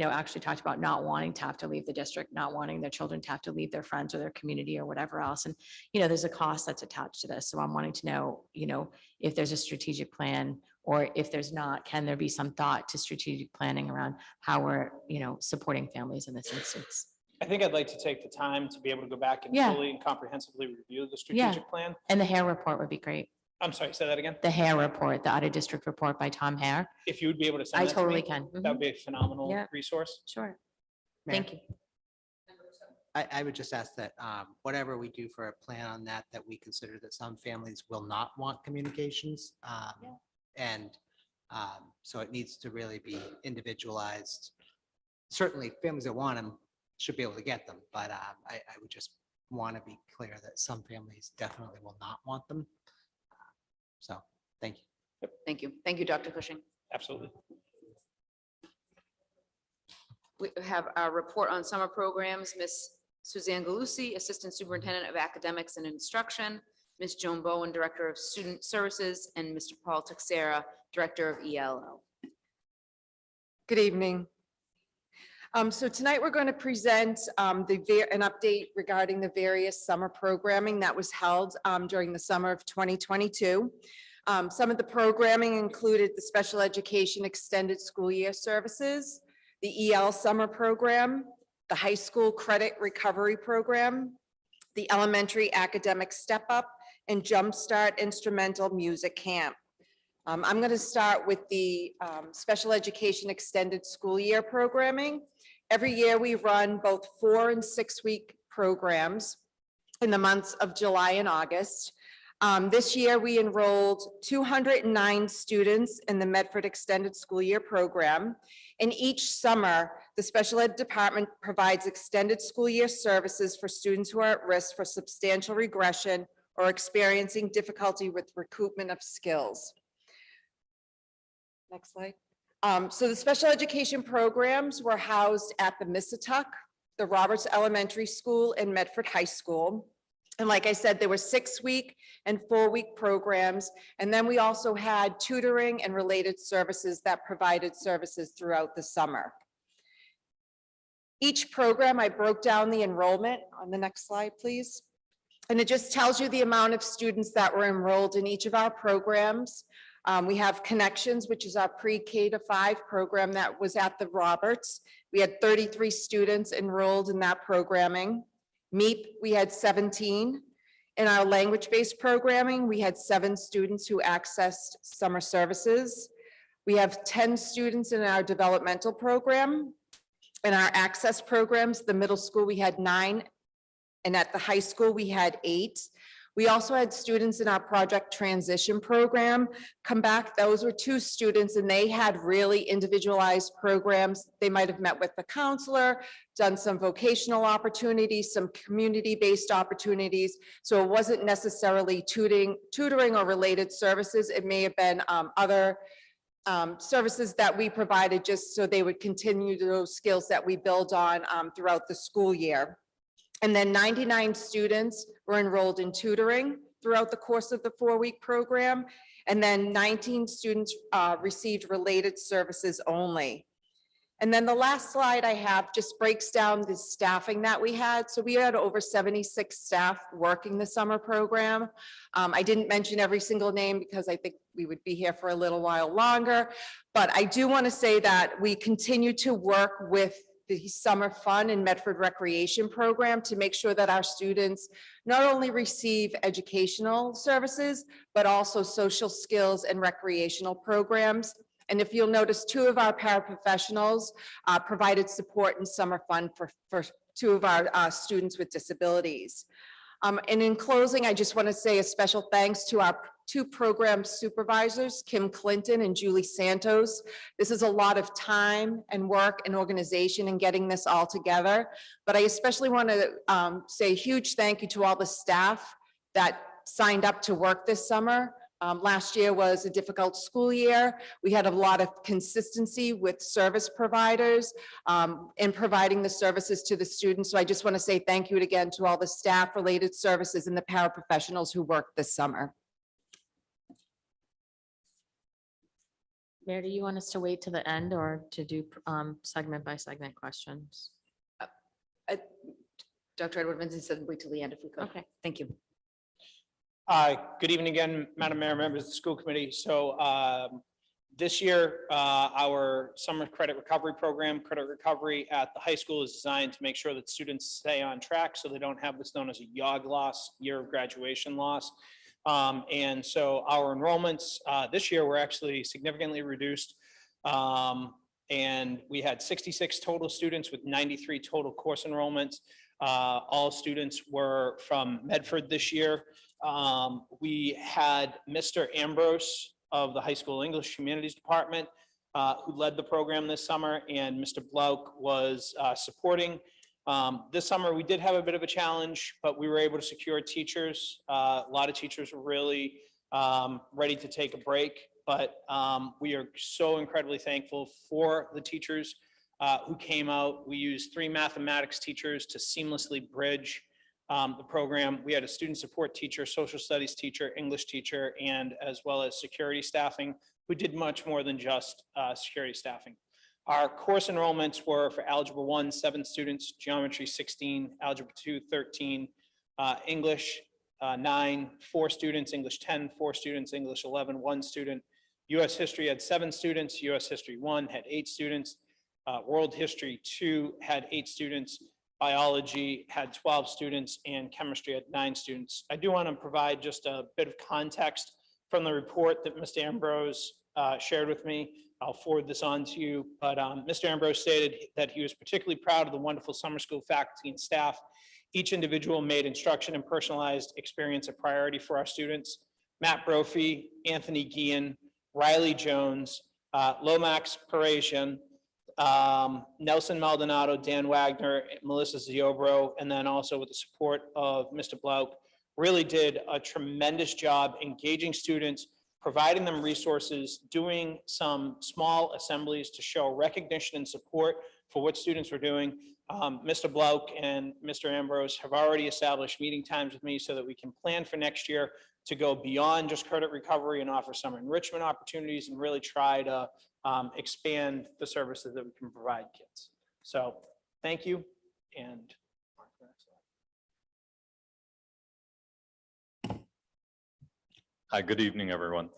actually talked about not wanting to have to leave the district, not wanting their children to have to leave their friends or their community or whatever else. And, there's a cost that's attached to this. So I'm wanting to know, if there's a strategic plan, or if there's not, can there be some thought to strategic planning around how we're, supporting families in this instance? I think I'd like to take the time to be able to go back and Yeah. fully and comprehensively review the strategic plan. And the Hare report would be great. I'm sorry, say that again. The Hare report, the out of district report by Tom Hare. If you would be able to send I that to me, totally can. that would be a phenomenal Yeah. resource. Sure. Mayor, Thank you. I would just ask that whatever we do for a plan on that we consider that some families will not want communications. And so it needs to really be individualized. Certainly, families that want them should be able to get them, but I would just want to be clear that some families definitely will not want them. So, thank you. Thank you. Thank you, Dr. Cushing. Absolutely. We have our report on summer programs. Ms. Suzanne Galusi, Assistant Superintendent of Academics and Instruction, Ms. Joan Bowen, Director of Student Services, and Mr. Paul Texera, Director of ELO. Good evening. So tonight we're going to present an update regarding the various summer programming that was held during the summer of 2022. Some of the programming included the special education extended school year services, the EL Summer Program, the High School Credit Recovery Program, the Elementary Academic Step Up, and Jumpstart Instrumental Music Camp. I'm going to start with the Special Education Extended School Year programming. Every year we run both 4- and 6-week programs in the months of July and August. This year we enrolled 209 students in the Medford Extended School Year program. And each summer, the special ed department provides extended school year services for students who are at risk for substantial regression or experiencing difficulty with recoupment of skills. Next slide. So the special education programs were housed at the Missatuck, the Roberts Elementary School, and Medford High School. And like I said, there were 6-week and 4-week programs. And then we also had tutoring and related services that provided services throughout the summer. Each program, I broke down the enrollment on the next slide, please. And it just tells you the amount of students that were enrolled in each of our programs. We have Connections, which is our pre-K to 5 program that was at the Roberts. We had 33 students enrolled in that programming. MEEP, we had 17. In our language-based programming, we had 7 students who accessed summer services. We have 10 students in our developmental program. In our access programs, the middle school, we had 9, and at the high school, we had 8. We also had students in our project transition program come back. Those were 2 students, and they had really individualized programs. They might have met with the counselor, done some vocational opportunities, some community-based opportunities. So it wasn't necessarily tutoring or related services. It may have been other services that we provided just so they would continue those skills that we build on throughout the school year. And then 99 students were enrolled in tutoring throughout the course of the 4-week program. And then 19 students received related services only. And then the last slide I have just breaks down the staffing that we had. So we had over 76 staff working the summer program. I didn't mention every single name because I think we would be here for a little while longer. But I do want to say that we continue to work with the Summer Fun and Medford Recreation Program to make sure that our students not only receive educational services, but also social skills and recreational programs. And if you'll notice, 2 of our paraprofessionals provided support in Summer Fun for 2 of our students with disabilities. And in closing, I just want to say a special thanks to our 2 program supervisors, Kim Clinton and Julie Santos. This is a lot of time and work and organization in getting this all together. But I especially want to say a huge thank you to all the staff that signed up to work this summer. Last year was a difficult school year. We had a lot of consistency with service providers in providing the services to the students. So I just want to say thank you again to all the staff related services and the paraprofessionals who worked this summer. Mayor, do you want us to wait to the end or to do segment by segment questions? Dr. Edward Vincent said wait till the end if we could. Okay. Thank you. Good evening again, Madam Mayor, members of the school committee. So this year, our summer credit recovery program, credit recovery at the high school, is designed to make sure that students stay on track so they don't have what's known as a YOG loss, year of graduation loss. And so our enrollments this year were actually significantly reduced. And we had 66 total students with 93 total course enrollments. All students were from Medford this year. We had Mr. Ambrose of the high school English Humanities Department who led the program this summer, and Mr. Blauk was supporting. This summer, we did have a bit of a challenge, but we were able to secure teachers. A lot of teachers were really ready to take a break, but we are so incredibly thankful for the teachers who came out. We used 3 mathematics teachers to seamlessly bridge the program. We had a student support teacher, social studies teacher, English teacher, and as well as security staffing, who did much more than just security staffing. Our course enrollments were for Algebra 1, 7 students, Geometry 16, Algebra 2, 13, English 9, 4 students, English 10, 4 students, English 11, 1 student. US History had 7 students, US History 1 had 8 students. World History 2 had 8 students, biology had 12 students, and chemistry had 9 students. I do want to provide just a bit of context from the report that Mr. Ambrose shared with me. I'll forward this on to you, but Mr. Ambrose stated that he was particularly proud of the wonderful summer school faculty and staff. Each individual made instruction and personalized experience a priority for our students. Matt Brophy, Anthony Guillen, Riley Jones, Lomax Parasian, Nelson Maldonado, Dan Wagner, Melissa Ziobro, and then also with the support of Mr. Blauk, really did a tremendous job engaging students, providing them resources, doing some small assemblies to show recognition and support for what students were doing. Mr. Blauk and Mr. Ambrose have already established meeting times with me so that we can plan for next year to go beyond just credit recovery and offer some enrichment opportunities and really try to expand the services that we can provide kids. So thank you. And hi, good evening, everyone.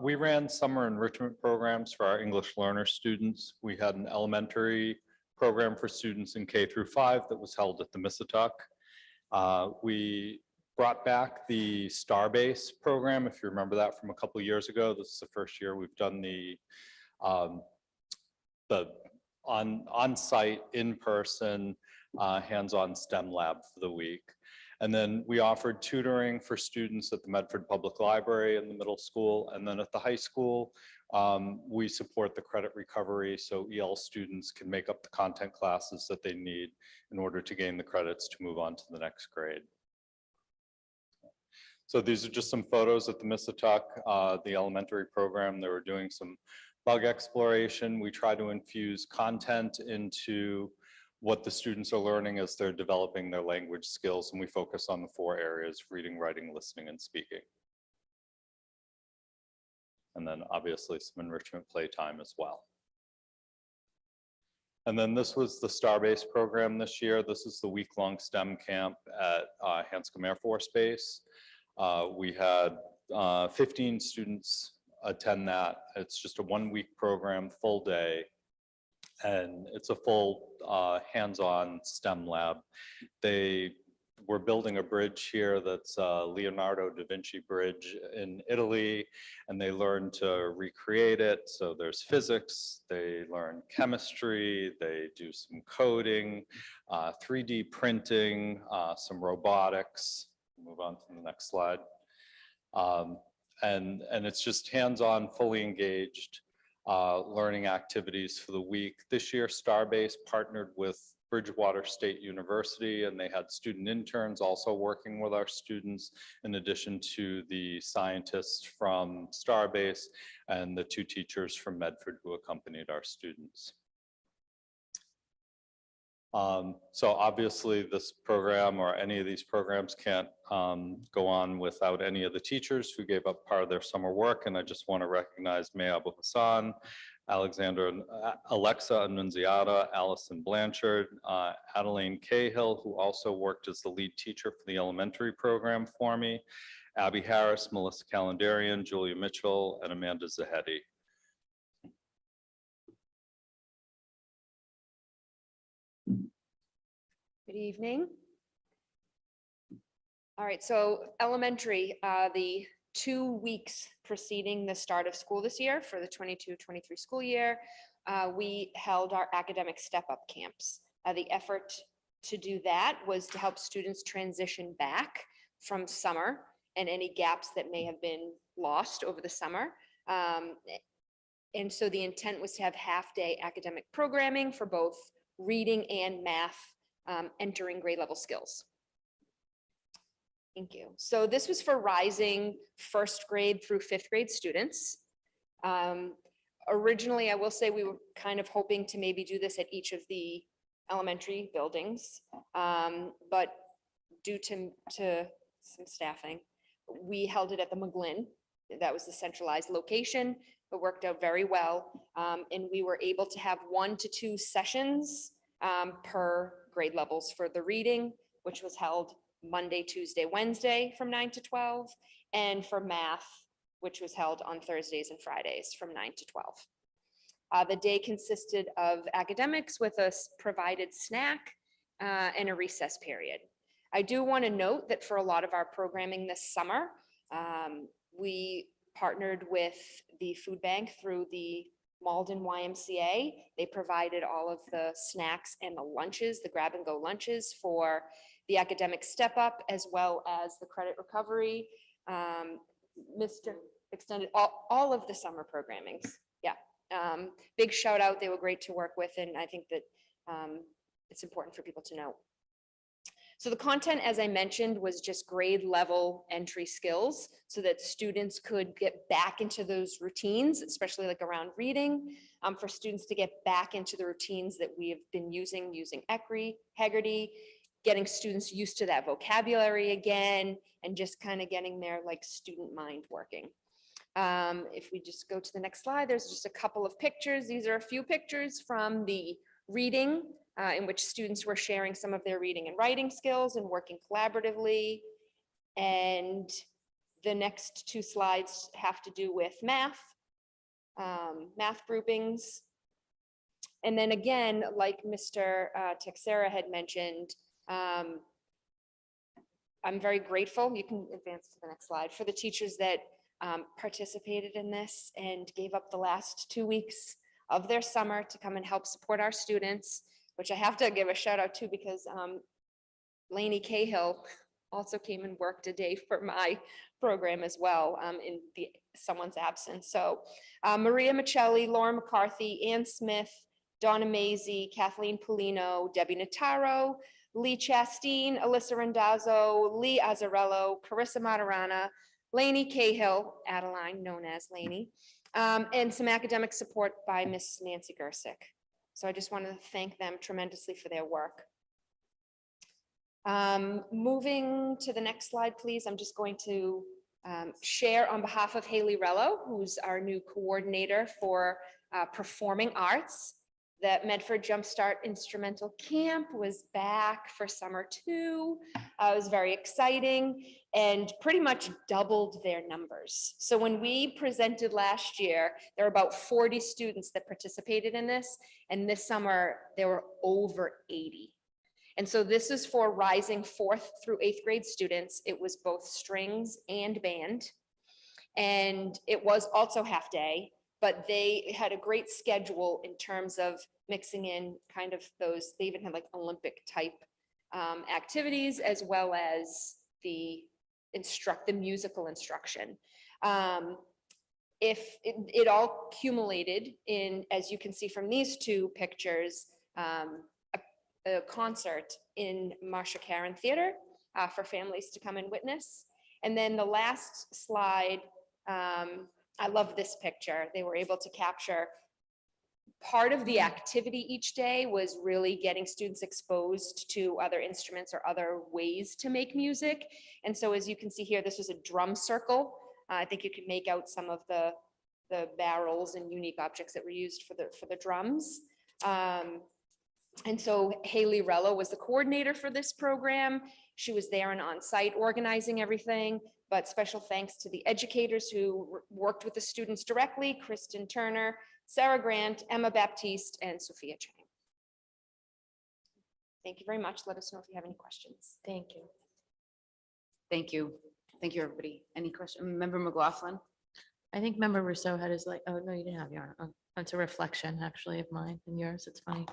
We ran summer enrichment programs for our English learner students. We had an elementary program for students in K through 5 that was held at the Mississauga. We brought back the Starbase program, if you remember that from a couple of years ago. This is the first year we've done the on-site, in-person, hands-on STEM lab for the week. And then we offered tutoring for students at the Medford Public Library in the middle school. And then at the high school, we support the credit recovery so EL students can make up the content classes that they need in order to gain the credits to move on to the next grade. So these are just some photos at the Mississauga, the elementary program. They were doing some bug exploration. We try to infuse content into what the students are learning as they're developing their language skills, and we focus on the 4 areas: reading, writing, listening, and speaking. And then obviously some enrichment playtime as well. And then this was the Starbase program this year. This is the week-long STEM camp at Hanscom Air Force Base. We had 15 students attend that. It's just a 1-week program, full day. And it's a full hands-on STEM lab. They were building a bridge here that's Leonardo da Vinci Bridge in Italy, and they learned to recreate it. So there's physics, they learn chemistry, they do some coding, 3D printing, some robotics. Move on to the next slide. And it's just hands-on, fully engaged learning activities for the week. This year, Starbase partnered with Bridgewater State University, and they had student interns also working with our students, in addition to the scientists from Starbase and the 2 teachers from Medford who accompanied our students. So obviously this program or any of these programs can't go on without any of the teachers who gave up part of their summer work. And I just want to recognize May Abu Hassan, Alexa Annunziata, Allison Blanchard, Adeline Cahill, who also worked as the lead teacher for the elementary program for me, Abby Harris, Melissa Calendarian, Julia Mitchell, and Amanda Zahedi. Good evening. All right, so elementary, the 2 weeks preceding the start of school this year for the 22-23 school year, we held our academic step-up camps. The effort to do that was to help students transition back from summer and any gaps that may have been lost over the summer. And so the intent was to have half-day academic programming for both reading and math, entering grade level skills. Thank you. So this was for rising 1st grade through 5th grade students. Originally, I will say we were kind of hoping to maybe do this at each of the elementary buildings, but due to some staffing, we held it at the McGlynn. That was the centralized location. It worked out very well, and we were able to have 1 to 2 sessions per grade levels for the reading, which was held Monday, Tuesday, Wednesday from 9 to 12, and for math, which was held on Thursdays and Fridays from 9 to 12. The day consisted of academics with a provided snack and a recess period. I do want to note that for a lot of our programming this summer, we partnered with the food bank through the Malden YMCA. They provided all of the snacks and the lunches, the grab and go lunches for the academic step up, as well as the credit recovery, Mr. Extended, all of the summer programmings. Yeah. Big shout out. They were great to work with. And I think that it's important for people to know. So the content, as I mentioned, was just grade level entry skills so that students could get back into those routines, especially like around reading, for students to get back into the routines that we have been using Haggerty, getting students used to that vocabulary again, and just kind of getting their like student mind working. If we just go to the next slide, there's just a couple of pictures. These are a few pictures from the reading in which students were sharing some of their reading and writing skills and working collaboratively. And the next two slides have to do with math, math groupings. And then again, like Mr. Texera had mentioned, I'm very grateful, you can advance to the next slide, for the teachers that participated in this and gave up the last 2 weeks of their summer to come and help support our students, which I have to give a shout out to because Lainey Cahill also came and worked a day for my program as well in someone's absence. So Maria Michelli, Laura McCarthy, Ann Smith, Donna Mazey, Kathleen Polino, Debbie Notaro, Lee Chasteen, Alyssa Randazzo, Lee Azzarello, Carissa Matarana, Lainey Cahill, Adeline, known as Lainey, and some academic support by Miss Nancy Gersick. So I just want to thank them tremendously for their work. Moving to the next slide, please. I'm just going to share on behalf of Haley Rello, who's our new coordinator for performing arts, that Medford Jumpstart Instrumental Camp was back for summer 2. It was very exciting and pretty much doubled their numbers. So when we presented last year, there were about 40 students that participated in this. And this summer, there were over 80. And so this is for rising 4th through 8th grade students. It was both strings and band. And it was also half day, but they had a great schedule in terms of mixing in kind of those, they even had like Olympic type activities, as well as the musical instruction. If it all accumulated in, as you can see from these two pictures, a concert in Marsha Karen Theater for families to come and witness. And then the last slide, I love this picture. They were able to capture part of the activity each day was really getting students exposed to other instruments or other ways to make music. And so as you can see here, this was a drum circle. I think you can make out some of the barrels and unique objects that were used for the drums. And so Haley Rello was the coordinator for this program. She was there and on site organizing everything, but special thanks to the educators who worked with the students directly, Kristen Turner, Sarah Grant, Emma Baptiste, and Sophia Chang. Thank you very much. Let us know if you have any questions. Thank you. Thank you. Thank you, everybody. Any question? Member McLaughlin? I think Member Rousseau had his like, oh, no, you didn't have your, it's a reflection actually of mine and yours. It's funny.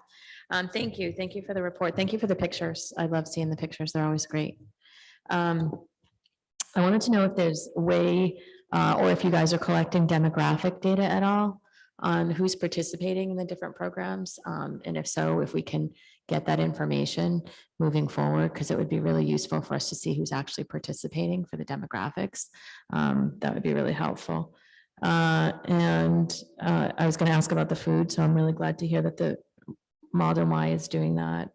Thank you. Thank you for the report. Thank you for the pictures. I love seeing the pictures. They're always great. I wanted to know if there's a way, or if you guys are collecting demographic data at all on who's participating in the different programs. And if so, if we can get that information moving forward, because it would be really useful for us to see who's actually participating for the demographics. That would be really helpful. I was going to ask about the food, so I'm really glad to hear that the Malden Y is doing that.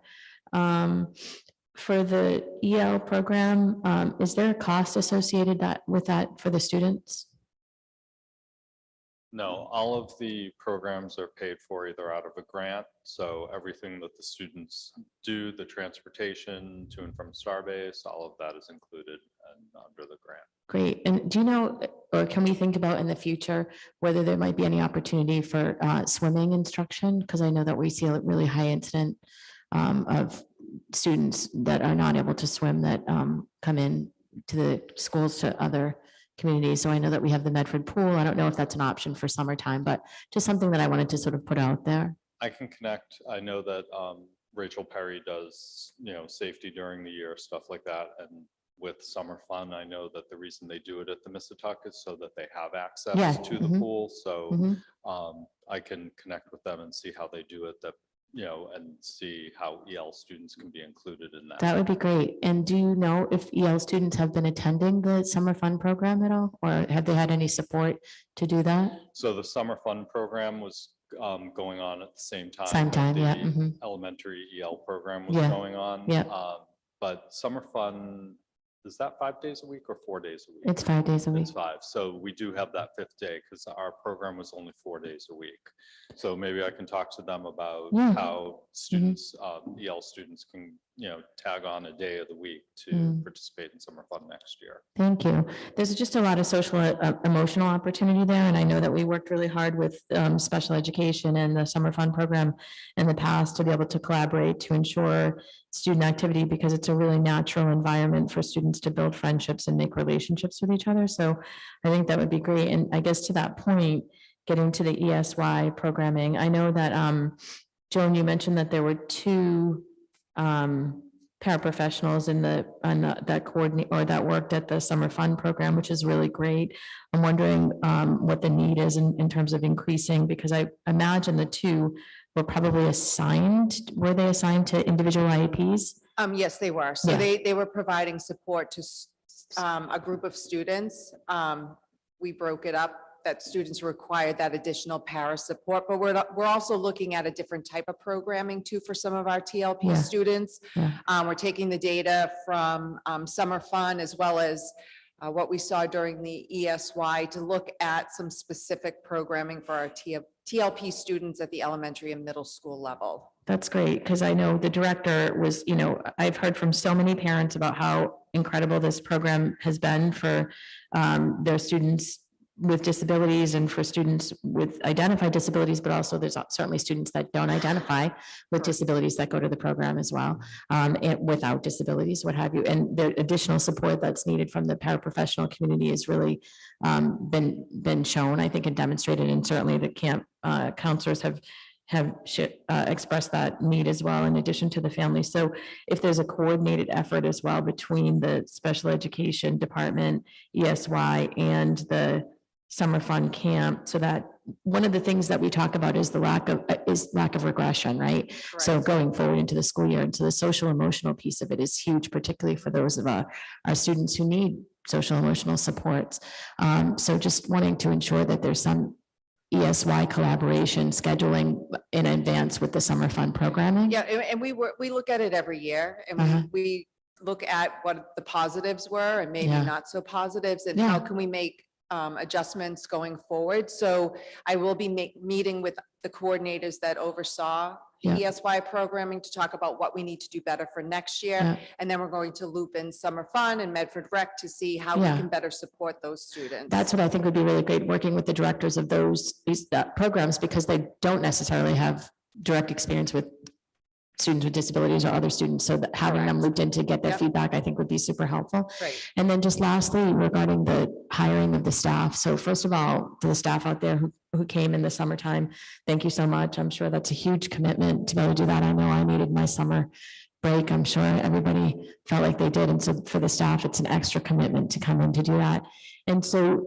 For the EL program, is there a cost associated with that for the students? No, all of the programs are paid for either out of a grant. So everything that the students do, the transportation to and from Starbase, all of that is included and under the grant. Great. And do you know, or can we think about in the future whether there might be any opportunity for swimming instruction? Because I know that we see a really high incident of students that are not able to swim that come in to the schools to other communities. So I know that we have the Medford pool. I don't know if that's an option for summertime, but just something that I wanted to sort of put out there. I can connect. I know that Rachel Perry does, safety during the year, stuff like that. And with summer fun, I know that the reason they do it at the Missatuck is so that they have access Yeah, to the mhm. pool. So Mhm. I can connect with them and see how they do it, that, and see how EL students can be included in that. That would be great. And do you know if EL students have been attending the summer fun program at all? Or have they had any support to do that? So the summer fun program was going on at the same time. Same that time, yeah, the mhm. Elementary EL program was Yeah, going on. yeah. But summer fun, is that 5 days a week or 4 days a week? It's 5 days a week. It's 5. So we do have that 5th day because our program was only 4 days a week. So maybe I can talk to them about Yeah. how students, EL students can, tag on a day of the week to participate in summer fun next year. Thank you. There's just a lot of social, emotional opportunity there. And I know that we worked really hard with special education and the summer fun program in the past to be able to collaborate to ensure student activity because it's a really natural environment for students to build friendships and make relationships with each other. So I think that would be great. And I guess to that point, getting to the ESY programming, I know that, Joan, you mentioned that there were 2 paraprofessionals that coordinate or that worked at the summer fun program, which is really great. I'm wondering what the need is in terms of increasing, because I imagine the 2 were probably assigned, were they assigned to individual IEPs? Yes, they were. So Yeah. they were providing support to a group of students. We broke it up that students required that additional para support, but we're also looking at a different type of programming too for some of our TLP Yeah. students. Yeah. We're taking the data from summer fun as well as what we saw during the ESY to look at some specific programming for our TLP students at the elementary and middle school level. That's great, because I know the director was, I've heard from so many parents about how incredible this program has been for their students with disabilities and for students with identified disabilities, but also there's certainly students that don't identify with disabilities that go to the program as well, and without disabilities, what have you. And the additional support that's needed from the paraprofessional community has really been shown, I think, and demonstrated, and certainly the camp counselors have expressed that need as well, in addition to the family. So if there's a coordinated effort as well between the special education department, ESY, and the summer fun camp, so that one of the things that we talk about is the lack of regression, right? So going forward into the school year, and so the social emotional piece of it is huge, particularly for those of our students who need social emotional supports. So just wanting to ensure that there's some ESY collaboration scheduling in advance with the summer fun programming. Yeah, and we look at it every year, and we look at what the positives were and maybe Yeah. not so positives, and Yeah. how can we make adjustments going forward. So I will be meeting with the coordinators that oversaw the Yeah. ESY programming to talk about what we need to do better for next year. Yeah. And then we're going to loop in Summer Fun and Medford Rec to see how we Yeah. can better support those students. That's what I think would be really great, working with the directors of these programs, because they don't necessarily have direct experience with students with disabilities or other students. So that having them looped in to get their Yep. feedback, I think would be super helpful. Great. And then just lastly, regarding the hiring of the staff. So first of all, to the staff out there who came in the summertime, thank you so much. I'm sure that's a huge commitment to be able to do that. I know I needed my summer break. I'm sure everybody felt like they did. And so for the staff, it's an extra commitment to come in to do that. And so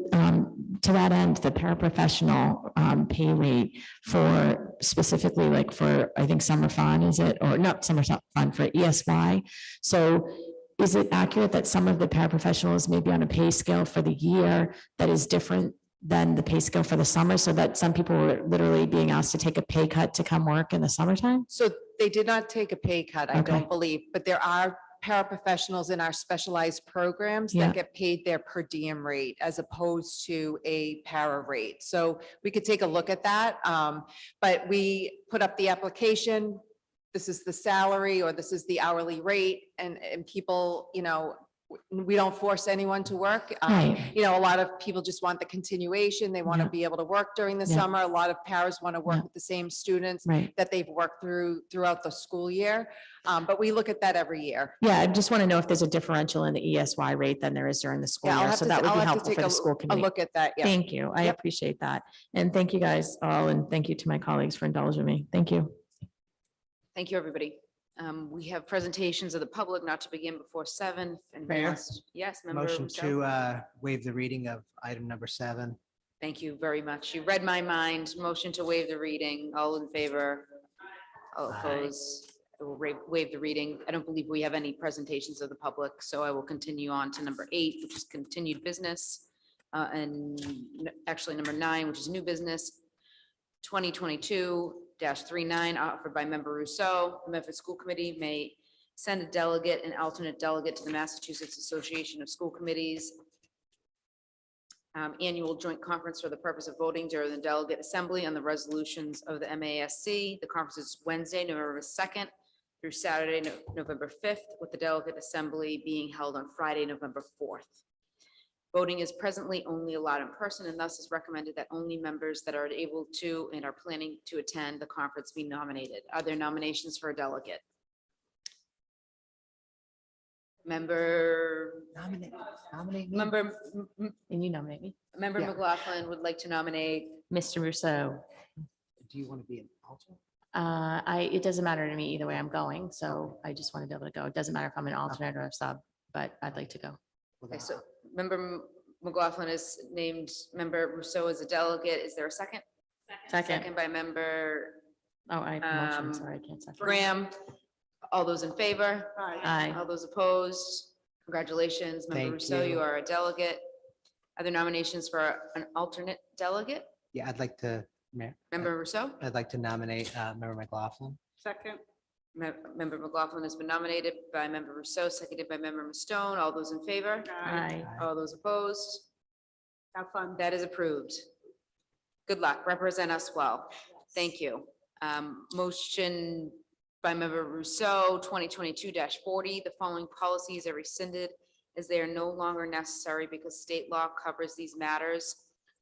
to that end, the paraprofessional pay rate for specifically like for, I think summer fun, is it, or not summer fun, for ESY. So is it accurate that some of the paraprofessionals may be on a pay scale for the year that is different than the pay scale for the summer, so that some people were literally being asked to take a pay cut to come work in the summertime? So they did not take a pay cut, I Okay. don't believe, but there are paraprofessionals in our specialized programs Yeah. that get paid their per diem rate as opposed to a para rate. So we could take a look at that. But we put up the application, this is the salary, or this is the hourly rate, and people, we don't force anyone to work. Right. You know, a lot of people just want the continuation. They want to Yeah. be able to work during the Yeah. summer. A lot of paras want to work Yeah. with the same students Right. that they've worked throughout the school year. But we look at that every year. Yeah, I just want to know if there's a differential in the ESY rate than there is during the school Yeah, I'll year. have So to, that would I'll be have to helpful take for the school a committee. look at that. Yeah. Thank you. I Yep. appreciate that. And thank you guys all, and thank you to my colleagues for indulging me. Thank you. Thank you, everybody. We have presentations of the public not to begin before 7. Mayor? Yes, member Motion Rousseau? to waive the reading of item number 7. Thank you very much. You read my mind. Motion to waive the reading. All in favor? All opposed? I will waive the reading. I don't believe we have any presentations of the public, so I will continue on to number 8, which is continued business. And actually number 9, which is new business. 2022-39 offered by member Rousseau. The Medford School Committee may send a delegate and alternate delegate to the Massachusetts Association of School Committees annual joint conference for the purpose of voting during the delegate assembly on the resolutions of the MASC. The conference is Wednesday, November 2nd through Saturday, November 5th, with the delegate assembly being held on Friday, November 4th. Voting is presently only allowed in person, and thus is recommended that only members that are able to and are planning to attend the conference be nominated. Are there nominations for a delegate? Member Nominate me. Member And you nominate me. Member Yeah. McLaughlin would like to nominate. Mr. Rousseau. Do you want to be an alternate? It doesn't matter to me either way I'm going, so I just want to be able to go. It doesn't matter if I'm an alternate or a sub, but I'd like to go. Okay, so member McLaughlin is named member Rousseau as a delegate. Is there a second? Second. By member Oh, I motion, sorry, I can't second. Graham. All those in favor? Aye. All those opposed? Congratulations, member Thank Rousseau, you you. are a delegate. Other nominations for an alternate delegate? Yeah, I'd like to, Mayor, Member Rousseau? I'd like to nominate Member McLaughlin. Second. Member McLaughlin has been nominated by member Rousseau, seconded by member Stone. All those in favor? Aye. All those opposed? Have fun. That is approved. Good luck. Represent us well. Thank you. Motion by member Rousseau, 2022-40. The following policies are rescinded as they are no longer necessary because state law covers these matters.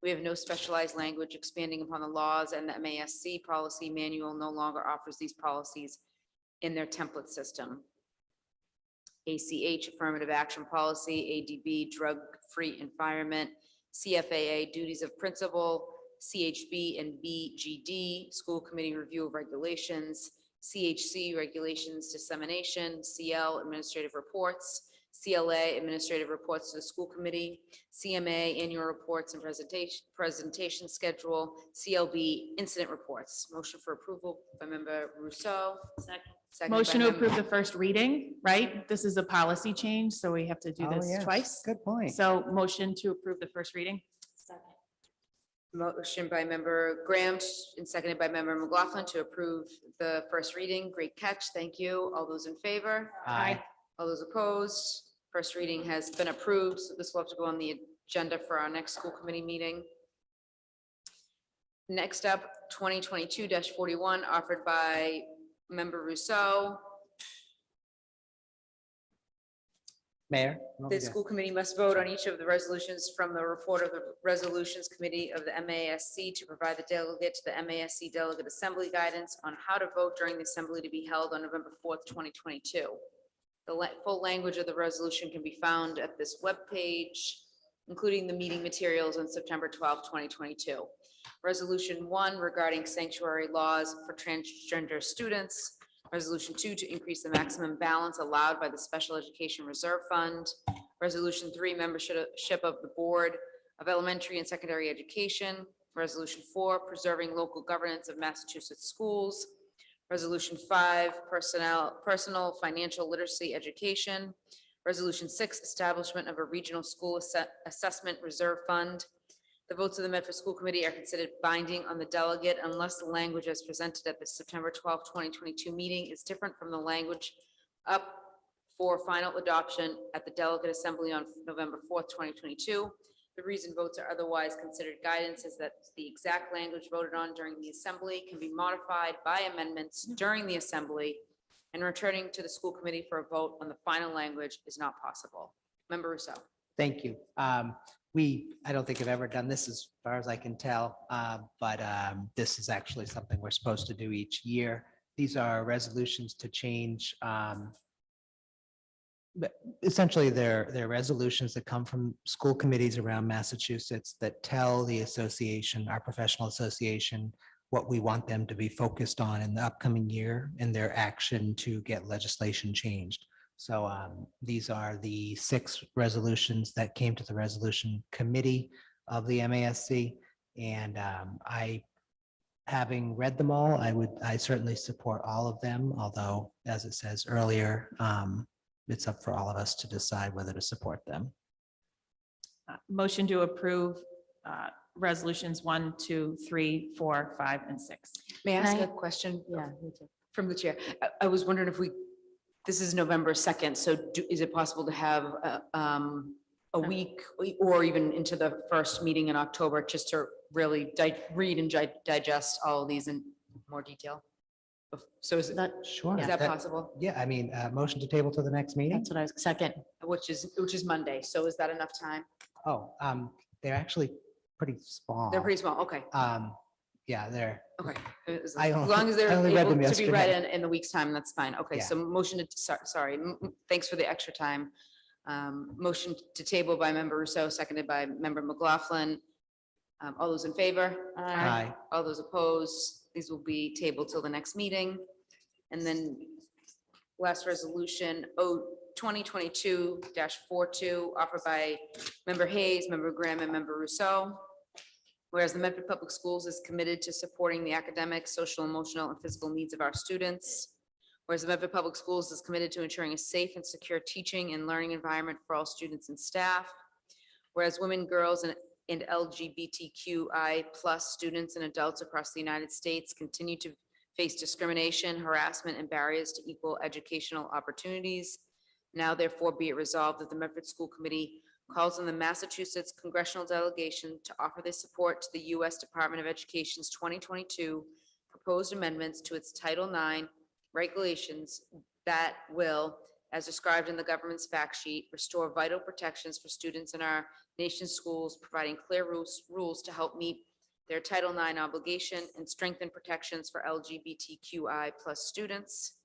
We have no specialized language expanding upon the laws, and the MASC policy manual no longer offers these policies in their template system. ACH, affirmative action policy, ADB, drug-free environment, CFAA, duties of principal, CHB and BGD, school committee review of regulations, CHC, regulations dissemination, CL, administrative reports, CLA, administrative reports to the school committee, CMA, annual reports and presentation schedule, CLB, incident reports. Motion for approval by member Rousseau. Second by Motion to member- approve the first reading, right? This is a policy change, so we have to do Oh, this yes. twice. Good point. So motion to approve the first reading. Motion by member Graham and seconded by member McLaughlin to approve the first reading. Great catch. Thank you. All those in favor? Aye. All those opposed? First reading has been approved. So this will have to go on the agenda for our next school committee meeting. Next up, 2022-41 offered by member Rousseau. Mayor? you want me The to- school committee must vote on each of the resolutions from the report of the resolutions committee of the MASC to provide the delegate to the MASC delegate assembly guidance on how to vote during the assembly to be held on November 4th, 2022. The full language of the resolution can be found at this webpage, including the meeting materials on September 12th, 2022. Resolution 1 regarding sanctuary laws for transgender students. Resolution 2 to increase the maximum balance allowed by the Special Education Reserve Fund. Resolution 3, membership of the Board of Elementary and Secondary Education. Resolution 4, preserving local governance of Massachusetts schools. Resolution 5, personal financial literacy education. Resolution 6, establishment of a regional school assessment reserve fund. The votes of the Medford School Committee are considered binding on the delegate unless the language as presented at the September 12th, 2022 meeting is different from the language up for final adoption at the delegate assembly on November 4th, 2022. The reason votes are otherwise considered guidance is that the exact language voted on during the assembly can be modified by amendments during the assembly, and returning to the school committee for a vote on the final language is not possible. Member Rousseau. Thank you. I don't think I've ever done this as far as I can tell, but this is actually something we're supposed to do each year. These are resolutions to change. But essentially, they're resolutions that come from school committees around Massachusetts that tell the association, our professional association, what we want them to be focused on in the upcoming year and their action to get legislation changed. So these are the 6 resolutions that came to the resolution committee of the MASC. And having read them all, I certainly support all of them, although, as it says earlier, it's up for all of us to decide whether to support them. Motion to approve resolutions 1, 2, 3, 4, 5, and 6. May I Can ask I- a question? Yeah, me too. From the chair. I was wondering if this is November 2nd, so is it possible to have a week or even into the first meeting in October, just to really read and digest all of these in more detail? So is Sure. that possible? Yeah, I mean, motion to table to the next meeting? That's what I was, second. Which is Monday, so is that enough time? Oh, they're actually pretty small. They're pretty small, okay, Yeah, they're, okay. As I long as they're I only read able them to be read yesterday. in the week's time, that's fine. Okay, Yeah. so motion to, sorry, thanks for the extra time. Motion to table by member Rousseau, seconded by member McLaughlin. All those in favor? Aye. All those opposed? These will be tabled till the next meeting. And then last resolution, 2022-42, offered by member Hayes, member Graham, and member Rousseau. Whereas the Medford Public Schools is committed to supporting the academic, social, emotional, and physical needs of our students. Whereas the Medford Public Schools is committed to ensuring a safe and secure teaching and learning environment for all students and staff. Whereas women, girls, and LGBTQI+ students and adults across the United States continue to face discrimination, harassment, and barriers to equal educational opportunities. Now therefore be it resolved that the Medford School Committee calls on the Massachusetts Congressional Delegation to offer their support to the U.S. Department of Education's 2022 proposed amendments to its Title IX regulations that will, as described in the government's fact sheet, restore vital protections for students in our nation's schools, providing clear rules to help meet their Title IX obligation and strengthen protections for LGBTQI+ students.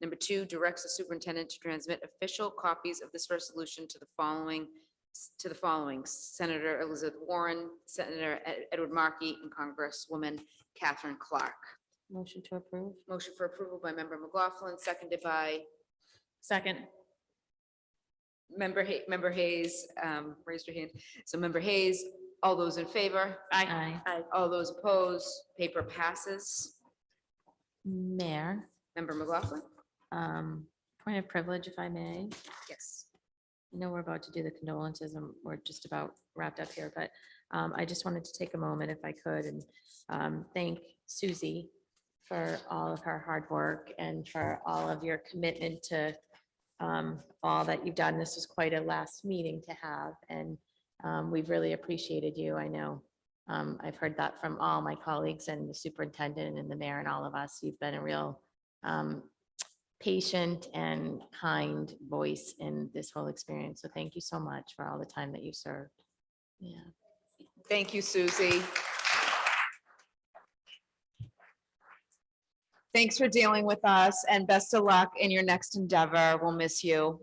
Number 2, directs the superintendent to transmit official copies of this resolution to the following Senator Elizabeth Warren, Senator Edward Markey, and Congresswoman Catherine Clark. Motion to approve. Motion for approval by member McLaughlin, seconded by Second. member Hayes. Raise your hand. So member Hayes, all those in favor? Aye. Aye. All those opposed? Paper passes. Mayor, Member McLaughlin? point of privilege, if I may. Yes. I know we're about to do the condolences and we're just about wrapped up here, but I just wanted to take a moment if I could and thank Susie for all of her hard work and for all of your commitment to all that you've done. This was quite a last meeting to have, and we've really appreciated you. I know I've heard that from all my colleagues and the superintendent and the mayor and all of us. You've been a real patient and kind voice in this whole experience. So thank you so much for all the time that you served. Yeah. Thank you, Susie. Thanks for dealing with us and best of luck in your next endeavor. We'll miss you.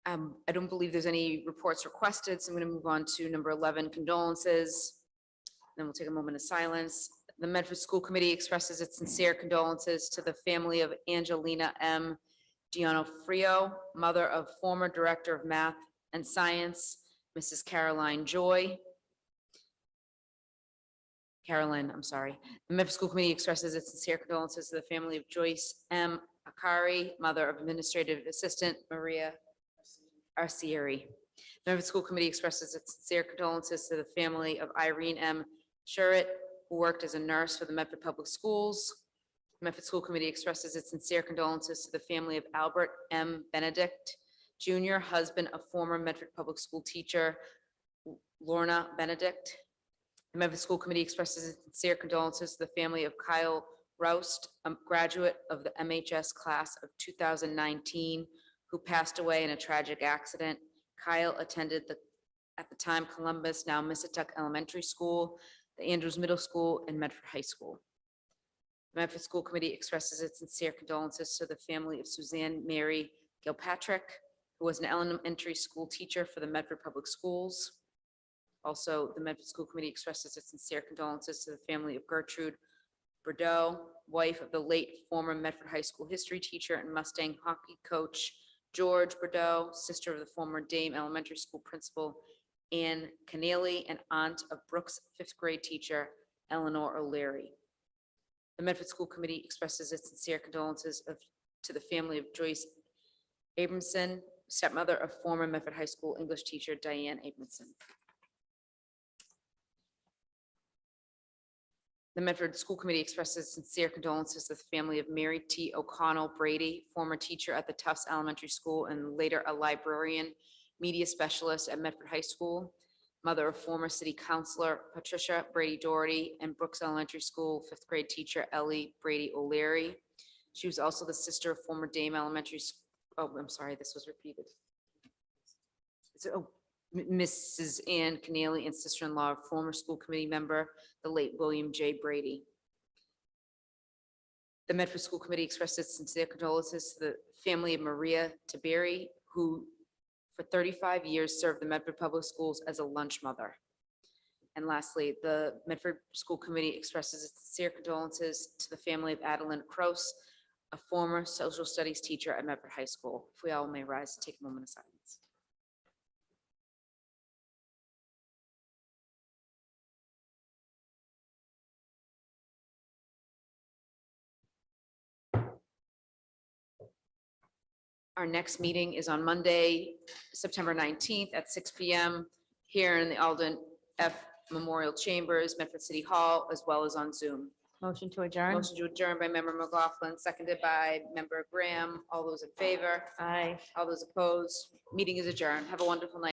I don't believe there's any reports requested, so I'm going to move on to number 11, condolences. Then we'll take a moment of silence. The Medford School Committee expresses its sincere condolences to the family of Angelina M. Gianofrio, mother of former Director of Math and Science, Mrs. Caroline, I'm sorry. The Medford School Committee expresses its sincere condolences to the family of Joyce M. Akari, mother of Administrative Assistant Maria Arcieri. The Medford School Committee expresses its sincere condolences to the family of Irene M. Shurit, who worked as a nurse for the Medford Public Schools. The Medford School Committee expresses its sincere condolences to the family of Albert M. Benedict, Jr., husband of former Medford Public School teacher Lorna Benedict. The Medford School Committee expresses its sincere condolences to the family of Kyle Roust, a graduate of the MHS class of 2019, who passed away in a tragic accident. Kyle attended at the time Columbus, now Missatuck Elementary School, the Andrews Middle School, and Medford High School. The Medford School Committee expresses its sincere condolences to the family of Suzanne Mary Gilpatrick, who was an elementary school teacher for the Medford Public Schools. Also, the Medford School Committee expresses its sincere condolences to the family of Gertrude Bordeaux, wife of the late former Medford High School history teacher and Mustang hockey coach George Bordeaux, sister of the former Dame Elementary School principal Ann Keneally, and aunt of Brooks' fifth grade teacher Eleanor O'Leary. The Medford School Committee expresses its sincere condolences to the family of Joyce Abramson, stepmother of former Medford High School English teacher Diane Abramson. The Medford School Committee expresses sincere condolences to the family of Mary T. O'Connell Brady, former teacher at the Tufts Elementary School and later a librarian, media specialist at Medford High School, mother of former city councilor Patricia Brady Doherty, and Brooks Elementary School fifth grade teacher Ellie Brady O'Leary. She was also the sister of former Dame Elementary, I'm sorry, this was repeated. Mrs. Ann Keneally and sister-in-law of former school committee member, the late William J. Brady. The Medford School Committee expressed its sincere condolences to the family of Maria Tiberi, who for 35 years served the Medford Public Schools as a lunch mother. And lastly, the Medford School Committee expresses its sincere condolences to the family of Adeline Cross, a former social studies teacher at Medford High School. If we all may rise to take a moment of silence. Our next meeting is on Monday, September 19th at 6 p.m. here in the Alden F. Memorial Chambers, Medford City Hall, as well as on Zoom. Motion to adjourn. Motion to adjourn by Member McLaughlin, seconded by Member Graham. All those in favor? Aye. All those opposed? Meeting is adjourned. Have a wonderful night.